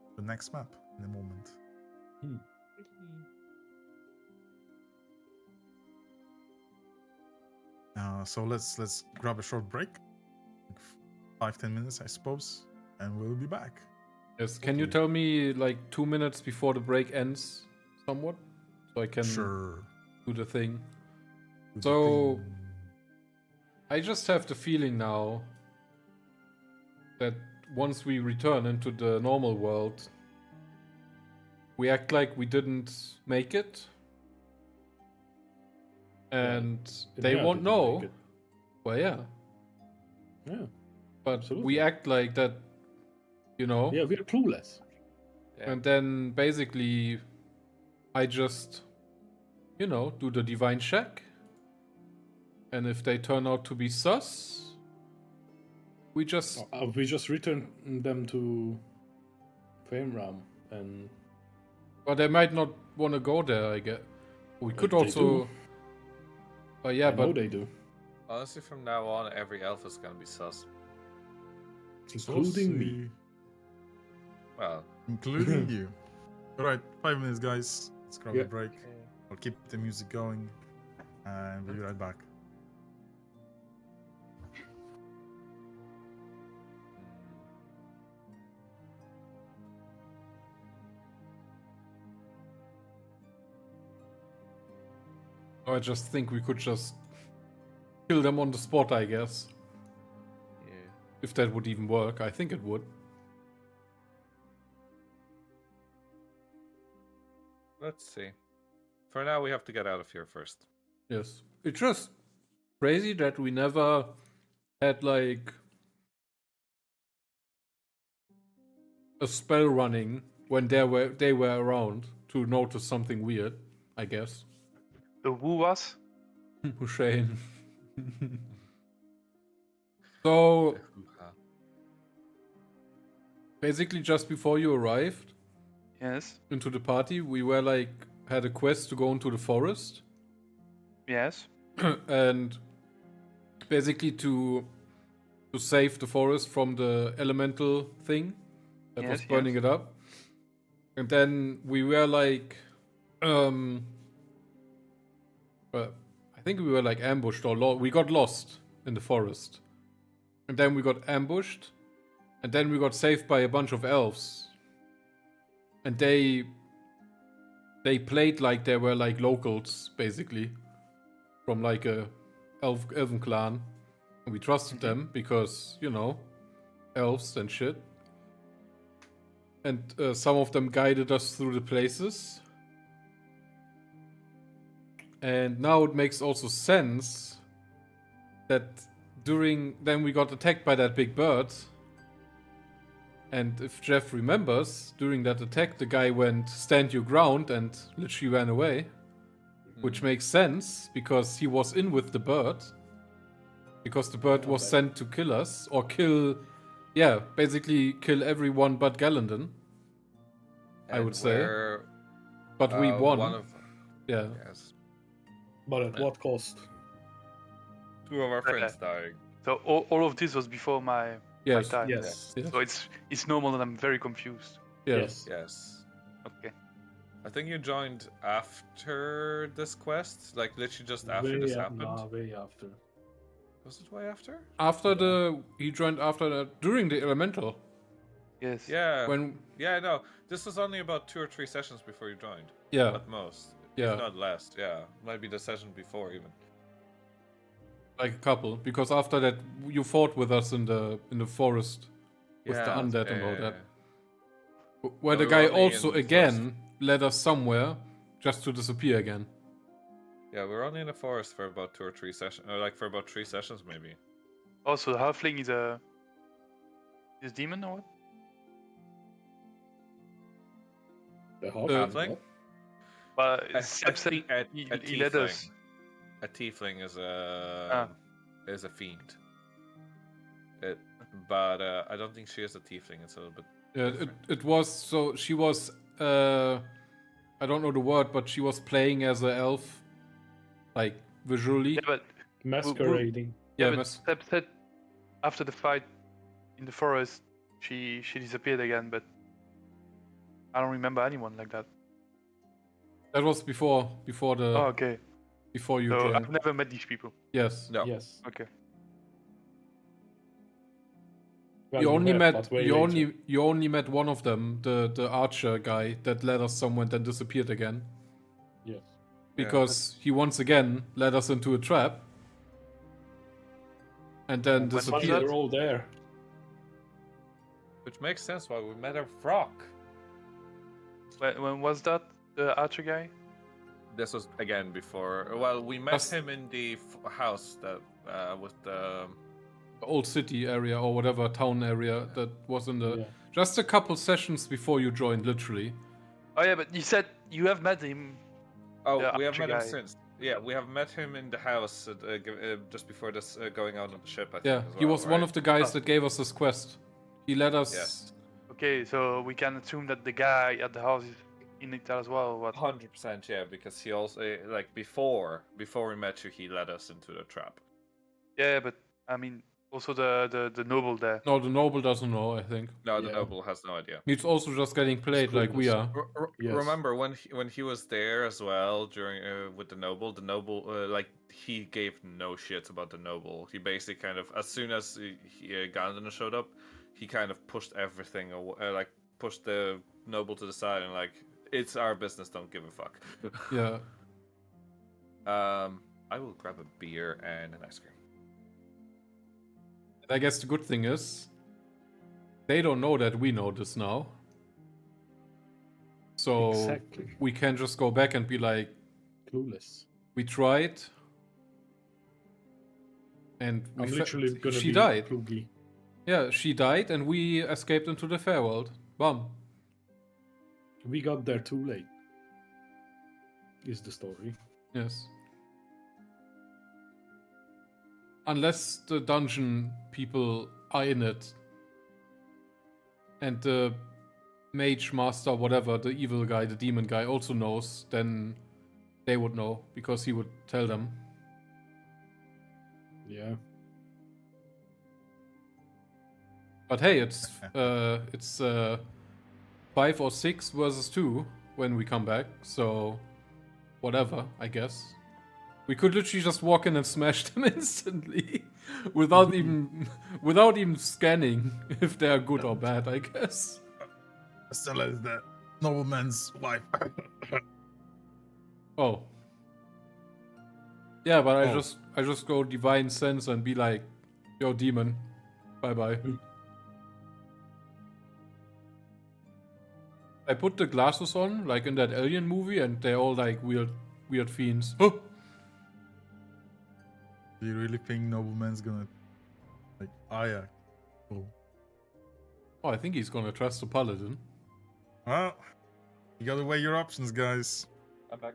Speaker 2: to the next map in a moment. So let's grab a short break, 5-10 minutes, I suppose, and we'll be back.
Speaker 1: Yes, can you tell me like 2 minutes before the break ends, somewhat, so I can
Speaker 2: Sure.
Speaker 1: do the thing?
Speaker 2: Do the
Speaker 1: So-
Speaker 2: thing.
Speaker 1: I just have the feeling now that once we return into the normal world, we act like we didn't make it, and they
Speaker 3: Yeah,
Speaker 1: won't
Speaker 3: didn't
Speaker 1: know.
Speaker 3: make it.
Speaker 1: Well, yeah,
Speaker 3: Yeah,
Speaker 1: but
Speaker 3: Absolutely.
Speaker 1: we act like that, you know.
Speaker 3: yeah, we're clueless.
Speaker 4: Yeah.
Speaker 1: And then basically, I just, you know, do the divine check. And if they turn out to be sus, we just.
Speaker 3: We just return them to Fame Realm, and
Speaker 1: But they might not want to go there, I guess. We could
Speaker 3: They
Speaker 1: also.
Speaker 3: do.
Speaker 1: Yeah,
Speaker 3: I know
Speaker 1: but.
Speaker 3: they do,
Speaker 4: Honestly, from now on, every elf is gonna be sus.
Speaker 3: including me.
Speaker 2: Saucy.
Speaker 4: Well,
Speaker 2: Including you. Alright, 5 minutes, guys. Let's grab
Speaker 3: Yeah.
Speaker 2: a break. I'll keep the music going, and we'll be right back.
Speaker 1: I just think we could just kill them on the spot, I guess.
Speaker 4: yeah.
Speaker 1: If that would even work. I think it would.
Speaker 4: Let's see. For now, we have to get out of here first.
Speaker 1: Yes. It's just crazy that we never had like a spell running when they were around to notice something weird, I guess.
Speaker 5: The woo was?
Speaker 1: Shane. So
Speaker 4: Hoo-ha.
Speaker 1: basically just before you arrived
Speaker 5: Yes.
Speaker 1: into the party, we were like had a quest to go into the forest.
Speaker 5: Yes.
Speaker 1: And basically to save the forest from the elemental thing that was
Speaker 5: Yes,
Speaker 1: burning
Speaker 5: yes.
Speaker 1: it up. And then we were like I think we were like ambushed or we got lost in the forest. And then we got ambushed, and then we got saved by a bunch of elves. And they they played like they were like locals, basically, from like a elven clan. And we trusted them because, you know, elves and shit. And some of them guided us through the places. And now it makes also sense that then we got attacked by that big bird. And if Jeff remembers, during that attack, the guy went stand your ground and literally ran away. Which makes sense, because he was in with the bird. Because the bird was sent to kill us, or basically kill everyone but Gallandon. I would say. But we won. Yeah.
Speaker 4: Yes.
Speaker 3: But at what cost?
Speaker 4: 2 of our friends dying.
Speaker 5: So all of this was before my
Speaker 1: Yes.
Speaker 5: time.
Speaker 3: Yes.
Speaker 1: Yes.
Speaker 5: So it's normal that I'm very confused.
Speaker 1: Yes.
Speaker 4: Yes.
Speaker 5: Okay.
Speaker 4: I think you joined after this quest, like literally just after
Speaker 3: Way
Speaker 4: this
Speaker 3: a-
Speaker 4: happened.
Speaker 3: nah, way after.
Speaker 4: Was it way after?
Speaker 1: He joined after during the elemental.
Speaker 5: Yes.
Speaker 4: Yeah.
Speaker 1: When
Speaker 4: No. This was only about 2 or 3 sessions before you joined,
Speaker 1: yeah.
Speaker 4: at most.
Speaker 1: Yeah.
Speaker 4: If not less. Yeah. Maybe the session before even.
Speaker 1: Like a couple, because after that you fought with us in the forest with the undead and all that. Where
Speaker 4: No,
Speaker 1: the
Speaker 4: we
Speaker 1: guy
Speaker 4: were only
Speaker 1: also
Speaker 4: in the
Speaker 1: again led us somewhere just to disappear again.
Speaker 4: Yeah, we were only in the forest for about 2 or 3 sessions, or like for about 3 sessions maybe.
Speaker 5: Also, the halfling is demon or what?
Speaker 3: The
Speaker 4: Halfling?
Speaker 5: But
Speaker 4: A,
Speaker 5: Seb said he led us.
Speaker 4: A tiefling is a fiend. But I don't think she is a tiefling. It's a little bit.
Speaker 1: Yeah,
Speaker 4: different.
Speaker 1: it was so she was I don't know the word, but she was playing as an elf, like visually.
Speaker 5: Yeah, but
Speaker 3: Masquerading.
Speaker 1: Yeah,
Speaker 5: but Seb said after the fight in the forest, she disappeared again. But I don't remember anyone like that.
Speaker 1: that was before the
Speaker 5: Oh, okay.
Speaker 1: before you
Speaker 5: So
Speaker 1: joined.
Speaker 5: I've never met these people.
Speaker 1: Yes.
Speaker 4: No.
Speaker 3: Yes.
Speaker 5: Okay.
Speaker 3: Well,
Speaker 1: You only
Speaker 3: have,
Speaker 1: met
Speaker 3: but way
Speaker 1: you
Speaker 3: later.
Speaker 1: only met one of them, the archer guy that led us somewhere and then disappeared again.
Speaker 3: Yes.
Speaker 1: Because he once again led us into a trap. And then
Speaker 5: When was
Speaker 3: But
Speaker 1: disappeared.
Speaker 3: they're all there.
Speaker 4: Which makes sense why we met a frog.
Speaker 5: When was that? The archer guy?
Speaker 4: This was again before. Well, we met
Speaker 1: That's-
Speaker 4: him in the house that with the.
Speaker 1: Old city area or whatever town area that was in the
Speaker 3: Yeah.
Speaker 1: just a couple sessions before you joined, literally.
Speaker 5: Oh yeah, but you said you have met him.
Speaker 4: Oh,
Speaker 5: The
Speaker 4: we have
Speaker 5: archer
Speaker 4: met him
Speaker 5: guy.
Speaker 4: since. Yeah, we have met him in the house just before this going out on the ship. I think.
Speaker 1: Yeah,
Speaker 4: as
Speaker 1: he
Speaker 4: well,
Speaker 1: was one
Speaker 4: right?
Speaker 1: of the guys
Speaker 5: Oh.
Speaker 1: that gave us this quest. He led us.
Speaker 4: Yes.
Speaker 5: Okay, so we can assume that the guy at the house is in it as well. Or what?
Speaker 4: 100%, yeah, because he also like before we met you, he led us into the trap.
Speaker 5: Yeah, but I mean, also the noble there.
Speaker 1: No, the noble doesn't know, I think.
Speaker 4: No, the
Speaker 3: Yeah.
Speaker 4: noble has no idea.
Speaker 1: He's also just getting played like we are.
Speaker 3: Yes.
Speaker 4: Remember when he was there as well during with the noble like he gave no shits about the noble. He basically kind of, as soon as Gandalf showed up, he kind of pushed everything like pushed the noble to the side and like, it's our business, don't give a fuck.
Speaker 1: Yeah.
Speaker 4: I will grab a beer and an ice cream.
Speaker 1: I guess the good thing is they don't know that we know this now. So
Speaker 3: Exactly.
Speaker 1: we can just go back and be like,
Speaker 3: Clueless.
Speaker 1: we tried. And
Speaker 3: I'm literally gonna
Speaker 1: she
Speaker 3: be
Speaker 1: died.
Speaker 3: Klugi.
Speaker 1: Yeah, she died and we escaped into the fair world. Bum.
Speaker 3: We got there too late. Is the story.
Speaker 1: Yes. Unless the dungeon people are in it. And the mage master, whatever, the evil guy, the demon guy also knows, then they would know because he would tell them.
Speaker 3: Yeah.
Speaker 1: But hey, it's 5 or 6 versus 2 when we come back, so whatever, I guess. We could literally just walk in and smash them instantly without even scanning if they are good or bad, I guess.
Speaker 2: Still as the nobleman's wife.
Speaker 1: Oh. Yeah, but
Speaker 2: Oh.
Speaker 1: I just go divine sense and be like, yo, demon, bye bye. I put the glasses on, like in that Alien movie, and they're all like weird fiends.
Speaker 2: Do you really think Nobleman's gonna like? Oh yeah, cool.
Speaker 1: Oh, I think he's gonna trust the paladin.
Speaker 2: Well, you gotta weigh your options, guys.
Speaker 4: I'm back.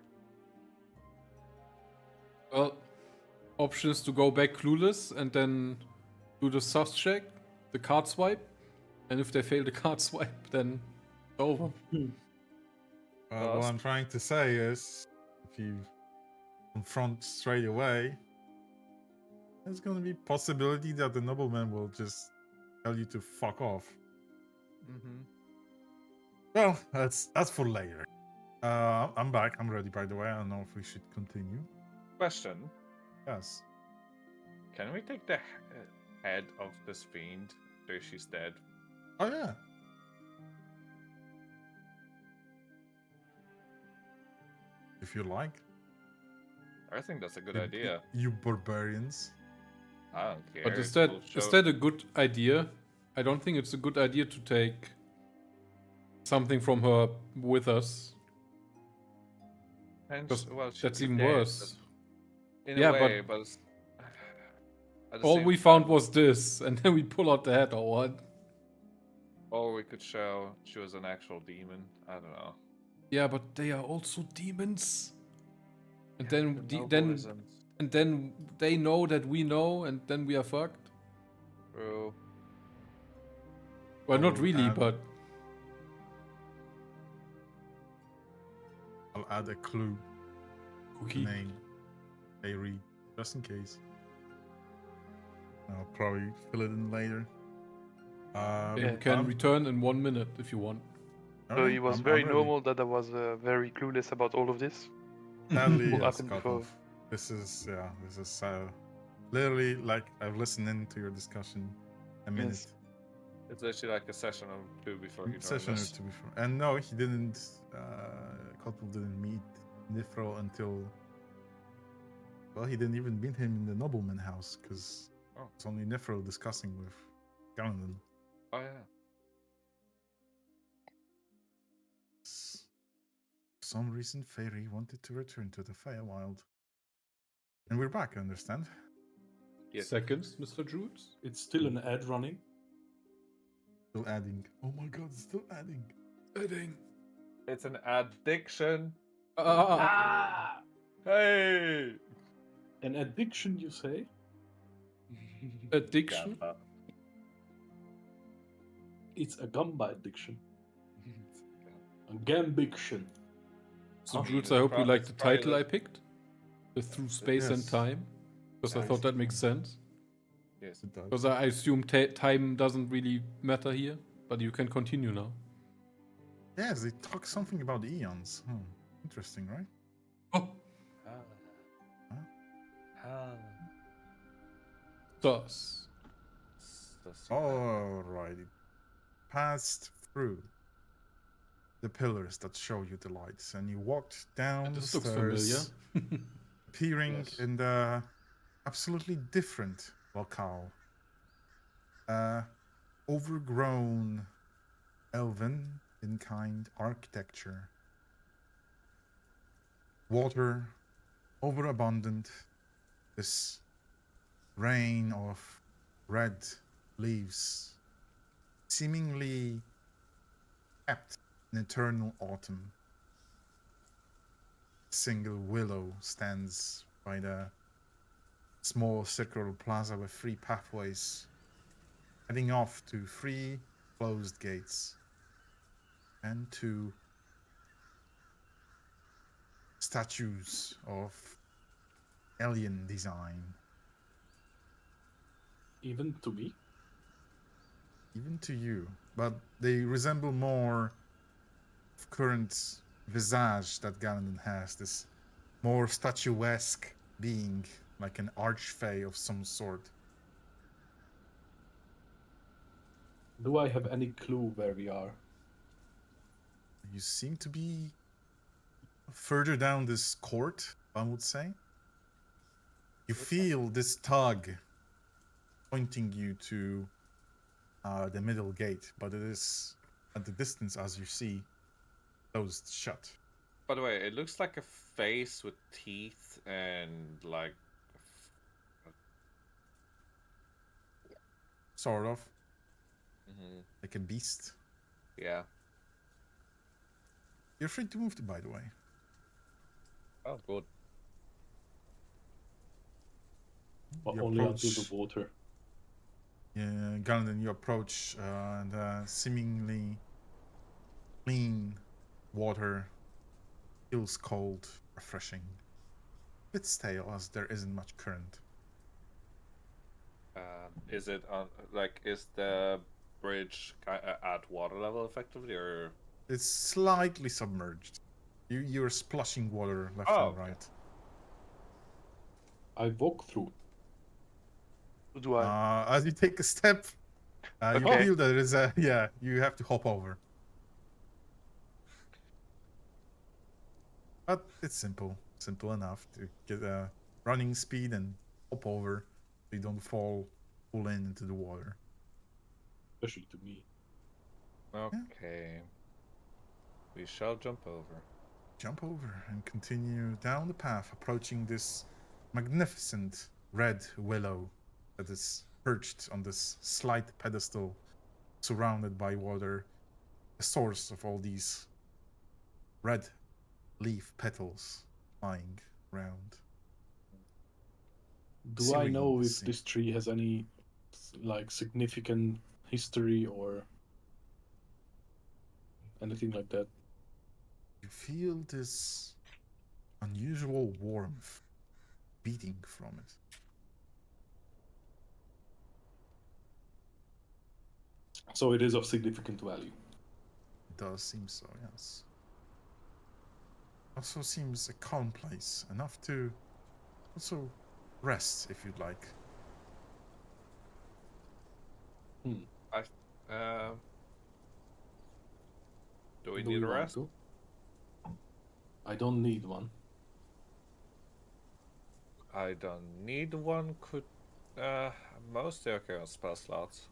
Speaker 1: Well, options to go back clueless and then do the sus check, the card swipe, and if they fail the card swipe, then it's over.
Speaker 2: What
Speaker 4: Lost.
Speaker 2: I'm trying to say is, if you confront straight away, there's gonna be possibility that the nobleman will just tell you to fuck off.
Speaker 4: Mm-hmm.
Speaker 2: Well, that's for later. I'm back. I'm ready, by the way. I don't know if we should continue.
Speaker 4: Question:
Speaker 2: Yes.
Speaker 4: Can we take the head of this fiend after she's dead?
Speaker 2: Oh yeah. If you like.
Speaker 4: I think that's a good
Speaker 2: You-
Speaker 4: idea.
Speaker 2: You barbarians.
Speaker 4: I don't care.
Speaker 1: But is
Speaker 4: We'll show-
Speaker 1: that a good idea? I don't think it's a good idea to take something from her with us.
Speaker 4: And
Speaker 1: Because
Speaker 4: well, she'd
Speaker 1: that's
Speaker 4: be
Speaker 1: even
Speaker 4: dead,
Speaker 1: worse.
Speaker 4: but in
Speaker 1: Yeah,
Speaker 4: a
Speaker 1: but-
Speaker 4: way, but it's- at the
Speaker 1: All
Speaker 4: same
Speaker 1: we found
Speaker 4: time-
Speaker 1: was this, and then we pull out the head or what?
Speaker 4: Or we could show she was an actual demon. I don't know.
Speaker 1: Yeah, but they are also demons. And
Speaker 4: Yeah,
Speaker 1: then
Speaker 4: the
Speaker 1: the,
Speaker 4: noble
Speaker 1: then
Speaker 4: isn't
Speaker 1: and then they know that we know, and then we are fucked.
Speaker 4: true.
Speaker 1: Well, not
Speaker 2: Oh,
Speaker 1: really,
Speaker 2: and-
Speaker 1: but
Speaker 2: I'll add a clue.
Speaker 1: cookie.
Speaker 2: Name. Avery, just in case. I'll probably fill it in later.
Speaker 1: You can return in 1 minute if you want.
Speaker 5: So
Speaker 2: okay,
Speaker 5: it was
Speaker 2: I'm
Speaker 5: very
Speaker 2: ready.
Speaker 5: normal that I was very clueless about all of this.
Speaker 2: Sadly,
Speaker 5: What
Speaker 2: yes,
Speaker 5: happened
Speaker 2: cut
Speaker 5: before?
Speaker 2: off. This is literally like I've listened into your discussion a minute.
Speaker 5: Yes.
Speaker 4: It's actually like a session or two before you joined
Speaker 2: Session or
Speaker 4: us.
Speaker 2: two before. And no, he didn't. Kotlov didn't meet Nifro until. Well, he didn't even meet him in the nobleman house because
Speaker 4: Oh.
Speaker 2: it's only Nifro discussing with Ganon.
Speaker 4: Oh yeah.
Speaker 2: For some reason, Fairy wanted to return to the Feywild. And we're back, I understand.
Speaker 4: Yes.
Speaker 1: Seconds, Mr. Jules?
Speaker 3: It's still an ad running.
Speaker 2: Still adding. Oh my god, it's still adding.
Speaker 1: Adding.
Speaker 4: It's an addiction.
Speaker 3: Ah!
Speaker 4: Hey.
Speaker 3: An addiction, you say?
Speaker 1: Addiction?
Speaker 4: Gamba.
Speaker 3: It's a gamba addiction. A gambiction.
Speaker 1: So,
Speaker 4: Oh,
Speaker 1: Jules,
Speaker 4: it's
Speaker 1: I hope you
Speaker 4: prob-
Speaker 1: like
Speaker 4: it's
Speaker 1: the
Speaker 4: probably
Speaker 1: title
Speaker 4: the-
Speaker 1: I picked. The Through Space and
Speaker 2: Yes.
Speaker 1: Time. Because I
Speaker 2: Nice.
Speaker 1: thought that makes sense.
Speaker 4: Yes.
Speaker 2: It does.
Speaker 1: Because I assume time doesn't really matter here. But you can continue now.
Speaker 2: Yes, they talk something about eons. Interesting, right?
Speaker 1: Oh,
Speaker 4: Ah.
Speaker 1: thus.
Speaker 2: Alrighty. Passed through the pillars that show you the lights, and you walked down
Speaker 1: This
Speaker 2: the
Speaker 1: looks familiar.
Speaker 2: stairs, appearing
Speaker 3: Yes.
Speaker 2: in the absolutely different locale. Overgrown, elven in kind architecture. Water, overabundant. This rain of red leaves, seemingly kept in eternal autumn. A single willow stands by the small circular plaza with 3 pathways heading off to 3 closed gates and 2 statues of alien design.
Speaker 3: Even to me?
Speaker 2: Even to you, but they resemble more of current visage that Ganon has, this more statuesque being, like an archfey of some sort.
Speaker 3: Do I have any clue where we are?
Speaker 2: You seem to be further down this court, I would say. You feel this tug pointing you to the middle gate, but it is at the distance, as you see, closed shut.
Speaker 4: By the way, it looks like a face with teeth and like.
Speaker 2: Sort of
Speaker 4: Mhm.
Speaker 2: like a beast.
Speaker 4: Yeah.
Speaker 2: You're free to move, by the way.
Speaker 4: Oh, good.
Speaker 3: But
Speaker 2: You
Speaker 3: only until
Speaker 2: approach-
Speaker 3: the water.
Speaker 2: Yeah, Galadin, you approach the seemingly clean water. Feels cold, refreshing. Bit stale as there isn't much current.
Speaker 4: Is it on like is the bridge at water level effectively, or
Speaker 2: It's slightly submerged. You're splashing water left
Speaker 4: Oh,
Speaker 2: and
Speaker 4: okay.
Speaker 2: right.
Speaker 3: I walk through.
Speaker 5: So do I.
Speaker 2: As you take a step, you
Speaker 5: Okay.
Speaker 2: feel that there is a you have to hop over. But it's simple enough to get a running speed and hop over, so you don't fall into the water.
Speaker 3: Especially to me.
Speaker 4: okay? We shall jump over.
Speaker 2: Jump over and continue down the path, approaching this magnificent red willow that is perched on this slight pedestal, surrounded by water, the source of all these red leaf petals flying around.
Speaker 3: Do I know if
Speaker 2: Serene.
Speaker 3: this tree has any like significant history or anything like that?
Speaker 2: You feel this unusual warmth beating from it.
Speaker 3: So it is of significant value.
Speaker 2: It does seem so, yes. Also seems a calm place, enough to also rest if you'd like.
Speaker 4: Do we
Speaker 3: Do
Speaker 4: need
Speaker 3: we
Speaker 4: a
Speaker 3: want
Speaker 4: rest?
Speaker 3: to? I don't need one.
Speaker 4: I don't need one. Could mostly okay on spell slots.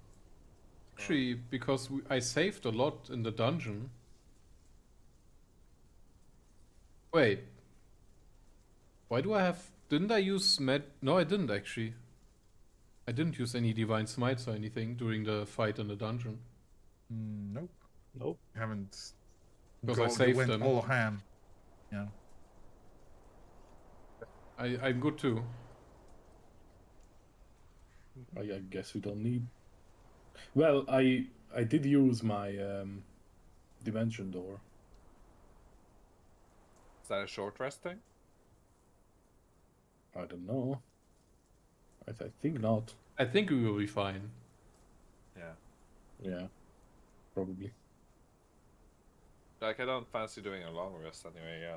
Speaker 1: Actually, because I saved a lot in the dungeon. Wait. Why do I have... Didn't I use med... No, I didn't actually. I didn't use any divine smites or anything during the fight in the dungeon.
Speaker 2: Nope.
Speaker 3: Nope.
Speaker 2: You haven't.
Speaker 1: Because I
Speaker 2: you
Speaker 1: saved
Speaker 2: went
Speaker 1: them.
Speaker 2: all ham. Yeah.
Speaker 1: I'm good too.
Speaker 3: I guess we don't need. Well, I did use my dimension door.
Speaker 4: Is that a short rest thing?
Speaker 3: I don't know. I think not.
Speaker 1: I think we will be fine.
Speaker 4: Yeah.
Speaker 3: Yeah, probably.
Speaker 4: Like I don't fancy doing a long rest anyway. Yeah.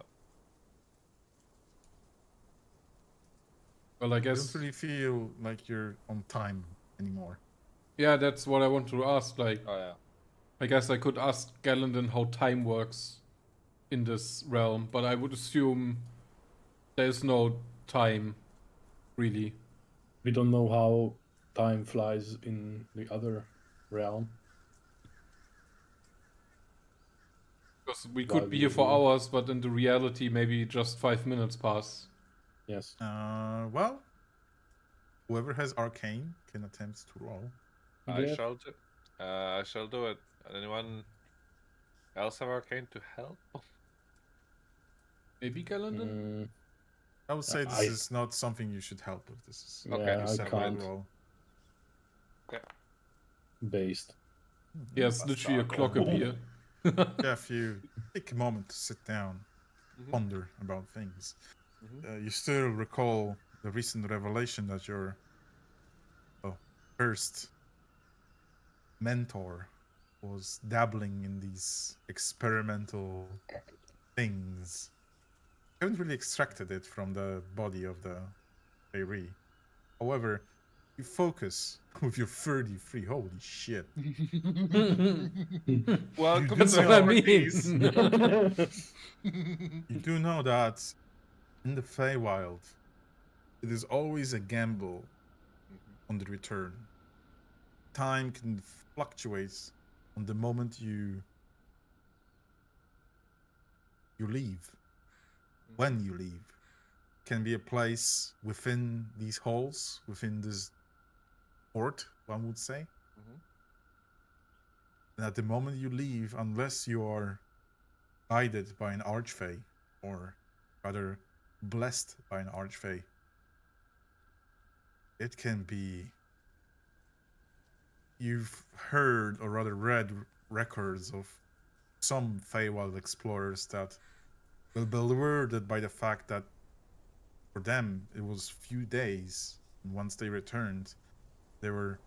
Speaker 1: Well, I
Speaker 2: You
Speaker 1: guess...
Speaker 2: don't really feel like you're on time anymore.
Speaker 1: Yeah, that's what I want to ask. Like,
Speaker 4: Oh yeah.
Speaker 1: I guess I could ask Galandon how time works in this realm, but I would assume there's no time, really.
Speaker 3: We don't know how time flies in the other realm.
Speaker 1: Because we
Speaker 3: Why
Speaker 1: could be
Speaker 3: we
Speaker 1: here for
Speaker 3: do-
Speaker 1: hours, but in the reality, maybe just 5 minutes pass.
Speaker 3: Yes.
Speaker 2: Well, whoever has arcane can attempt to roll.
Speaker 4: I
Speaker 3: Yeah.
Speaker 4: shall do. I shall do it. Anyone else have arcane to help?
Speaker 1: Maybe Galandon?
Speaker 3: Mm,
Speaker 2: I would say this
Speaker 3: I-
Speaker 2: is not something you should help with. This is
Speaker 4: Okay,
Speaker 3: yeah, I
Speaker 2: separate
Speaker 3: can't.
Speaker 2: roll.
Speaker 3: Based.
Speaker 1: Yes,
Speaker 4: That's
Speaker 1: literally a
Speaker 4: dark.
Speaker 1: clock appear.
Speaker 2: Jeff, you take a moment to sit down,
Speaker 4: Mhm.
Speaker 2: ponder about things.
Speaker 4: Mhm.
Speaker 2: You still recall the recent revelation that your first mentor was dabbling in these experimental things. You haven't really extracted it from the body of the Feyre. However, you focus with your 33. Holy shit!
Speaker 4: Welcome
Speaker 1: That's
Speaker 4: to
Speaker 1: what I
Speaker 4: the
Speaker 1: mean.
Speaker 4: 40s.
Speaker 2: You do know that in the Feywild, it is always a gamble on the return. Time can fluctuate on the moment you leave. When you leave, can be a place within these halls, within this port, one would say.
Speaker 4: Mhm.
Speaker 2: And at the moment you leave, unless you are guided by an archfey, or rather blessed by an archfey, it can be. You've heard, or rather read, records of some Feywild explorers that will be lured by the fact that for them it was few days, and once they returned, they were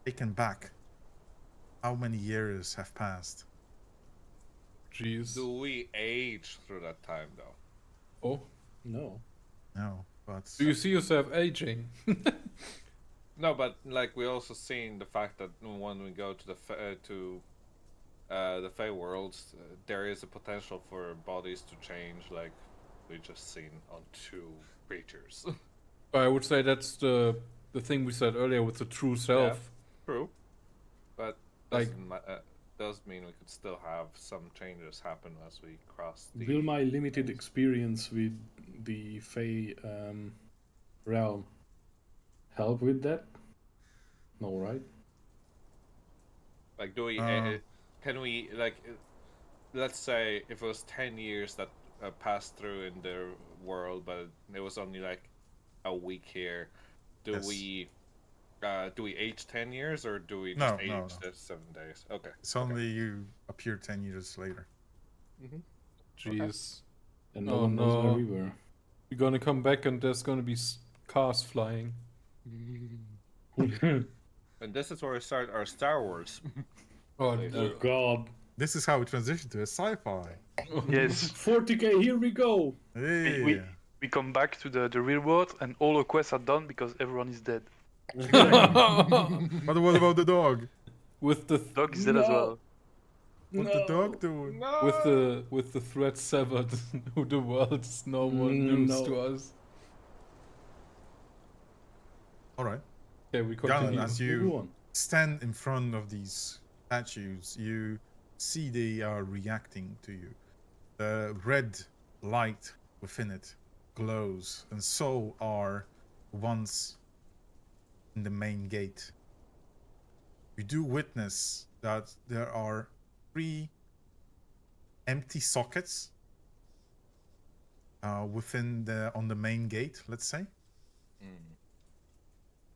Speaker 2: taken back. How many years have passed?
Speaker 1: Jeez.
Speaker 4: Do we age through that time though?
Speaker 1: Oh,
Speaker 3: No.
Speaker 2: No, but
Speaker 1: do you see yourself aging?
Speaker 4: No, but like we also seen the fact that when we go to the Fey worlds, there is a potential for bodies to change, like we just seen on 2 creatures.
Speaker 1: I would say that's the thing we said earlier with the true self.
Speaker 4: True, but
Speaker 1: Like-
Speaker 4: does mean we could still have some changes happen as we cross the.
Speaker 3: Will my limited experience with the Fey realm help with that? No, right?
Speaker 4: Like, do we? Can we like? Let's say if it was 10 years that passed through in the world, but it was only like a week here. Do
Speaker 2: Yes.
Speaker 4: we age 10 years, or do we
Speaker 2: No,
Speaker 4: just age
Speaker 2: no.
Speaker 4: the 7 days? Okay.
Speaker 2: it's only you appear 10 years later.
Speaker 1: Jeez.
Speaker 3: And no
Speaker 1: Oh,
Speaker 3: one knows where
Speaker 1: no.
Speaker 3: we were.
Speaker 1: We're gonna come back and there's gonna be cars flying.
Speaker 4: And this is where we start our Star Wars.
Speaker 1: Oh,
Speaker 3: Oh God.
Speaker 2: This is how we transition to a sci-fi.
Speaker 5: Yes.
Speaker 3: 40k, here we go.
Speaker 2: Hey.
Speaker 5: We come back to the real world and all the quests are done because everyone is dead.
Speaker 2: But what about the dog?
Speaker 1: with the
Speaker 5: Dog is dead as
Speaker 3: No.
Speaker 5: well.
Speaker 2: What the dog doing?
Speaker 4: No.
Speaker 1: with the thread severed, the world's no more news
Speaker 3: No.
Speaker 1: to us.
Speaker 2: All right.
Speaker 1: Okay, we
Speaker 2: Gunnar,
Speaker 1: continue.
Speaker 2: as
Speaker 3: Move
Speaker 2: you
Speaker 3: on.
Speaker 2: stand in front of these statues, you see they are reacting to you. The red light within it glows, and so are the ones in the main gate. You do witness that there are 3 empty sockets within on the main gate, let's say.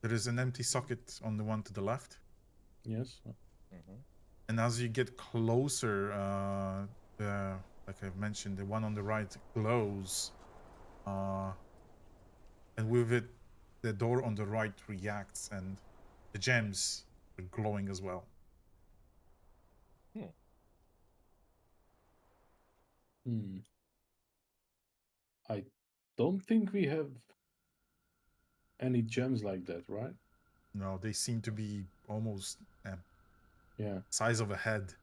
Speaker 2: There is an empty socket on the one to the left.
Speaker 3: Yes.
Speaker 2: And as you get closer, like I've mentioned, the one on the right glows. And with it, the door on the right reacts, and the gems are glowing as well.
Speaker 3: I don't think we have any gems like that, right?
Speaker 2: No, they seem to be almost
Speaker 3: Yeah.
Speaker 2: size of a head.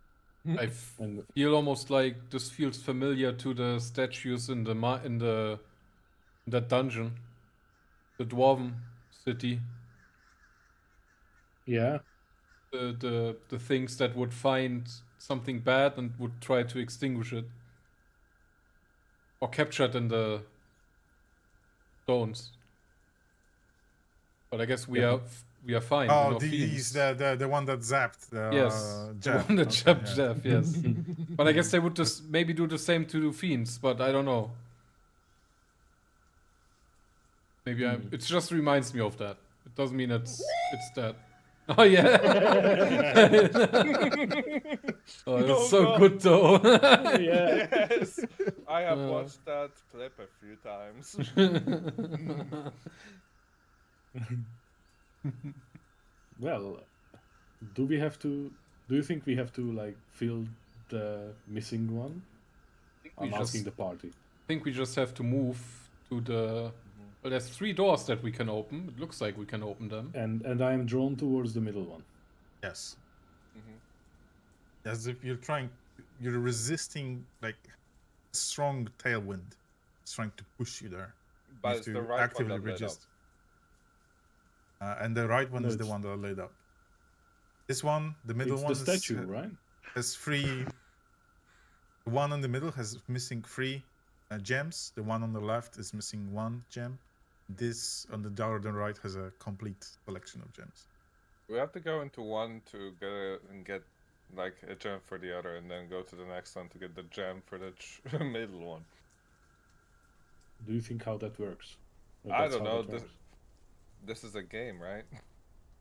Speaker 1: I
Speaker 3: And
Speaker 1: feel almost like this feels familiar to the statues in the in that dungeon, the dwarven city.
Speaker 3: yeah,
Speaker 1: The things that would find something bad and would try to extinguish it, or capture it in the stones. But I guess we
Speaker 3: Yeah.
Speaker 1: are fine.
Speaker 2: Oh,
Speaker 1: we're not
Speaker 2: these
Speaker 1: fiends.
Speaker 2: the one that zapped.
Speaker 1: Yes, the
Speaker 2: Jeff.
Speaker 1: one that
Speaker 2: Okay,
Speaker 1: jabbed
Speaker 2: yeah.
Speaker 1: Jeff, yes. But I guess they would just maybe do the same to fiends, but I don't know. Maybe it just reminds me of that. It doesn't mean it's that. Oh yeah. Oh, it's
Speaker 4: Oh,
Speaker 1: so
Speaker 4: God.
Speaker 1: good though.
Speaker 3: yeah.
Speaker 4: Yes, I have watched that clip a few times.
Speaker 3: Well, do you think we have to like fill the missing one?
Speaker 1: we
Speaker 3: I'm
Speaker 1: just-
Speaker 3: asking the party.
Speaker 1: I think we just have to move to the Well, there's 3 doors that we can open. It looks like we can open them.
Speaker 3: And I am drawn towards the middle one.
Speaker 2: Yes.
Speaker 4: Mm-hmm.
Speaker 2: As if you're resisting like a strong tailwind. It's trying to push you there. You
Speaker 4: But
Speaker 2: have
Speaker 4: it's
Speaker 2: to
Speaker 4: the right
Speaker 2: actively
Speaker 4: one that lit up.
Speaker 2: resist. And the right one
Speaker 3: No,
Speaker 2: is the
Speaker 3: it's-
Speaker 2: one that laid up. This one, the middle
Speaker 3: It's
Speaker 2: one,
Speaker 3: the statue, right?
Speaker 2: has 3. The one in the middle has missing 3 gems. The one on the left is missing 1 gem. This on the door on the right has a complete collection of gems.
Speaker 4: We have to go into one to get like a gem for the other, and then go to the next one to get the gem for the middle one.
Speaker 3: Do you think how that works? Or
Speaker 4: I
Speaker 3: that's
Speaker 4: don't
Speaker 3: how
Speaker 4: know.
Speaker 3: that works?
Speaker 4: This is a game, right?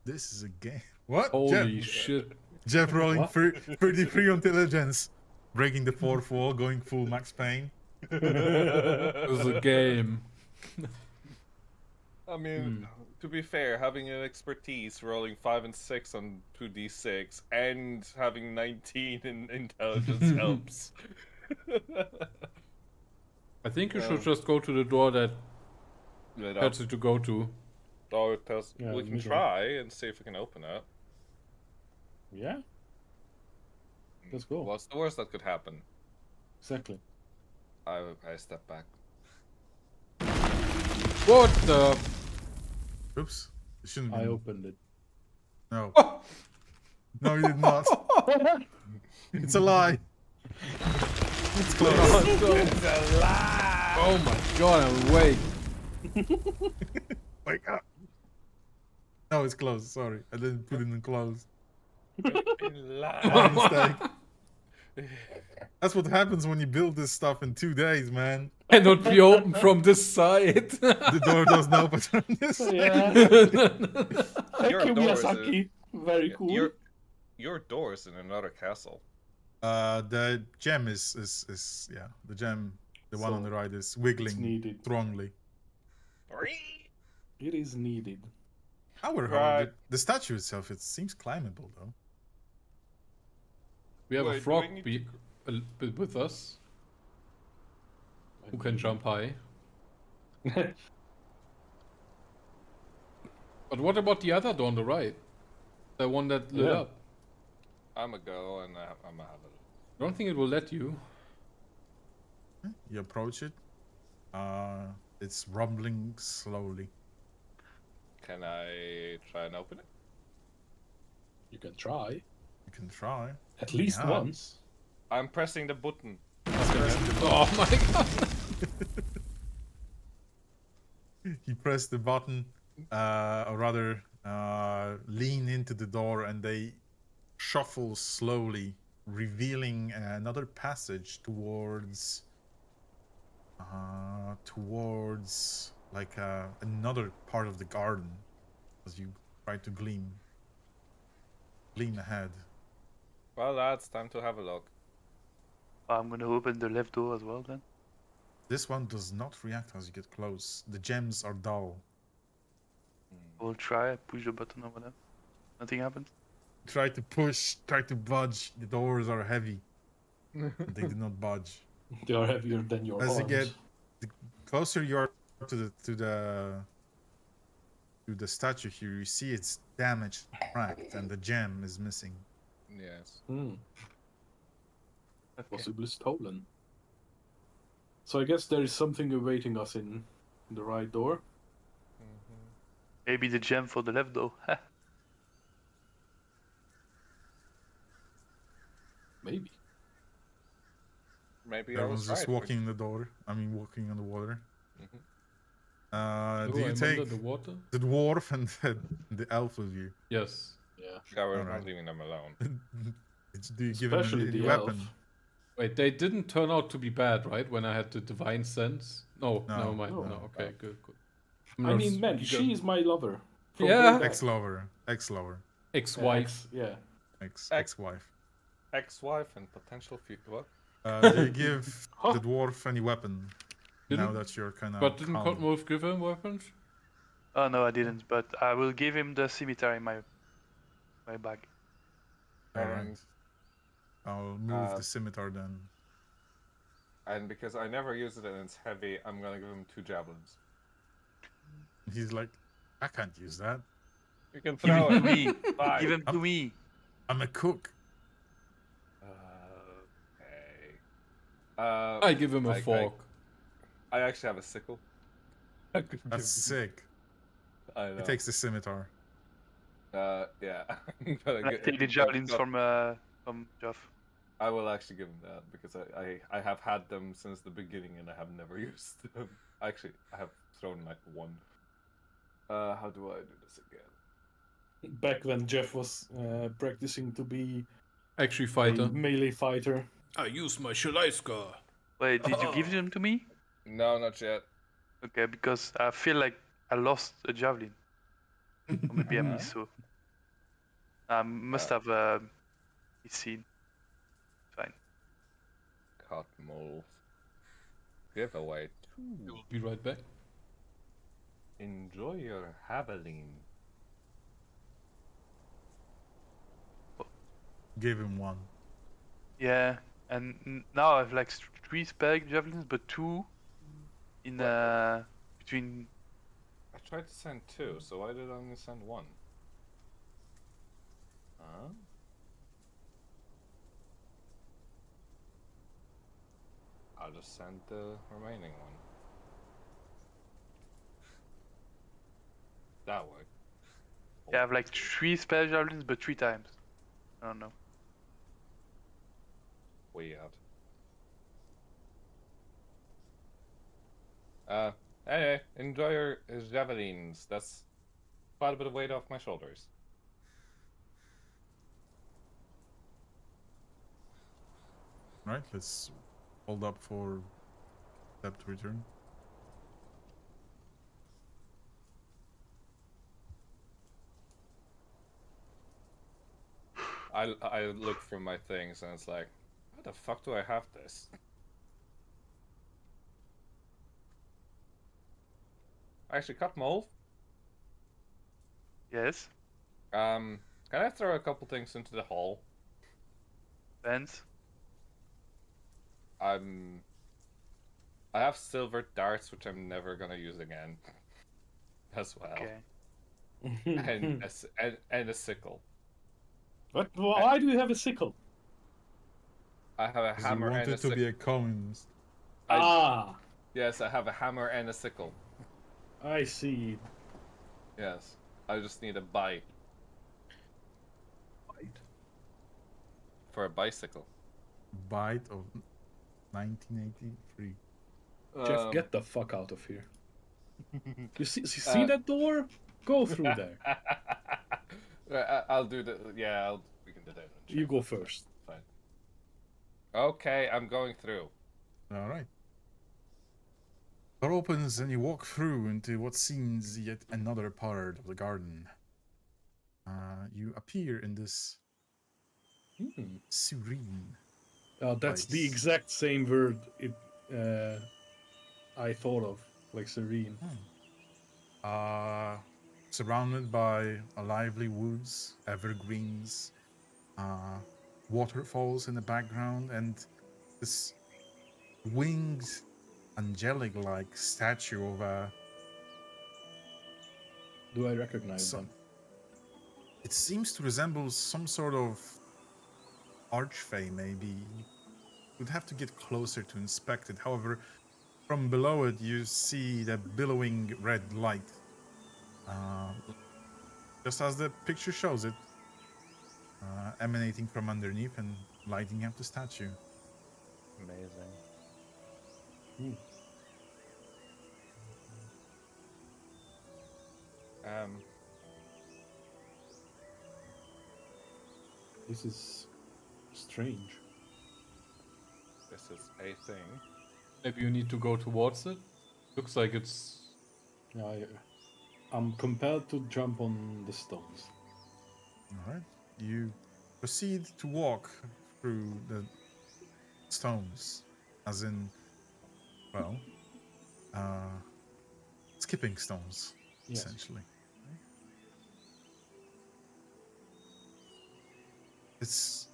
Speaker 2: This is a game. What?
Speaker 1: Holy shit.
Speaker 2: Jeff rolling
Speaker 3: What?
Speaker 2: 33 intelligence, breaking the 4th wall, going full Max Payne.
Speaker 1: It was a game.
Speaker 4: I mean, to be fair, having an expertise rolling 5 and 6 on 2d6 and having 19 in intelligence helps.
Speaker 1: I think you should just go to the door that
Speaker 4: Lit up.
Speaker 1: tells you to go to.
Speaker 4: So it tells,
Speaker 3: Yeah,
Speaker 4: we can
Speaker 3: middle.
Speaker 4: try and see if we can open it.
Speaker 3: Yeah, let's go.
Speaker 4: What's the worst that could happen?
Speaker 3: Exactly.
Speaker 4: I step back.
Speaker 1: What the?
Speaker 2: Oops. It shouldn't be.
Speaker 3: I opened it.
Speaker 2: No. No, you did not. It's a lie. It's close.
Speaker 4: It's a lie!
Speaker 1: Oh my god, I'm awake.
Speaker 2: Wake up. No, it's closed. Sorry. I didn't put it in closed. My mistake. That's what happens when you build this stuff in 2 days, man.
Speaker 1: Cannot be opened from this side.
Speaker 2: The door doesn't open from this side.
Speaker 3: Yeah. Thank
Speaker 4: Your
Speaker 3: you,
Speaker 4: door is
Speaker 3: Miyazaki. Very cool.
Speaker 4: Your door is in another castle.
Speaker 2: The gem is yeah. The gem, the one on
Speaker 3: So,
Speaker 2: the right is
Speaker 3: It's
Speaker 2: wiggling
Speaker 3: needed.
Speaker 2: strongly.
Speaker 3: It is needed.
Speaker 2: However,
Speaker 4: Right.
Speaker 2: the statue itself, it seems climbable though.
Speaker 1: We have
Speaker 4: Wait,
Speaker 1: a
Speaker 4: do
Speaker 1: frog
Speaker 4: we need
Speaker 1: with us who can jump high. But what about the other door on the right? The one that lit
Speaker 3: Yeah.
Speaker 1: up.
Speaker 4: I'ma go and I'ma have it.
Speaker 1: I don't think it will let you.
Speaker 2: You approach it. It's rumbling slowly.
Speaker 4: Can I try and open it?
Speaker 3: You can try.
Speaker 2: You can try.
Speaker 3: At least
Speaker 2: Yeah.
Speaker 3: once.
Speaker 4: I'm pressing the button.
Speaker 1: Oh my god.
Speaker 2: You press the button, or rather, lean into the door, and they shuffle slowly, revealing another passage towards like another part of the garden, as you try to glean ahead.
Speaker 4: Well, lads, time to have a look.
Speaker 5: I'm gonna open the left door as well then.
Speaker 2: This one does not react as you get close. The gems are dull.
Speaker 5: We'll try, push the button or whatever. Nothing happens.
Speaker 2: Try to push, try to budge. The doors are heavy. They do not budge.
Speaker 3: They are heavier than your
Speaker 2: As
Speaker 3: arms.
Speaker 2: you get closer you are to the statue here, you see it's damaged, cracked, and the gem is missing.
Speaker 4: Yes.
Speaker 5: Okay.
Speaker 3: Possibly stolen. So I guess there is something awaiting us in the right door.
Speaker 5: Maybe the gem for the left door.
Speaker 3: Maybe.
Speaker 4: Maybe I
Speaker 2: Everyone's
Speaker 4: was
Speaker 2: just
Speaker 4: right.
Speaker 2: walking in the door. I mean, walking on the water.
Speaker 4: Mhm.
Speaker 1: Oh,
Speaker 2: Do you
Speaker 1: I'm
Speaker 2: take
Speaker 1: under the water?
Speaker 2: the dwarf and the elf with you?
Speaker 1: Yes.
Speaker 3: Yeah.
Speaker 4: Yeah, we're
Speaker 2: Alright.
Speaker 4: not leaving them alone.
Speaker 2: Do you give him
Speaker 3: Especially
Speaker 2: a
Speaker 3: the
Speaker 2: weapon?
Speaker 3: elf.
Speaker 1: Wait, they didn't turn out to be bad, right? When I had the divine sense? No,
Speaker 2: No.
Speaker 1: never mind.
Speaker 3: No.
Speaker 1: No, okay, good.
Speaker 3: I mean, man, she is my lover. From
Speaker 1: Yeah.
Speaker 3: way back.
Speaker 2: Ex-lover.
Speaker 1: Ex-wife.
Speaker 3: Yeah.
Speaker 2: Ex-wife.
Speaker 4: Ex-wife and potential future. What?
Speaker 2: Do you give
Speaker 3: Huh.
Speaker 2: the dwarf any weapon? Now
Speaker 1: Didn't-
Speaker 2: that you're kind of
Speaker 1: But didn't Cottonwolf give him weapons?
Speaker 5: Oh no, I didn't. But I will give him the scimitar in my bag.
Speaker 2: Alright. I'll move
Speaker 4: Uh,
Speaker 2: the scimitar then.
Speaker 4: And because I never use it and it's heavy, I'm gonna give him 2 javelins.
Speaker 2: He's like, I can't use that.
Speaker 4: You can
Speaker 5: Give
Speaker 4: throw
Speaker 5: it to
Speaker 4: it.
Speaker 5: me.
Speaker 4: Fine.
Speaker 5: Give him to me.
Speaker 2: I'm a cook.
Speaker 4: Okay.
Speaker 1: I give him a fork.
Speaker 4: I actually have a sickle. I could give
Speaker 2: That's
Speaker 4: him-
Speaker 2: sick.
Speaker 4: I know.
Speaker 2: He takes the scimitar.
Speaker 4: Yeah. I'm gonna
Speaker 5: And I
Speaker 4: get-
Speaker 5: take the javelins from Jeff.
Speaker 4: I will actually give him that because I have had them since the beginning and I have never used them. Actually, I have thrown like one. How do I do this again?
Speaker 3: Back when Jeff was practicing to be
Speaker 1: Actually,
Speaker 3: a
Speaker 1: fighter.
Speaker 3: melee fighter.
Speaker 1: I use my Shaliska.
Speaker 5: Wait, did you give them to me?
Speaker 4: No, not yet.
Speaker 5: Okay, because I feel like I lost a javelin. Or maybe I
Speaker 4: Uh-huh.
Speaker 5: missed so. I must have seen. Fine.
Speaker 4: Cut mole. Give away
Speaker 1: We
Speaker 4: 2.
Speaker 1: will be right back.
Speaker 4: Enjoy your javelin.
Speaker 2: Gave him 1.
Speaker 5: Yeah, and now I have like 3 spare javelins, but 2 in between.
Speaker 4: I tried to send 2, so why did I only send 1? Huh? I'll just send the remaining one. That worked.
Speaker 5: Yeah, I have like 3 spare javelins, but 3 times. I don't know.
Speaker 4: Weird. Anyway, enjoy your javelins. That's quite a bit of weight off my shoulders.
Speaker 2: Right, let's hold up for Step to return.
Speaker 4: I look through my things and it's like, how the fuck do I have this? Actually, cut mole.
Speaker 5: Yes,
Speaker 4: Can I throw a couple things into the hole?
Speaker 5: Vance.
Speaker 4: I have silver darts, which I'm never gonna use again, as well,
Speaker 5: Okay.
Speaker 4: and a sickle.
Speaker 3: What? Why do you have a sickle?
Speaker 4: I have a
Speaker 2: 'Cause he
Speaker 4: hammer and a
Speaker 2: wanted to
Speaker 4: sickle.
Speaker 2: be a communist.
Speaker 4: Yes, I have a hammer and a sickle.
Speaker 3: I see.
Speaker 4: Yes, I just need a bite for a bicycle.
Speaker 2: Bite of 1983.
Speaker 3: Jeff, get the fuck out of here. You see
Speaker 4: Uh,
Speaker 3: that door? Go through there.
Speaker 4: I'll do the. Yeah, we can do that.
Speaker 3: You go first.
Speaker 4: Fine. Okay, I'm going through.
Speaker 2: All right. Door opens and you walk through into what seems yet another part of the garden. You appear in this serene.
Speaker 3: That's the
Speaker 2: Place.
Speaker 3: exact same word I thought of, like serene.
Speaker 2: Surrounded by lively woods, evergreens, waterfalls in the background, and this winged, angelic-like statue of a.
Speaker 3: Do I recognize
Speaker 2: So-
Speaker 3: them?
Speaker 2: It seems to resemble some sort of archfey, maybe. You would have to get closer to inspect it. However, from below it, you see the billowing red light. Just as the picture shows it, emanating from underneath and lighting up the statue.
Speaker 4: Amazing.
Speaker 3: This is strange.
Speaker 4: This is a thing.
Speaker 1: Maybe you need to go towards it. Looks like it's.
Speaker 3: I'm compelled to jump on the stones.
Speaker 2: All right. You proceed to walk through the stones, as in, well, skipping stones,
Speaker 3: Yes.
Speaker 2: essentially. It's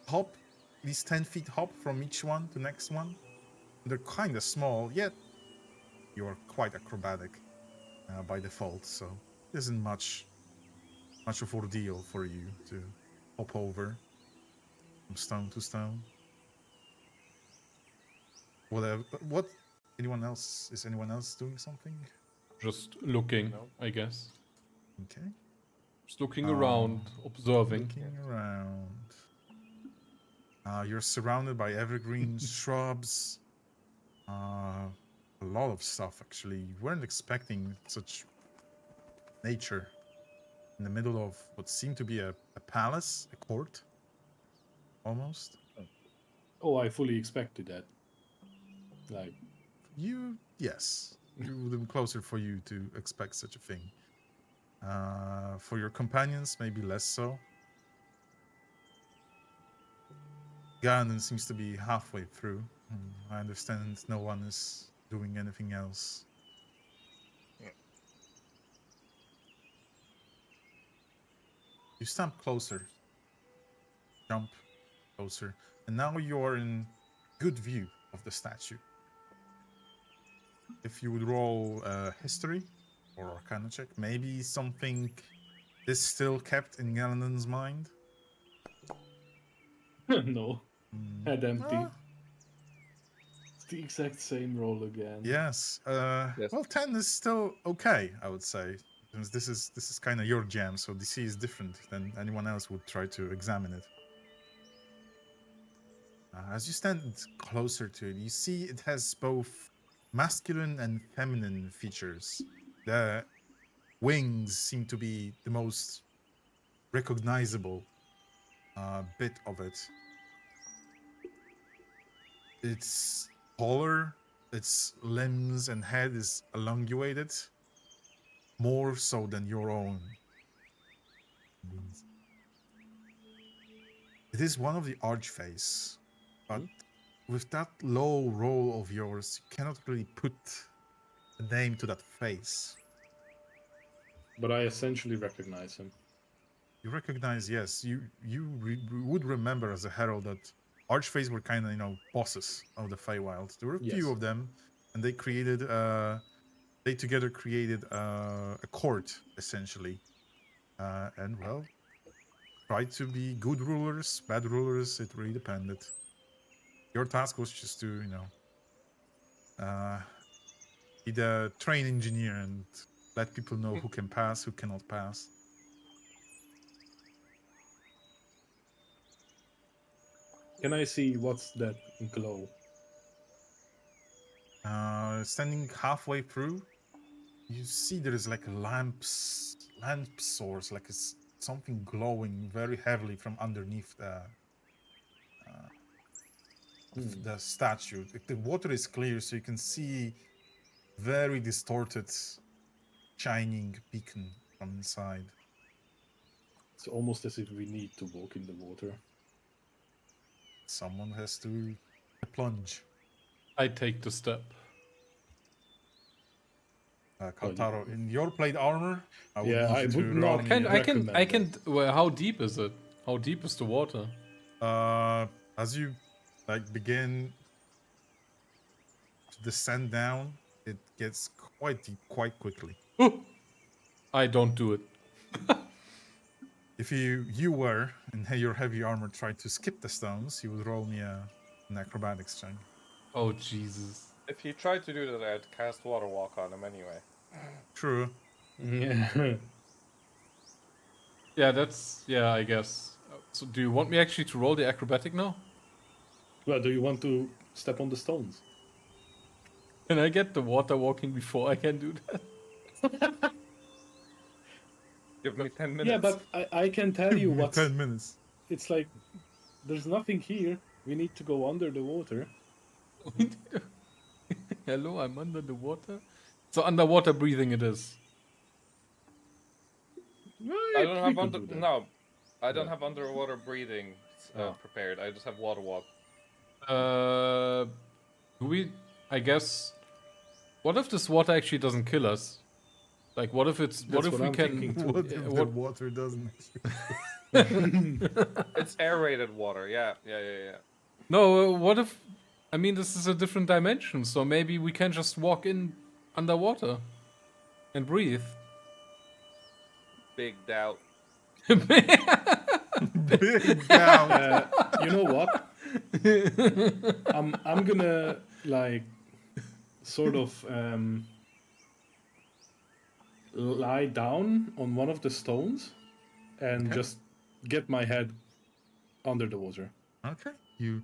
Speaker 2: hop, these 10 feet hop from each one to next one. They're kind of small, yet you're quite acrobatic. by default, so it isn't much of ordeal for you to hop over from stone to stone. Whatever. What? Anyone else? Is anyone else doing something?
Speaker 1: Just looking,
Speaker 4: No.
Speaker 1: I guess.
Speaker 2: Okay.
Speaker 1: Just looking around, observing.
Speaker 2: Looking around. You're surrounded by evergreen shrubs. A lot of stuff, actually. You weren't expecting such nature in the middle of what seemed to be a palace, a court, almost.
Speaker 3: Oh, I fully expected that. Like,
Speaker 2: Yes. It would have been closer for you to expect such a thing. For your companions, maybe less so. Ganon seems to be halfway through. I understand no one is doing anything else.
Speaker 4: Yeah.
Speaker 2: You stamp closer. Jump closer. And now you're in good view of the statue. If you would roll history or arcana check, maybe something is still kept in Galenon's mind.
Speaker 3: no,
Speaker 2: Mm,
Speaker 3: head empty.
Speaker 2: ah,
Speaker 3: It's the exact same roll again.
Speaker 2: yes.
Speaker 4: Yes.
Speaker 2: Well, 10 is still okay, I would say. Because this is kind of your jam, so DC is different than anyone else would try to examine it. As you stand closer to it, you see it has both masculine and feminine features. The wings seem to be the most recognizable bit of it. It's taller, its limbs and head is elongated, more so than your own. It is one of the Archface, but with that low roll of yours, you cannot really put a name to that face.
Speaker 3: But I essentially recognize him.
Speaker 2: You recognize, yes, you would remember as a herald that Archface were kind of, bosses of the Feywild. There were a few
Speaker 3: Yes.
Speaker 2: of them, and they created, they together created a court, essentially. And, well, tried to be good rulers, bad rulers, it really depended. Your task was just to, be the train engineer and let people know who can pass, who cannot pass.
Speaker 3: Can I see what's that glow?
Speaker 2: Standing halfway through, you see there is like a lamp source, like it's something glowing very heavily from underneath the statue. The water is clear, so you can see very distorted, shining beacon from inside.
Speaker 3: It's almost as if we need to walk in the water.
Speaker 2: Someone has to plunge.
Speaker 1: I take the step.
Speaker 2: Kaltaro, in your plate armor, I would
Speaker 3: Yeah,
Speaker 2: need
Speaker 3: I
Speaker 2: you to
Speaker 3: would
Speaker 2: roll
Speaker 3: not
Speaker 2: me
Speaker 1: Can
Speaker 2: a-
Speaker 1: I can I can?
Speaker 3: recommend
Speaker 1: Well, how deep is it? How deep is the water?
Speaker 2: As you begin to descend down, it gets quite deep quite quickly.
Speaker 1: I don't do it.
Speaker 2: If you were in your heavy armor tried to skip the stones, you would roll me an acrobatics check.
Speaker 1: Oh Jesus.
Speaker 4: If he tried to do that, I'd cast Water Walk on him anyway.
Speaker 2: True.
Speaker 3: Yeah.
Speaker 1: Yeah, I guess. So do you want me actually to roll the acrobatic now?
Speaker 3: Well, do you want to step on the stones?
Speaker 1: Can I get the water walking before I can do that?
Speaker 4: Give me 10 minutes.
Speaker 3: Yeah, but I can tell you what's...
Speaker 2: 10 minutes.
Speaker 3: It's like, there's nothing here. We need to go under the water.
Speaker 1: Hello, I'm under the water. So underwater breathing it is.
Speaker 4: I don't have
Speaker 3: We could do that.
Speaker 4: no. I don't
Speaker 3: Yeah.
Speaker 4: have underwater breathing
Speaker 1: Oh.
Speaker 4: prepared. I just have water walk.
Speaker 1: Do we? I guess. What if this water actually doesn't kill us? Like, what if it's? What
Speaker 3: That's
Speaker 1: if
Speaker 3: what
Speaker 1: we
Speaker 3: I'm
Speaker 1: can?
Speaker 3: thinking too.
Speaker 2: What
Speaker 1: Yeah,
Speaker 2: if the
Speaker 1: what-
Speaker 2: water doesn't?
Speaker 4: It's aerated water. Yeah.
Speaker 1: No, what if? I mean, this is a different dimension, so maybe we can just walk in underwater. And breathe.
Speaker 4: Big doubt.
Speaker 2: Big down.
Speaker 3: You know what? I'm gonna like sort of lie down on one of the stones and
Speaker 2: Okay.
Speaker 3: just get my head under the water.
Speaker 2: Okay. You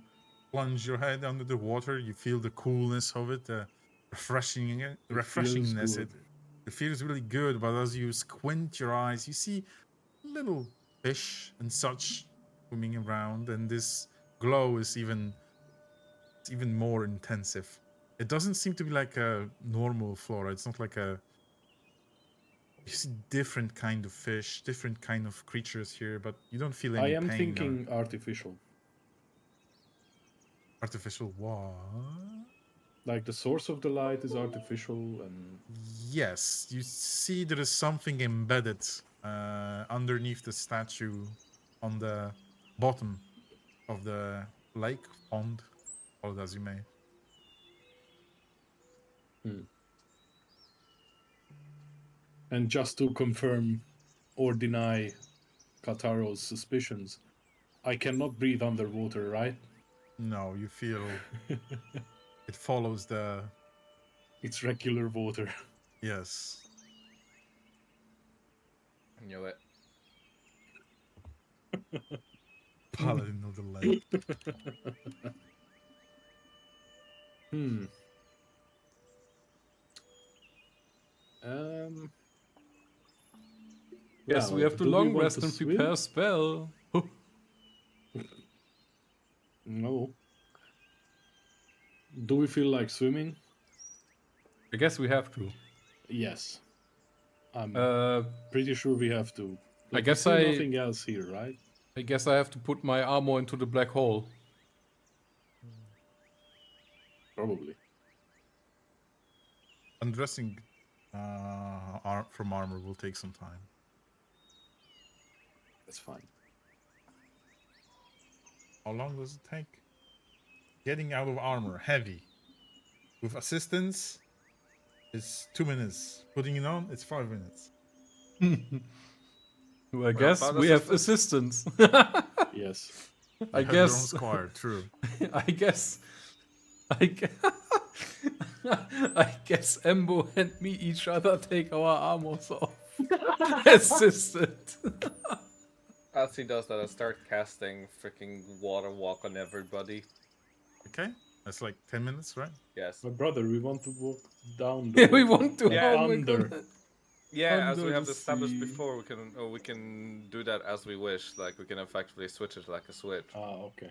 Speaker 2: plunge your head under the water. You feel the coolness of it, the refreshingness.
Speaker 3: good.
Speaker 2: It feels really good. But as you squint your eyes, you see little fish and such swimming around, and this glow is even more intensive. It doesn't seem to be like a normal flora. It's not like a. You see different kind of fish, different kind of creatures here, but you don't feel any
Speaker 3: I am
Speaker 2: pain
Speaker 3: thinking artificial.
Speaker 2: or artificial. What?
Speaker 3: Like the source of the light is artificial, and
Speaker 2: Yes, you see there is something embedded underneath the statue on the bottom of the lake, pond, call it as you may.
Speaker 3: and just to confirm or deny Kataro's suspicions, I cannot breathe underwater, right?
Speaker 2: No, you feel it follows the.
Speaker 3: It's regular water.
Speaker 2: Yes.
Speaker 4: I knew it.
Speaker 2: Paladin of the lake.
Speaker 3: Hmm.
Speaker 1: Yes, we
Speaker 3: well,
Speaker 1: have to
Speaker 3: do we
Speaker 1: long
Speaker 3: want
Speaker 1: rest
Speaker 3: to
Speaker 1: and
Speaker 3: swim?
Speaker 1: prepare a spell.
Speaker 3: No. Do we feel like swimming?
Speaker 1: I guess we have to.
Speaker 3: Yes. I'm
Speaker 1: Uh,
Speaker 3: pretty sure we have to.
Speaker 1: I
Speaker 3: Like,
Speaker 1: guess
Speaker 3: we see
Speaker 1: I-
Speaker 3: nothing else here, right?
Speaker 1: I guess I have to put my armor into the black hole.
Speaker 3: Probably.
Speaker 2: Undressing from armor will take some time.
Speaker 3: That's fine.
Speaker 2: How long does it take? Getting out of armor, heavy. With assistance, it's 2 minutes. Putting it on, it's 5 minutes.
Speaker 1: Well, I guess
Speaker 4: about
Speaker 1: we have assistance.
Speaker 3: Yes.
Speaker 1: I
Speaker 2: You have your own
Speaker 1: guess.
Speaker 2: squire, true.
Speaker 1: I guess. I guess Embo and me each other take our armors off. Assistant.
Speaker 4: As he does that, I start casting freaking water walk on everybody.
Speaker 2: Okay, that's like 10 minutes, right?
Speaker 4: Yes.
Speaker 3: My brother, we want to walk down
Speaker 1: Yeah,
Speaker 3: the
Speaker 1: we
Speaker 3: water.
Speaker 1: want to.
Speaker 4: Yeah.
Speaker 1: Oh my
Speaker 3: Under.
Speaker 1: God.
Speaker 4: Yeah, as
Speaker 1: Under
Speaker 4: we have
Speaker 1: the
Speaker 4: established
Speaker 1: sea.
Speaker 4: before, we can do that as we wish. Like we can effectively switch it like a switch.
Speaker 3: Okay.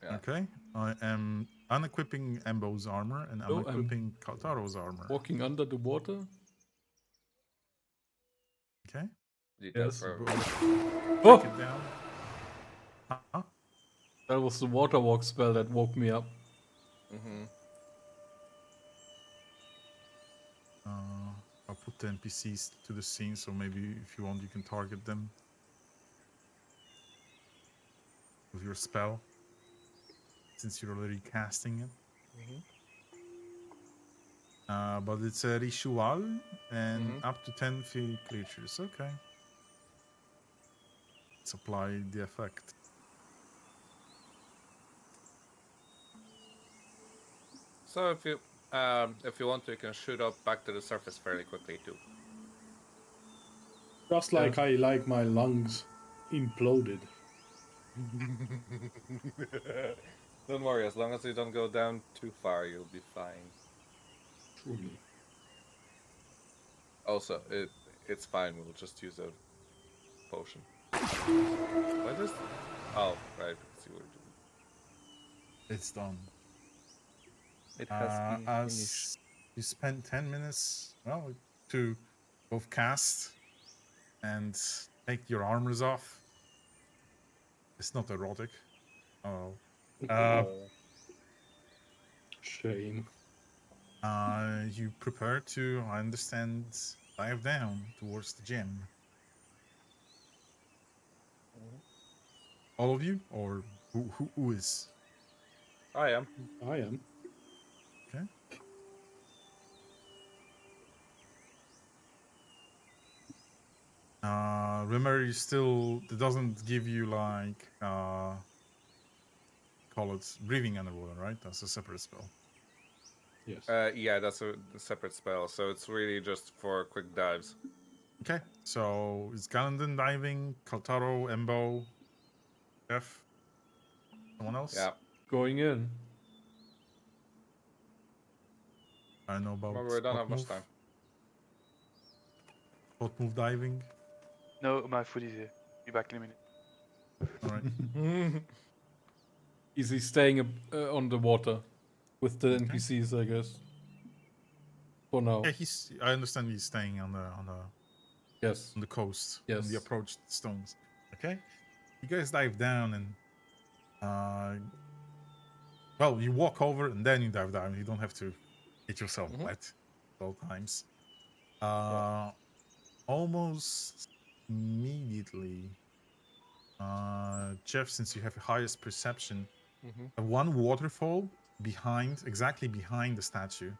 Speaker 4: Yeah.
Speaker 2: Okay, I am unequipping Embo's armor and I'm
Speaker 1: Oh, I'm
Speaker 2: equipping Kataro's armor.
Speaker 1: Walking under the water.
Speaker 2: Okay,
Speaker 4: You did
Speaker 1: Yes.
Speaker 4: for-
Speaker 2: take
Speaker 1: Oh,
Speaker 2: it down. Huh?
Speaker 1: that was the water walk spell that woke me up.
Speaker 4: Mhm.
Speaker 2: I'll put the NPCs to the scene, so maybe if you want, you can target them with your spell, since you're already casting it. But it's a ritual and up to 10 field creatures. Okay. Let's apply the effect.
Speaker 4: So if you want to, you can shoot up back to the surface fairly quickly too.
Speaker 3: Just like I like my lungs imploded.
Speaker 4: Don't worry, as long as you don't go down too far, you'll be fine.
Speaker 3: Truly.
Speaker 4: Also, it's fine. We'll just use a potion. What is? Oh, right. Because you were doing.
Speaker 2: It's done.
Speaker 6: It has been finished.
Speaker 2: As you spend 10 minutes, well, to both cast and take your armors off. It's not erotic. Oh.
Speaker 3: Shame.
Speaker 2: You prepare to, I understand, dive down towards the gym. All of you, or who is?
Speaker 4: I am.
Speaker 3: I am.
Speaker 2: Okay. Remember, it doesn't give you like call it breathing underwater, right? That's a separate spell.
Speaker 3: Yes.
Speaker 4: Yeah, that's a separate spell, so it's really just for quick dives.
Speaker 2: Okay, so it's Galandon diving, Kaltaro, Embo, Jeff, someone else.
Speaker 4: Yeah.
Speaker 1: Going in.
Speaker 2: I don't know about
Speaker 4: Remember, we don't
Speaker 2: spot
Speaker 4: have much
Speaker 2: move.
Speaker 4: time.
Speaker 2: Spot move diving.
Speaker 5: No, my food is here. Be back in a minute.
Speaker 2: All right.
Speaker 1: Is he staying on the water with the
Speaker 2: Okay.
Speaker 1: NPCs, I guess? For now.
Speaker 2: Yeah, I understand he's staying on
Speaker 1: Yes.
Speaker 2: the coast, on
Speaker 1: Yes.
Speaker 2: the approach stones. Okay, you guys dive down and well, you walk over and then you dive down. You don't have to get yourself wet at all times. Almost immediately, Jeff, since you have the highest perception, one waterfall exactly behind the statue.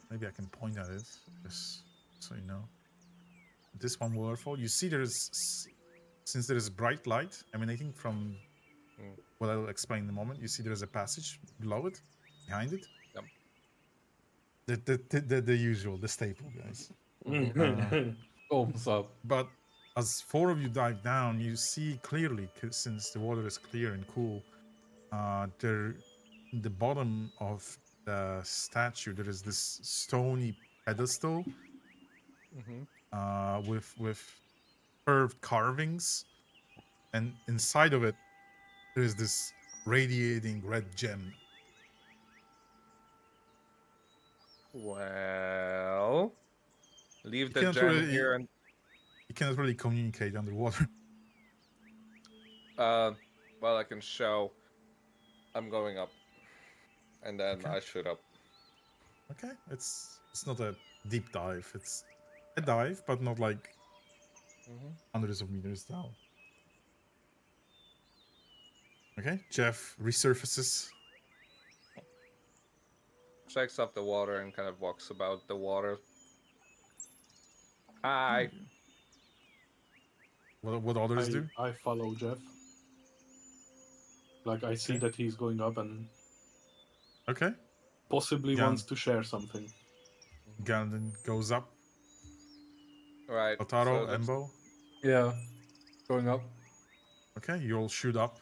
Speaker 2: Maybe I can point at it, just so you know. This one waterfall, you see since there is bright light emanating from what I'll explain in a moment, you see there's a passage below it, behind it.
Speaker 4: Yep.
Speaker 2: The usual, the staple, guys.
Speaker 1: Opens up.
Speaker 2: But as four of you dive down, you see clearly, since the water is clear and cool, the bottom of the statue, there is this stony pedestal with curved carvings, and inside of it there is this radiating red gem.
Speaker 4: Well, leave
Speaker 2: You
Speaker 4: the
Speaker 2: can't
Speaker 4: gem
Speaker 2: really-
Speaker 4: here and
Speaker 2: You cannot really communicate underwater.
Speaker 4: well, I can show. I'm going up, and then
Speaker 2: Okay.
Speaker 4: I shoot up.
Speaker 2: Okay, it's not a deep dive. It's a dive, but not like hundreds of meters down. Okay, Jeff resurfaces.
Speaker 4: Checks up the water and kind of walks about the water. Hi.
Speaker 2: What others do?
Speaker 3: I follow Jeff. Like I see
Speaker 2: Okay.
Speaker 3: that he's going up and
Speaker 2: Okay,
Speaker 3: possibly
Speaker 2: Yeah.
Speaker 3: wants to share something.
Speaker 2: Gandon goes up.
Speaker 4: Right.
Speaker 2: Otaro,
Speaker 4: so
Speaker 2: Embo.
Speaker 1: Yeah. Going up.
Speaker 2: Okay, you all shoot up.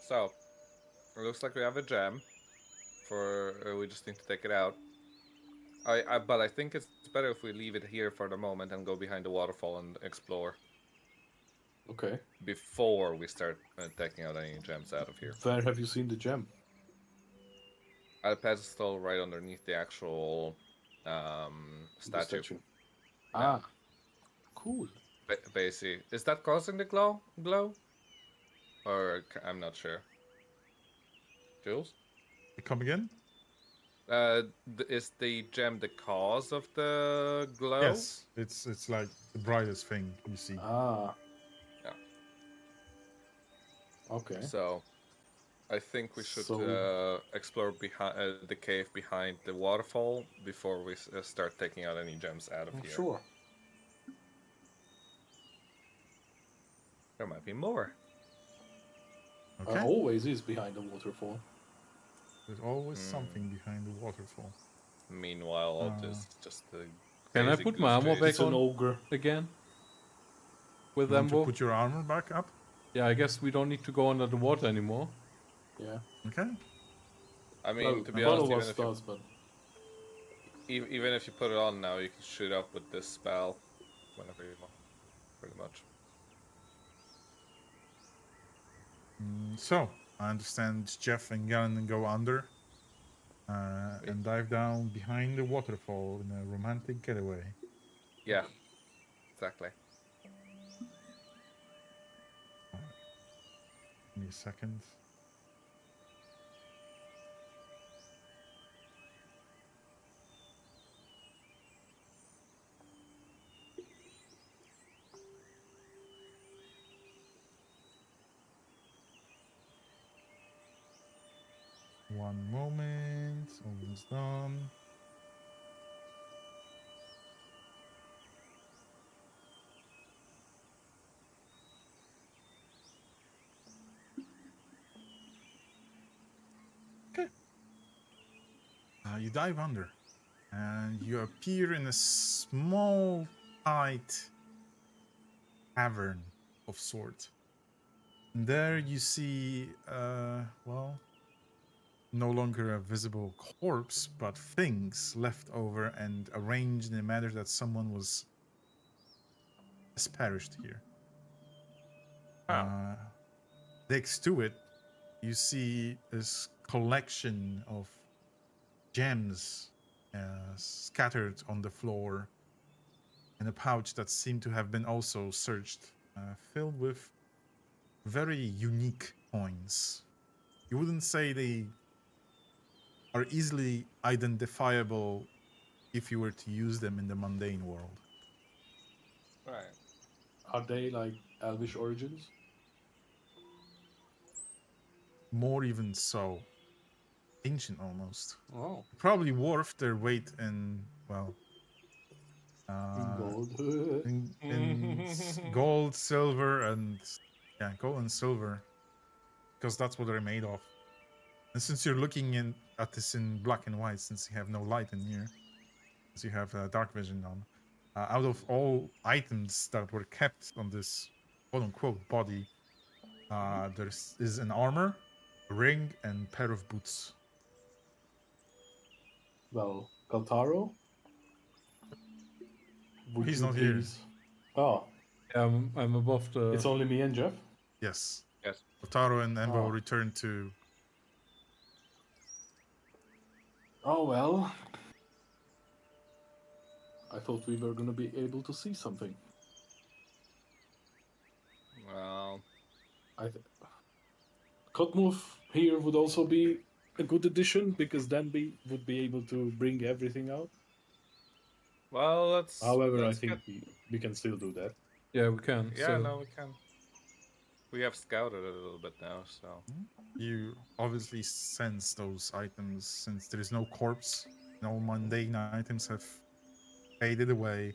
Speaker 4: So, it looks like we have a gem. We just need to take it out. But I think it's better if we leave it here for the moment and go behind the waterfall and explore
Speaker 3: Okay.
Speaker 4: before we start taking out any gems out of here.
Speaker 3: Where have you seen the gem?
Speaker 4: A pedestal right underneath the actual
Speaker 3: The
Speaker 4: statue.
Speaker 3: Ah. Cool.
Speaker 4: Basically, is that causing the glow? Or I'm not sure. Jules?
Speaker 2: You come again?
Speaker 4: Is the gem the cause of the glow?
Speaker 2: Yes, it's like the brightest thing you see.
Speaker 3: Ah.
Speaker 4: Yeah.
Speaker 3: Okay.
Speaker 4: So, I think we should
Speaker 3: So-
Speaker 4: explore behind the cave behind the waterfall before we start taking out any gems out of here.
Speaker 3: Sure.
Speaker 4: There might be more.
Speaker 2: Okay,
Speaker 3: Always is behind the waterfall.
Speaker 2: there's always something behind the waterfall.
Speaker 4: Meanwhile, all this just the.
Speaker 1: Can I
Speaker 4: crazy
Speaker 1: put
Speaker 4: goose
Speaker 1: my armor
Speaker 4: chase.
Speaker 1: back
Speaker 3: It's an
Speaker 1: on
Speaker 3: ogre.
Speaker 1: again? With
Speaker 2: You want to
Speaker 1: Embo?
Speaker 2: put your armor back up?
Speaker 1: Yeah, I guess we don't need to go under the water anymore.
Speaker 3: Yeah.
Speaker 2: Okay.
Speaker 4: I mean,
Speaker 3: Well,
Speaker 4: to be
Speaker 3: one
Speaker 4: honest,
Speaker 3: of us does, but
Speaker 4: even if you put it on now, you can shoot up with this spell whenever you want, pretty much.
Speaker 2: So, I understand Jeff and Galen go under and dive down behind the waterfall in a romantic getaway.
Speaker 4: Yeah, exactly.
Speaker 2: Give me a second. One moment, almost done. You dive under, and you appear in a small, tight cavern of sort. And there you see, well, no longer a visible corpse, but things left over and arranged in a manner that someone has perished here.
Speaker 4: Oh.
Speaker 2: Next to it, you see this collection of gems scattered on the floor in a pouch that seemed to have been also searched, filled with very unique coins. You wouldn't say they are easily identifiable if you were to use them in the mundane world.
Speaker 4: Right.
Speaker 3: Are they like elvish origins?
Speaker 2: More even so. Ancient almost.
Speaker 6: Oh.
Speaker 2: Probably worth their weight in, well,
Speaker 3: Gold.
Speaker 2: in gold, silver, and yeah, gold and silver, because that's what they're made of. And since you're looking at this in black and white, since you have no light in here, since you have dark vision on, out of all items that were kept on this quote-unquote body, there is an armor, a ring, and pair of boots.
Speaker 3: Well, Kaltaro? Would
Speaker 2: He's
Speaker 3: you
Speaker 2: not here.
Speaker 3: please... Oh,
Speaker 1: I'm above the.
Speaker 3: it's only me and Jeff?
Speaker 2: Yes.
Speaker 4: Yes.
Speaker 2: Otaro and Embo
Speaker 3: Oh.
Speaker 2: returned to.
Speaker 3: Oh, well. I thought we were gonna be able to see something.
Speaker 4: Well,
Speaker 3: Kotmov here would also be a good addition, because then we would be able to bring everything out.
Speaker 4: let's.
Speaker 3: However,
Speaker 4: let's
Speaker 3: I think we can still do that.
Speaker 1: Yeah, we can.
Speaker 4: Yeah,
Speaker 1: so.
Speaker 4: no, we can. We have scouted it a little bit now, so.
Speaker 2: You obviously sense those items since there is no corpse, no mundane items have faded away.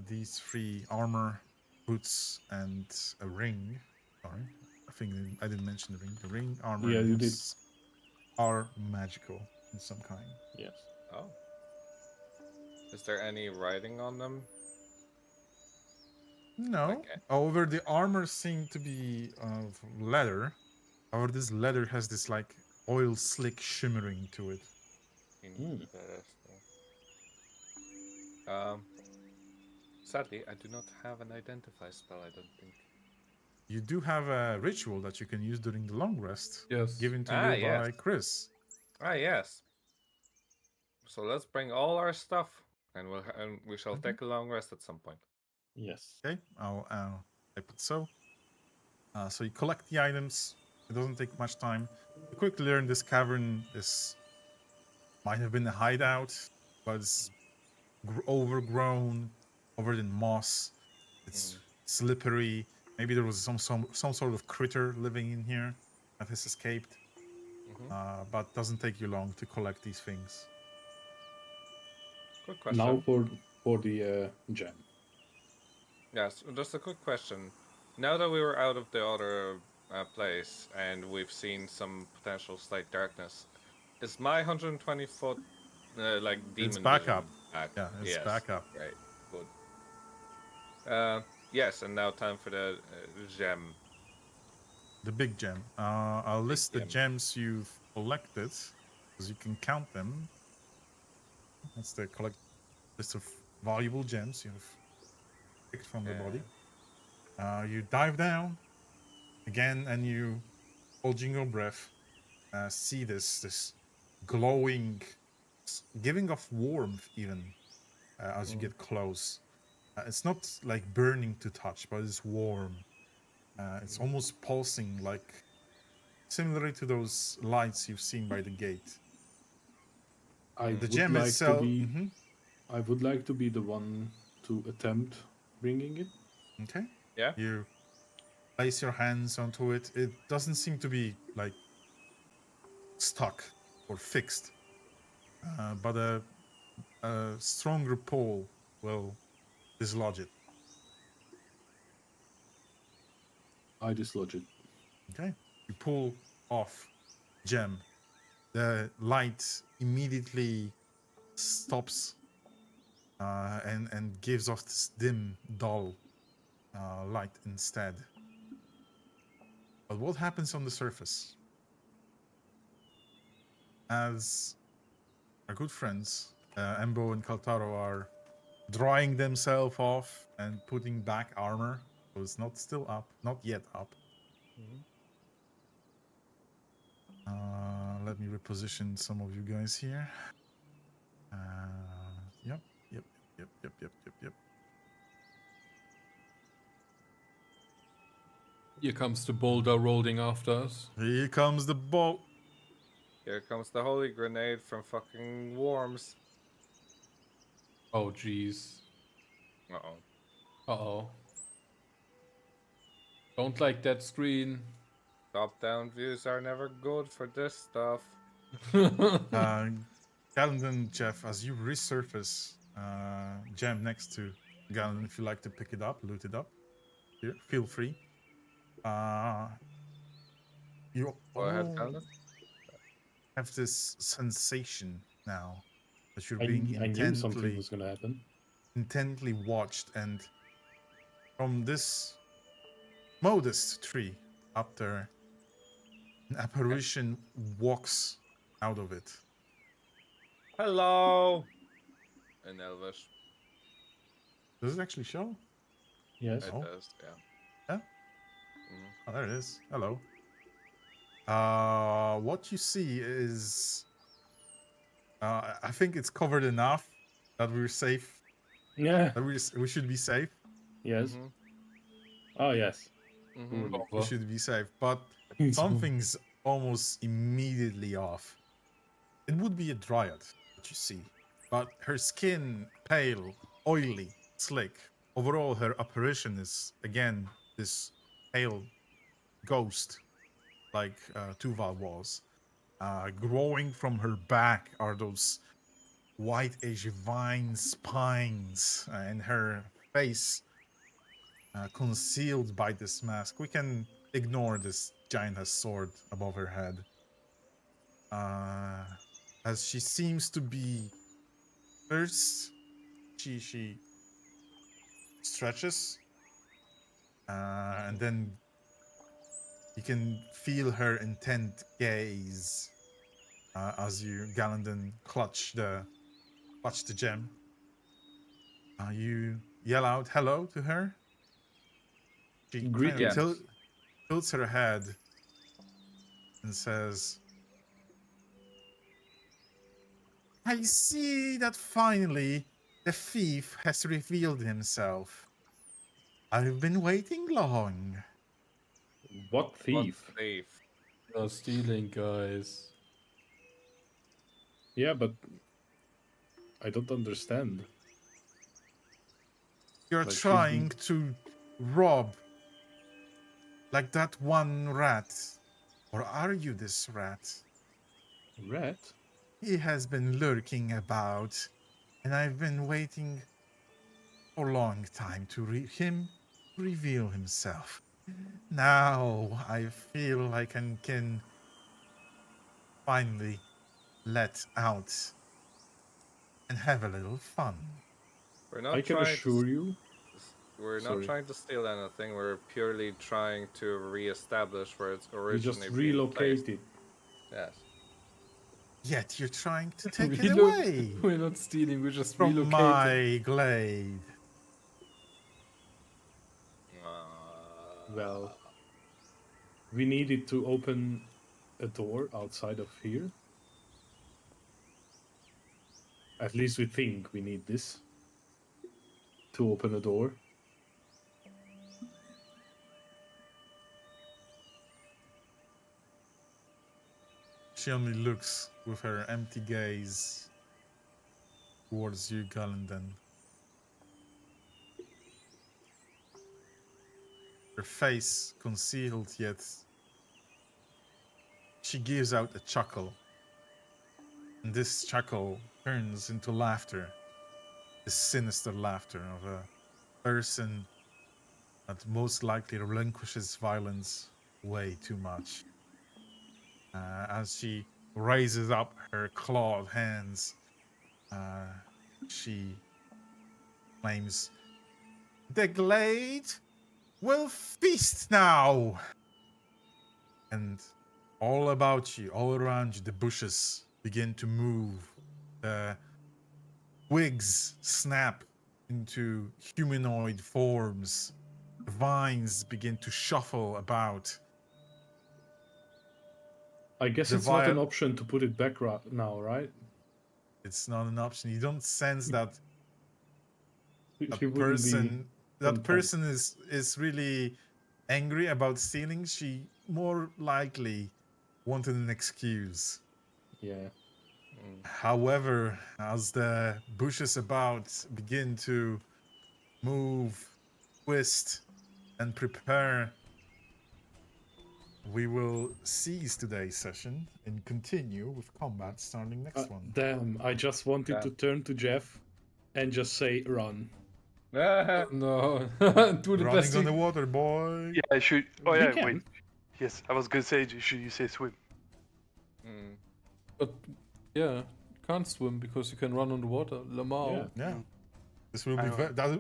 Speaker 2: These three armor, boots, and a ring. Sorry, I think I didn't mention the ring. The ring, armor,
Speaker 3: Yeah,
Speaker 2: and
Speaker 3: you
Speaker 2: boots are magical in some kind.
Speaker 3: Yes.
Speaker 4: Oh. Is there any writing on them?
Speaker 2: No.
Speaker 4: Okay.
Speaker 2: However, the armor seemed to be of leather. However, this leather has this like oil slick shimmering to it.
Speaker 4: Interesting. Sadly, I do not have an identify spell, I don't think.
Speaker 2: You do have a ritual that you can use during the long rest,
Speaker 1: Yes.
Speaker 2: given to
Speaker 4: Ah,
Speaker 2: you by
Speaker 4: yes.
Speaker 2: Chris.
Speaker 4: Ah, yes. So let's bring all our stuff, and we shall take a long rest at some point.
Speaker 3: Yes.
Speaker 2: Okay, I'll type it so. So you collect the items. It doesn't take much time. You quickly learn this cavern might have been a hideout, but it's overgrown, covered in moss. It's slippery. Maybe there was some sort of critter living in here that has escaped. But doesn't take you long to collect these things.
Speaker 4: Quick question.
Speaker 3: Now for the gem.
Speaker 4: Yes, just a quick question. Now that we were out of the other place and we've seen some potential slight darkness, is my 120 foot like demon
Speaker 2: It's back
Speaker 4: vision
Speaker 2: up.
Speaker 4: back?
Speaker 2: Yeah, it's
Speaker 4: Yes.
Speaker 2: back up.
Speaker 4: Right, good. Yes, and now time for the gem.
Speaker 2: The big gem. I'll list the
Speaker 4: gem.
Speaker 2: gems you've collected, because you can count them. That's the list of valuable gems you've picked from the body. You dive down again, and you, holding your breath, see this glowing, giving off warmth even as you get close. It's not like burning to touch, but it's warm. It's almost pulsing, like similar to those lights you've seen by the gate. The gem itself.
Speaker 3: I would like to be the one to attempt bringing it.
Speaker 2: Okay.
Speaker 4: Yeah.
Speaker 2: You place your hands onto it. It doesn't seem to be like stuck or fixed, but a stronger pull will dislodge it.
Speaker 3: I dislodge it.
Speaker 2: Okay. You pull off gem. the light immediately stops and gives off this dim, dull light instead. But what happens on the surface? As our good friends, Embo and Kaltaro, are drying themselves off and putting back armor, so it's not still up, not yet up. Let me reposition some of you guys here. Yep.
Speaker 1: Here comes the boulder rolling after us.
Speaker 2: Here comes the boat.
Speaker 4: Here comes the holy grenade from fucking Worms.
Speaker 1: Oh, jeez.
Speaker 4: Uh-oh.
Speaker 1: Uh-oh. Don't like that screen.
Speaker 4: Top-down views are never good for this stuff.
Speaker 2: Gallandon, Jeff, as you resurface, Gem next to Gallandon, if you like to pick it up, loot it up. Here, feel free. You
Speaker 4: Go ahead,
Speaker 2: all
Speaker 4: Calvin.
Speaker 2: have this sensation now that you're
Speaker 3: I
Speaker 2: being
Speaker 3: knew something was going to happen.
Speaker 2: intently watched, and from this modest tree up there, an apparition walks out of it.
Speaker 4: Hello! In Elvish.
Speaker 2: Does it actually show?
Speaker 3: Yes.
Speaker 4: It
Speaker 2: Oh.
Speaker 4: does, yeah.
Speaker 2: Yeah?
Speaker 4: Mhm.
Speaker 2: Oh, there it is. Hello. What you see is, I think it's covered enough that we're safe.
Speaker 3: Yeah.
Speaker 2: That we should be safe.
Speaker 3: Yes.
Speaker 4: Mhm.
Speaker 3: Oh, yes.
Speaker 4: Mhm.
Speaker 2: We should be safe. But
Speaker 3: It's-
Speaker 2: something's almost immediately off. It would be a dryad that you see, but her skin pale, oily, slick. Overall, her apparition is again this pale ghost, like Tuval was. Growing from her back are those white-ish vine spines, and her face concealed by this mask. We can ignore this giant sword above her head. As she seems to be first, she stretches, and then you can feel her intent gaze as you, Gallandon, clutch the gem. You yell out hello to her. She kind
Speaker 3: Greetings.
Speaker 2: of tilts her head and says, I see that finally the thief has revealed himself. I've been waiting long.
Speaker 3: What thief?
Speaker 4: What thief?
Speaker 1: No stealing, guys.
Speaker 3: Yeah, but I don't understand.
Speaker 2: You're
Speaker 3: Like, she's
Speaker 2: trying
Speaker 3: been-
Speaker 2: to rob like that one rat. Or are you this rat?
Speaker 3: Rat?
Speaker 2: He has been lurking about, and I've been waiting for a long time to him reveal himself. Now I feel like I can finally let out and have a little fun.
Speaker 4: We're not
Speaker 3: I can
Speaker 4: trying
Speaker 3: assure you.
Speaker 4: We're not
Speaker 3: Sorry.
Speaker 4: trying to steal anything. We're purely trying to re-establish where it's
Speaker 3: We
Speaker 4: originally
Speaker 3: just
Speaker 4: being placed.
Speaker 3: relocated.
Speaker 4: Yes.
Speaker 2: Yet you're trying to take it
Speaker 1: Relo-
Speaker 2: away
Speaker 1: We're not stealing, we're just
Speaker 2: from
Speaker 1: relocating.
Speaker 2: my glade.
Speaker 3: Well, we needed to open a door outside of here. At least we think we need this to open a door.
Speaker 2: She only looks with her empty gaze towards you, Gallandon. Her face concealed, yet she gives out a chuckle. And this chuckle turns into laughter. The sinister laughter of a person that most likely relinquishes violence way too much. As she raises up her clawed hands. She claims, "The glade will feast now!" And all about you, all around you, the bushes begin to move. The twigs snap into humanoid forms. The vines begin to shuffle about.
Speaker 3: I guess
Speaker 2: The
Speaker 3: it's not an
Speaker 2: viol-
Speaker 3: option to put it back now, right?
Speaker 2: It's not an option. You don't sense that
Speaker 3: She
Speaker 2: that
Speaker 3: wouldn't be
Speaker 2: person that
Speaker 3: content.
Speaker 2: person is really angry about stealing. She more likely wanted an excuse.
Speaker 3: Yeah.
Speaker 2: However, as the bushes about begin to move, twist, and prepare, we will cease today's session and continue with combat starting next one.
Speaker 3: Damn, I just wanted
Speaker 4: Yeah.
Speaker 3: to turn to Jeff and just say run.
Speaker 1: No. Do the
Speaker 2: Running
Speaker 1: best
Speaker 2: on
Speaker 1: you
Speaker 2: the water, boy.
Speaker 5: Yeah, I should. Oh
Speaker 3: You
Speaker 5: yeah,
Speaker 3: can.
Speaker 5: wait. Yes, I was gonna say, should you say swim?
Speaker 4: Mm.
Speaker 1: But yeah, you can't swim because you can run on the water. Lamau.
Speaker 3: Yeah.
Speaker 2: Yeah. This will
Speaker 5: I
Speaker 2: be
Speaker 5: know.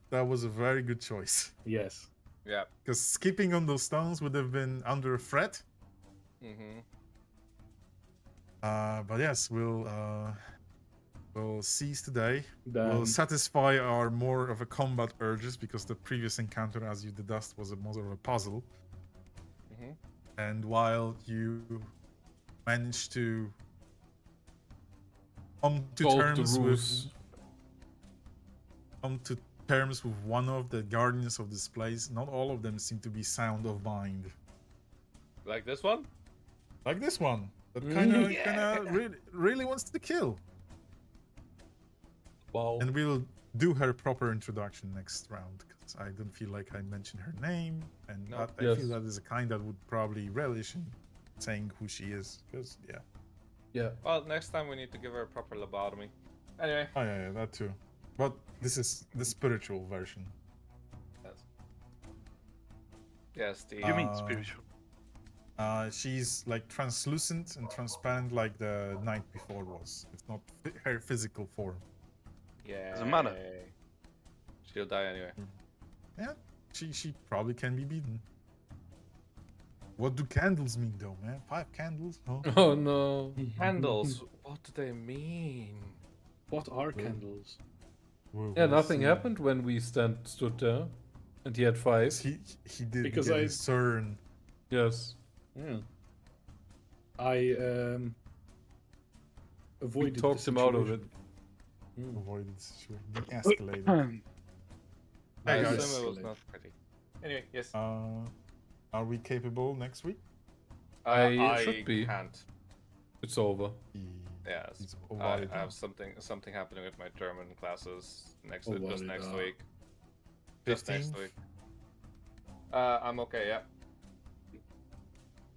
Speaker 2: that was a very good choice.
Speaker 3: Yes.
Speaker 4: Yeah.
Speaker 2: Because skipping on those stones would have been under a threat.
Speaker 4: Mm-hmm.
Speaker 2: But yes, we'll cease today.
Speaker 3: Damn.
Speaker 2: We'll satisfy our more of a combat urges because the previous encounter, as you deduced, was a more of a puzzle.
Speaker 4: Mm-hmm.
Speaker 2: And while you managed to come to
Speaker 1: Solve the
Speaker 2: terms
Speaker 1: ruse.
Speaker 2: with one of the guardians of this place, not all of them seem to be sound of mind.
Speaker 4: Like this one?
Speaker 2: Like this one, that
Speaker 1: Mm.
Speaker 2: kind of really wants to kill.
Speaker 1: Wow.
Speaker 2: And we'll do her proper introduction next round because I don't feel like I mentioned her name, and
Speaker 4: No.
Speaker 2: I
Speaker 1: Yes.
Speaker 2: feel that is a kind that would probably relish in saying who she is. Because
Speaker 1: Yeah.
Speaker 4: Well, next time we need to give her a proper lobotomy. Anyway.
Speaker 2: oh yeah, that too. But this is the spiritual version.
Speaker 4: Yes. Yes, the...
Speaker 5: You mean
Speaker 2: Uh,
Speaker 5: spiritual?
Speaker 2: She's like translucent and transparent like the night before was. It's not her physical form.
Speaker 4: Yeah.
Speaker 5: Doesn't matter.
Speaker 4: She'll die anyway.
Speaker 2: Yeah, she probably can be beaten. What do candles mean though, man? 5 candles? Huh?
Speaker 1: Oh no.
Speaker 4: Candles. What do they mean?
Speaker 3: What are candles?
Speaker 1: Yeah, nothing happened when we stood there, and he had 5.
Speaker 2: He did
Speaker 3: Because
Speaker 2: get
Speaker 3: I-
Speaker 2: his turn.
Speaker 1: Yes.
Speaker 3: Yeah. I
Speaker 1: We
Speaker 3: avoided the
Speaker 1: talked him out of it.
Speaker 3: situation.
Speaker 2: Avoided the situation. He escalated.
Speaker 4: I
Speaker 2: Hey
Speaker 3: guys.
Speaker 4: assume it was
Speaker 3: Escalate.
Speaker 4: not pretty. Anyway, yes.
Speaker 2: Are we capable next week?
Speaker 1: I should be.
Speaker 4: Can't.
Speaker 1: It's over.
Speaker 4: Yes.
Speaker 2: He's
Speaker 4: I
Speaker 2: avoided.
Speaker 4: have something happening with my German classes next
Speaker 3: Oh,
Speaker 4: just
Speaker 3: what
Speaker 4: next
Speaker 3: is
Speaker 4: week. Just next
Speaker 2: 15th?
Speaker 4: week. I'm okay. Yeah.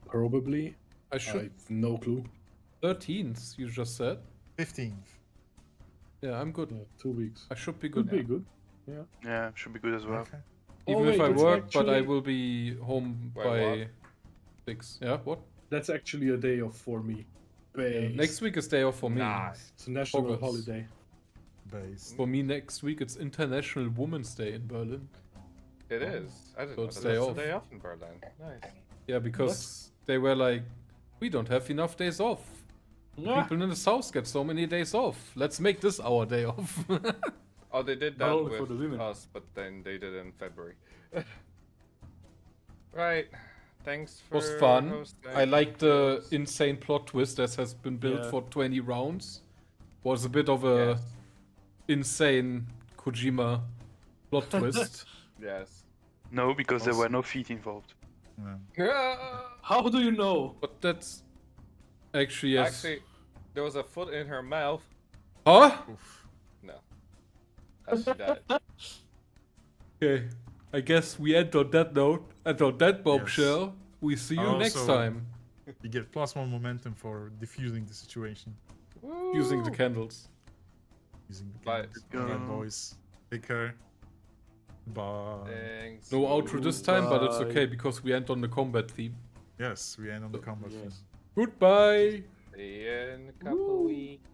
Speaker 3: Probably.
Speaker 1: I
Speaker 3: I
Speaker 1: should.
Speaker 3: have no clue.
Speaker 1: 13th, you just said.
Speaker 2: 15th.
Speaker 1: Yeah, I'm good.
Speaker 3: Yeah, 2 weeks.
Speaker 1: I should be
Speaker 3: Could
Speaker 1: good.
Speaker 3: be good.
Speaker 5: Yeah, should be good as well.
Speaker 2: Okay.
Speaker 1: Even
Speaker 3: Oh,
Speaker 1: if
Speaker 3: wait,
Speaker 1: I
Speaker 3: that's
Speaker 1: work, but I
Speaker 3: actually-
Speaker 1: will be home
Speaker 4: Wait,
Speaker 1: by
Speaker 4: what?
Speaker 1: 6. Yeah, what?
Speaker 3: That's actually a day off for me. Base.
Speaker 1: Next week is day off for me.
Speaker 4: Nice.
Speaker 3: It's a national
Speaker 1: August.
Speaker 3: holiday.
Speaker 2: Base.
Speaker 1: For me, next week it's International Women's Day in Berlin.
Speaker 4: It is. I didn't
Speaker 1: So
Speaker 4: know
Speaker 1: it's
Speaker 4: that
Speaker 1: day
Speaker 4: was
Speaker 1: off.
Speaker 4: a day off in Berlin. Nice.
Speaker 1: Yeah, because they were like, we don't have enough days off. People in the south get so many days off. Let's make this our day off.
Speaker 4: Oh, they did
Speaker 3: Not
Speaker 4: that
Speaker 3: only for
Speaker 4: with
Speaker 3: the women.
Speaker 4: us, but then they did it in February. Right. Thanks for
Speaker 1: was fun.
Speaker 4: hosting.
Speaker 1: I liked the
Speaker 4: Yes.
Speaker 1: insane plot twist that has been built
Speaker 3: Yeah.
Speaker 1: for 20 rounds. Was a bit of a
Speaker 4: Yes.
Speaker 1: insane Kojima plot twist.
Speaker 4: Yes.
Speaker 5: No, because there were no feet involved.
Speaker 2: Yeah.
Speaker 3: How do you know?
Speaker 1: But that's actually yes.
Speaker 4: Actually, there was a foot in her mouth.
Speaker 1: Huh?
Speaker 2: Oof.
Speaker 4: No. As she died.
Speaker 1: Okay. I guess we end on that note. And on that bombshell, we see you next
Speaker 2: Also-
Speaker 1: time.
Speaker 2: You get +1 momentum for diffusing the situation.
Speaker 1: Using the
Speaker 4: Woo!
Speaker 1: candles.
Speaker 2: Using the
Speaker 4: Bye.
Speaker 2: candles. Alright, boys. Take care. Bye.
Speaker 4: Thanks.
Speaker 1: No outro this time, but it's
Speaker 3: Bye.
Speaker 1: okay because we end on the combat theme.
Speaker 2: Yes, we end on the combat
Speaker 3: Yes.
Speaker 2: phase.
Speaker 1: Goodbye.
Speaker 4: See you in a couple weeks.